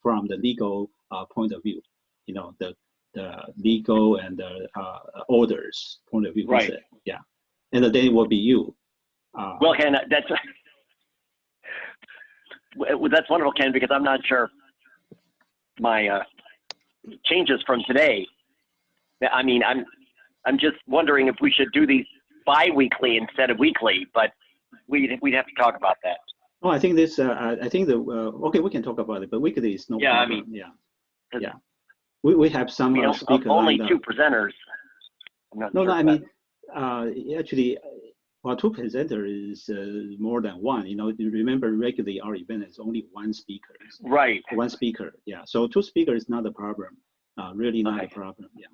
from the legal point of view, the legal and the orders point of view. Right. Yeah. And then it will be you. Well, Ken, that's wonderful, Ken, because I'm not sure my changes from today. I mean, I'm just wondering if we should do these bi-weekly instead of weekly, but we'd have to talk about that. Oh, I think this. I think okay, we can talk about it, but weekly is no problem. Yeah. We have some speakers. Only two presenters. I mean, actually, well, two presenters is more than one. Remember, regularly our event is only one speaker. Right. One speaker. Yeah. So two speakers is not a problem. Really not a problem. Yeah.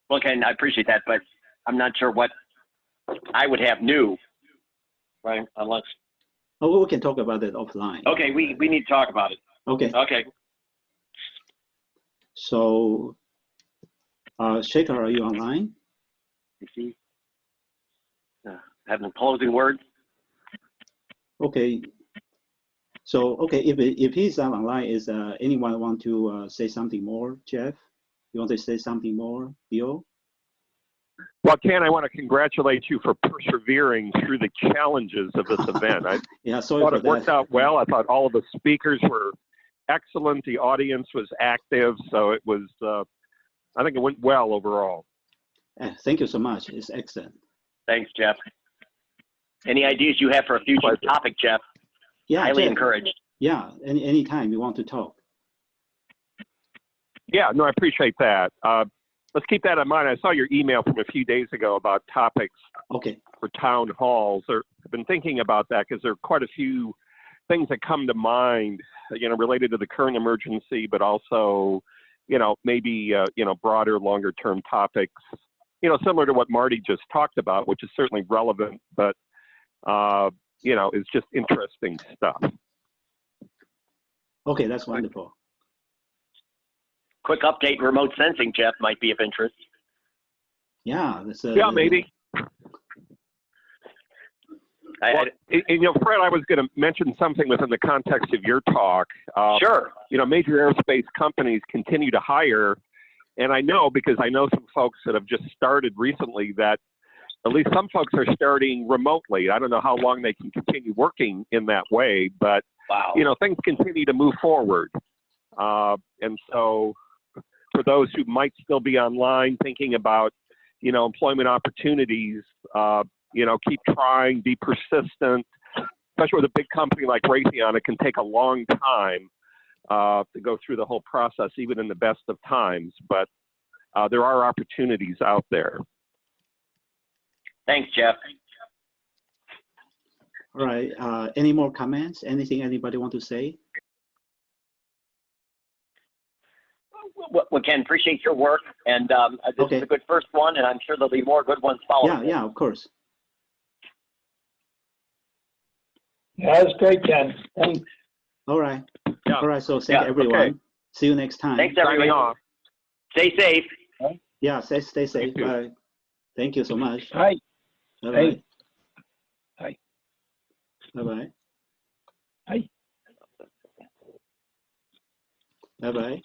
Well, Ken, I appreciate that, but I'm not sure what I would have new. Right. Unless. Oh, we can talk about it offline. Okay. We need to talk about it. Okay. Okay. So, Shekar, are you online? You see. Having closing words. Okay. So, okay, if he's online, is anyone want to say something more? Jeff, you want to say something more? Bill? Well, Ken, I want to congratulate you for persevering through the challenges of this event. I thought it worked out well. I thought all of the speakers were excellent. The audience was active. So it was, I think it went well overall. Thank you so much. It's excellent. Thanks, Jeff. Any ideas you have for a future topic, Jeff? Yeah, highly Jeff, encouraged. Yeah, anytime you want to talk. Yeah, no, I appreciate that. Let's keep that in mind. I saw your email from a few days ago about topics Okay. for town halls. I've been thinking about that because there are quite a few things that come to mind, related to the current emergency, but also, maybe, broader, longer term topics, similar to what Marty just talked about, which is certainly relevant, but, it's just interesting stuff. Okay, that's wonderful. Quick update, remote sensing, Jeff, might be of interest. Yeah, that's Yeah, maybe. Fred, I was going to mention something within the context of your talk. Sure. Major aerospace companies continue to hire, and I know because I know some folks that have just started recently that at least some folks are starting remotely. I don't know how long they can continue working in that way, but wow. Things continue to move forward. And so for those who might still be online thinking about, employment opportunities, keep trying, be persistent, especially with a big company like Raytheon. It can take a long time to go through the whole process, even in the best of times, but there are opportunities out there. Thanks, Jeff. All right. Any more comments? Anything anybody want to say? Well, Ken, appreciate your work, and this is a good first one, and I'm sure there'll be more good ones following. Yeah, of course. Yeah, that's great, Ken. Thanks. All right. Yeah. All right. So thank everyone. Okay. See you next time. Thanks, everyone. Stay safe. Yeah, stay safe. Bye. Thank you so much. Hi. Bye-bye. Hi. Bye-bye. Hi. Bye-bye.